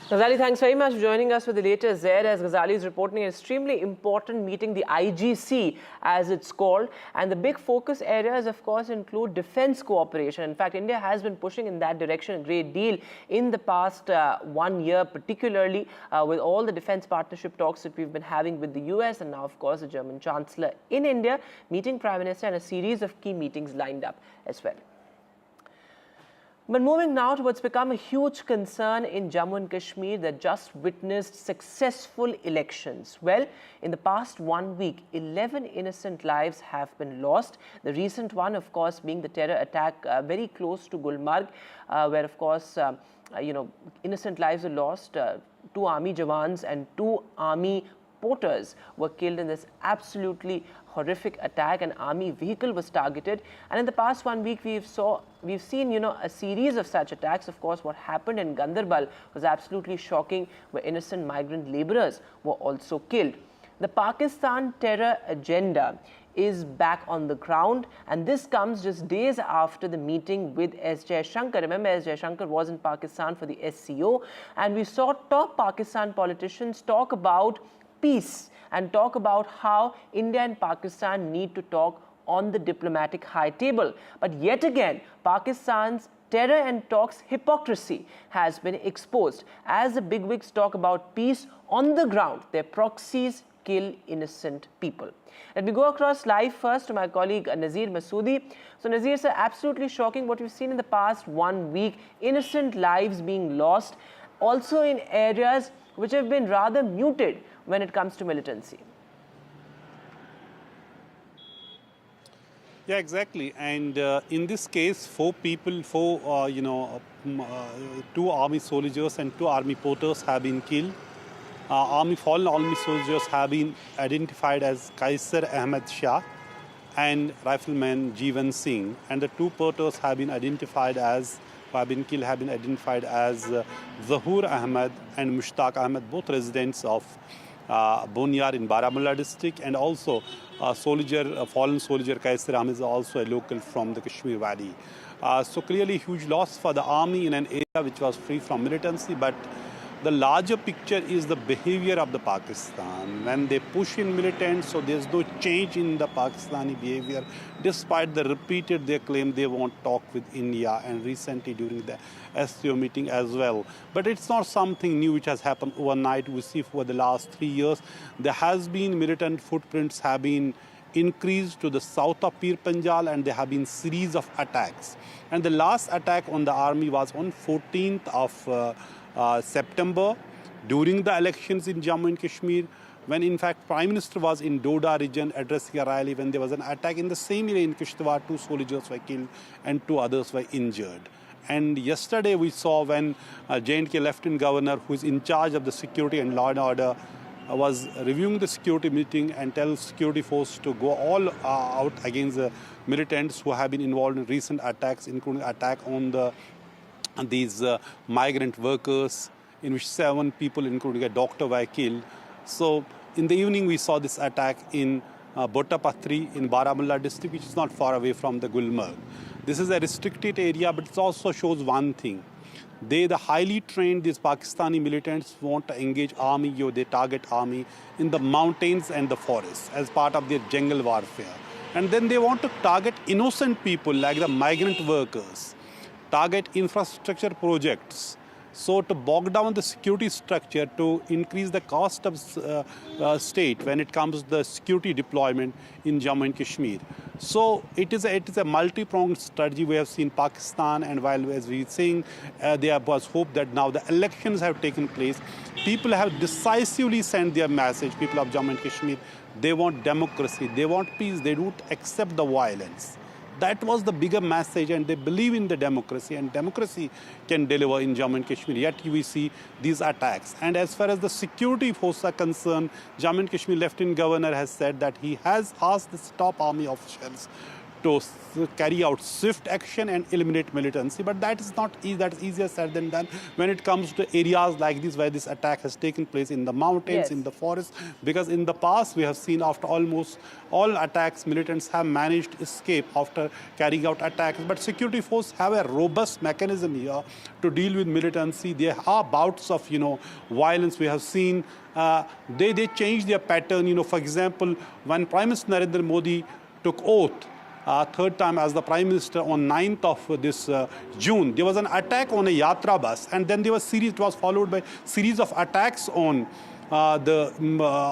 Ghazali, thanks very much for joining us with the latest there. As Ghazali is reporting, an extremely important meeting, the IGC as it's called. And the big focus areas, of course, include defense cooperation. In fact, India has been pushing in that direction a great deal in the past 1 year, particularly with all the defense partnership talks that we've been having with the US, and now, of course, the German Chancellor in India, meeting Prime Minister, and a series of key meetings lined up as well. But moving now to what's become a huge concern in Jammu and Kashmir that just witnessed successful elections. Well, in the past 1 week, 11 innocent lives have been lost. The recent one, of course, being the terror attack very close to Gulmarg, where, of course, innocent lives were lost. 2 army jawans and 2 army porters were killed in this absolutely horrific attack. An army vehicle was targeted, and in the past 1 week we've seen a series of such attacks. Of course, what happened in Ganderbal was absolutely shocking, where innocent migrant laborers were also killed. The Pakistan terror agenda is back on the ground, and this comes just days after the meeting with S. Jaishankar. Remember, S. Jaishankar was in Pakistan for the SCO, and we saw top Pakistan politicians talk about peace and talk about how India and Pakistan need to talk on the diplomatic high table. But yet again, Pakistan's terror and talks hypocrisy has been exposed. As the bigwigs talk about peace, on the ground, their proxies kill innocent people. Let me go across live first to my colleague Nazir Masoodi. So Nazir, sir, absolutely shocking what we've seen in the past 1 week, innocent lives being lost, also in areas which have been rather muted when it comes to militancy. Yeah, exactly. And in this case, 4 people, 2 army soldiers and 2 army porters have been killed. Fallen army soldiers have been identified as Kaiser Ahmed Shah and rifleman Jeevan Singh, and the 2 porters have been identified as Zahoor Ahmed and Mushtaq Ahmed, both residents of Bonyar in Baramulla district, and also fallen soldier Kaiser Ahmed is also a local from the Kashmir Valley. So clearly huge loss for the army in an area which was free from militancy, but the larger picture is the behavior of the Pakistan. When they push in militants, so there's no change in the Pakistani behavior, despite the repeated they claim they won't talk with India, and recently during the SCO meeting as well. But it's not something new which has happened overnight. We see for the last 3 years, there has been militant footprints have been increased to the south of Pir Panjal, and there have been series of attacks. And the last attack on the army was on 14th of September during the elections in Jammu and Kashmir, when in fact Prime Minister was in Doda region addressing a rally, when there was an attack in the same area in Kishtwar. 2 soldiers were killed and 2 others were injured. And yesterday we saw when J&K Lieutenant Governor, who is in charge of the security and law and order, was reviewing the security meeting and tells security force to go all out against the militants who have been involved in recent attacks, including attack on these migrant workers, in which 7 people, including a doctor, were killed. So in the evening, we saw this attack in Botapatri in Baramulla district, which is not far away from the Gulmarg. This is a restricted area, but it also shows one thing. The highly trained, these Pakistani militants want to engage army, or they target army in the mountains and the forests as part of their jungle warfare. And then they want to target innocent people like the migrant workers, target infrastructure projects, So to bog down the security structure, to increase the cost of state when it comes to the security deployment in Jammu and Kashmir. So it is a multi-pronged strategy. We have seen Pakistan, and while as we saying, there was hope that now the elections have taken place, people have decisively sent their message. People of Jammu and Kashmir, they want democracy, they want peace, they don't accept the violence. That was the bigger message, and they believe in the democracy, and democracy can deliver in Jammu and Kashmir. Yet we see these attacks. And as far as the security forces are concerned, Jammu and Kashmir Lieutenant Governor has said that he has asked the top army officials to carry out swift action and eliminate militancy. But that is not easy. That is easier said than done when it comes to areas like this where this attack has taken place, in the mountains, in the forest. Because in the past we have seen after almost all attacks, militants have managed to escape after carrying out attacks. But security forces have a robust mechanism here to deal with militancy. There are bouts of violence. We have seen they changed their pattern. For example, when Prime Minister Narendra Modi took oath, third time as the Prime Minister on 9th of this June, there was an attack on a Yatra bus, and then there was it was followed by series of attacks on the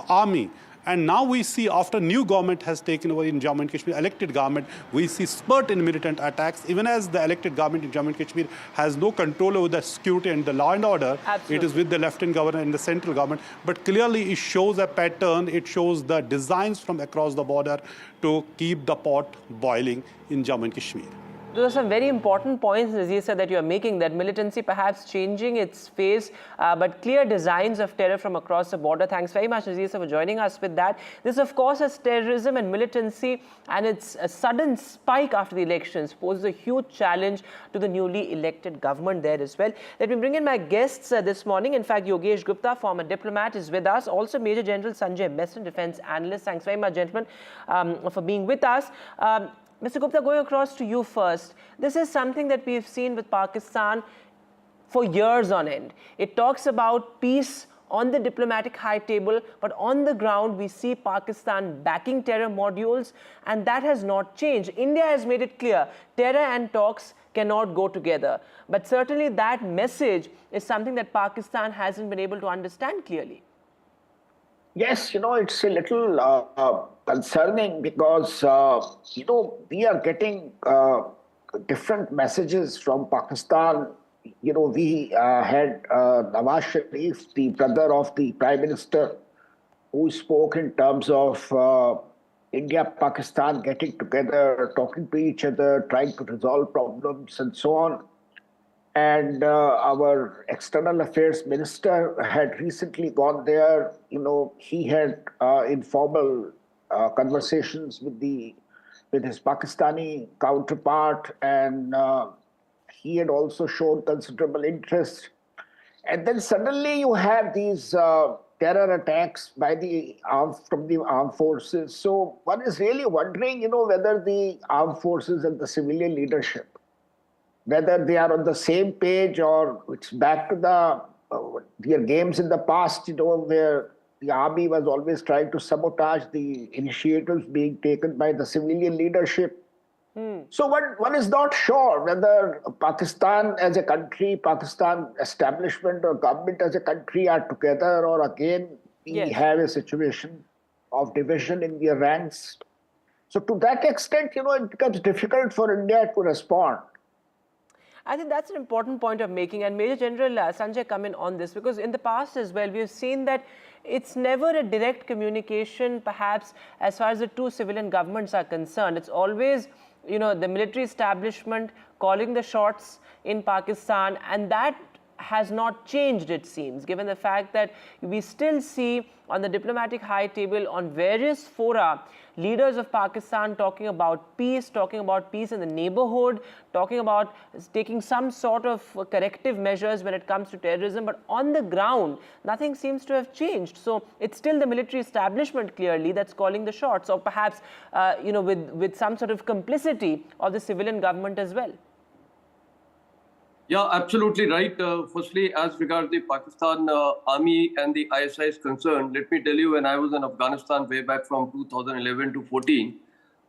army. And now we see, after new government has taken over in Jammu and Kashmir, elected government, we see spurt in militant attacks. Even as the elected government in Jammu and Kashmir has no control over the security and the law and order, it is with the Lieutenant Governor and the central government. But clearly it shows a pattern, it shows the designs from across the border to keep the pot boiling in Jammu and Kashmir. Those are some very important points, Zeeshan, that you are making, that militancy perhaps changing its face, but clear designs of terror from across the border. Thanks very much, Zeeshan, for joining us with that. This, of course, has terrorism and militancy, and its a sudden spike after the elections poses a huge challenge to the newly elected government there as well. Let me bring in my guests this morning. In fact, Yogesh Gupta, former diplomat, is with us. Also, Major General Sanjay Messon, defense analyst. Thanks very much, gentlemen, for being with us. Mr. Gupta, going across to you first. This is something that we've seen with Pakistan for years on end. It talks about peace on the diplomatic high table, but on the ground we see Pakistan backing terror modules, and that has not changed. India has made it clear, terror and talks cannot go together. But certainly that message is something that Pakistan hasn't been able to understand clearly. Yes, it's a little concerning because, we are getting different messages from Pakistan. We had Nawaz Sharif, the brother of the Prime Minister, who spoke in terms of India, Pakistan getting together, talking to each other, trying to resolve problems and so on. And our External Affairs Minister had recently gone there. He had informal conversations with his Pakistani counterpart, and he had also shown considerable interest. And then suddenly you have these terror attacks from the armed forces. So one is really wondering, whether the armed forces and the civilian leadership, whether they are on the same page, or it's back to their games in the past, where the army was always trying to sabotage the initiatives being taken by the civilian leadership. So one is not sure whether Pakistan as a country, Pakistan establishment or government as a country are together, or again we have a situation of division in their ranks. So to that extent, it becomes difficult for India to respond. I think that's an important point of making, and Major General Sanjay come in on this, because in the past as well, we've seen that it's never a direct communication, perhaps, as far as the two civilian governments are concerned. It's always, the military establishment calling the shots in Pakistan, and that has not changed, it seems, given the fact that we still see on the diplomatic high table on various fora, leaders of Pakistan talking about peace in the neighborhood, talking about taking some sort of corrective measures when it comes to terrorism. But on the ground, nothing seems to have changed. So it's still the military establishment clearly that's calling the shots, or perhaps, with some sort of complicity of the civilian government as well. Yeah, absolutely right. Firstly, as regards the Pakistan army and the ISI is concerned, let me tell you, when I was in Afghanistan way back from 2011 to 14,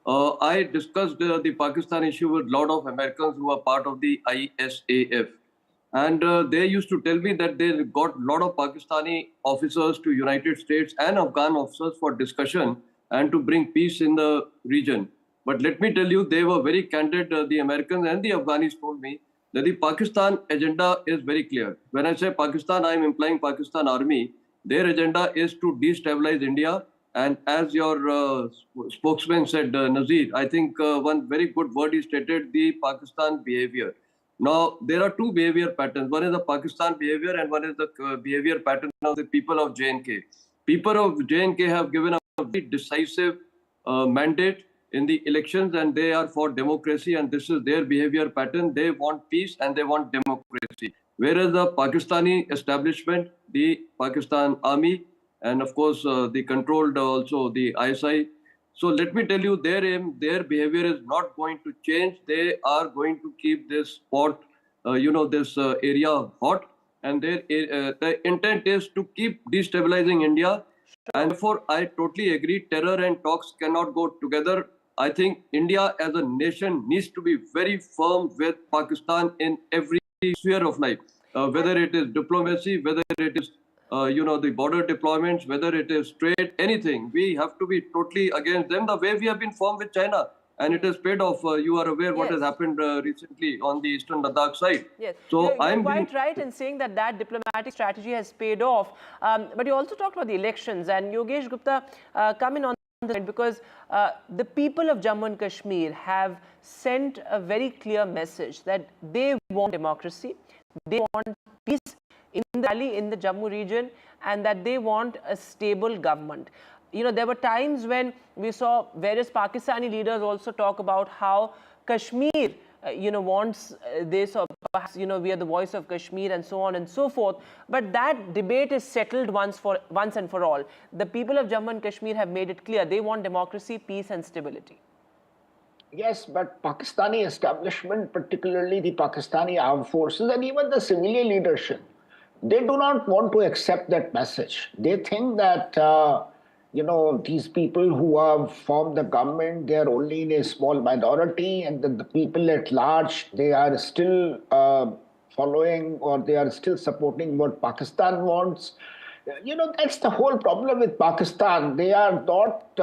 I discussed the Pakistan issue with a lot of Americans who are part of the ISAF. And they used to tell me that they got a lot of Pakistani officers to United States and Afghan officers for discussion and to bring peace in the region. But let me tell you, they were very candid. The Americans and the Afghanis told me that the Pakistan agenda is very clear. When I say Pakistan, I am implying Pakistan army. Their agenda is to destabilize India. And as your spokesman said, Nazir, I think one very good word he stated, the Pakistan behavior. Now, there are two behavior patterns. One is the Pakistan behavior and one is the behavior pattern of the people of J&K. People of J&K have given a very decisive mandate in the elections, and they are for democracy, and this is their behavior pattern. They want peace and they want democracy. Whereas the Pakistani establishment, the Pakistan army, and of course the controlled also the ISI. So let me tell you, their aim, their behavior is not going to change. They are going to keep this spot, this area hot, and their intent is to keep destabilizing India. And therefore, I totally agree, terror and talks cannot go together. I think India as a nation needs to be very firm with Pakistan in every sphere of life, whether it is diplomacy, whether it is the border deployments, whether it is trade, anything. We have to be totally against them, the way we have been formed with China. And it has paid off. You are aware what has happened recently on the eastern Ladakh side. Yes, so you're quite right in saying that that diplomatic strategy has paid off. But you also talked about the elections, and Yogesh Gupta come in on the point because the people of Jammu and Kashmir have sent a very clear message that they want democracy, they want peace in the valley, in the Jammu region, and that they want a stable government. There were times when we saw various Pakistani leaders also talk about how Kashmir, wants this, or perhaps, we are the voice of Kashmir and so on and so forth. But that debate is settled once and for all. The people of Jammu and Kashmir have made it clear they want democracy, peace and stability. Yes, but Pakistani establishment, particularly the Pakistani armed forces and even the civilian leadership, they do not want to accept that message. They think that these people who have formed the government, they are only in a small minority, and that the people at large, they are still following, or they are still supporting what Pakistan wants. That's the whole problem with Pakistan. They have not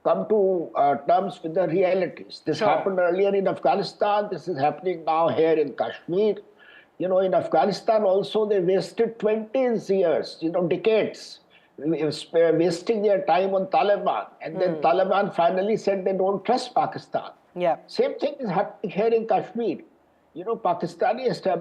come to terms with the realities. This happened earlier in Afghanistan. This is happening now here in Kashmir. In Afghanistan also, they wasted 20 years, decades, wasting their time on Taliban. And then Taliban finally said they don't trust Pakistan. Yeah. Same thing is happening here in Kashmir. Pakistani establishment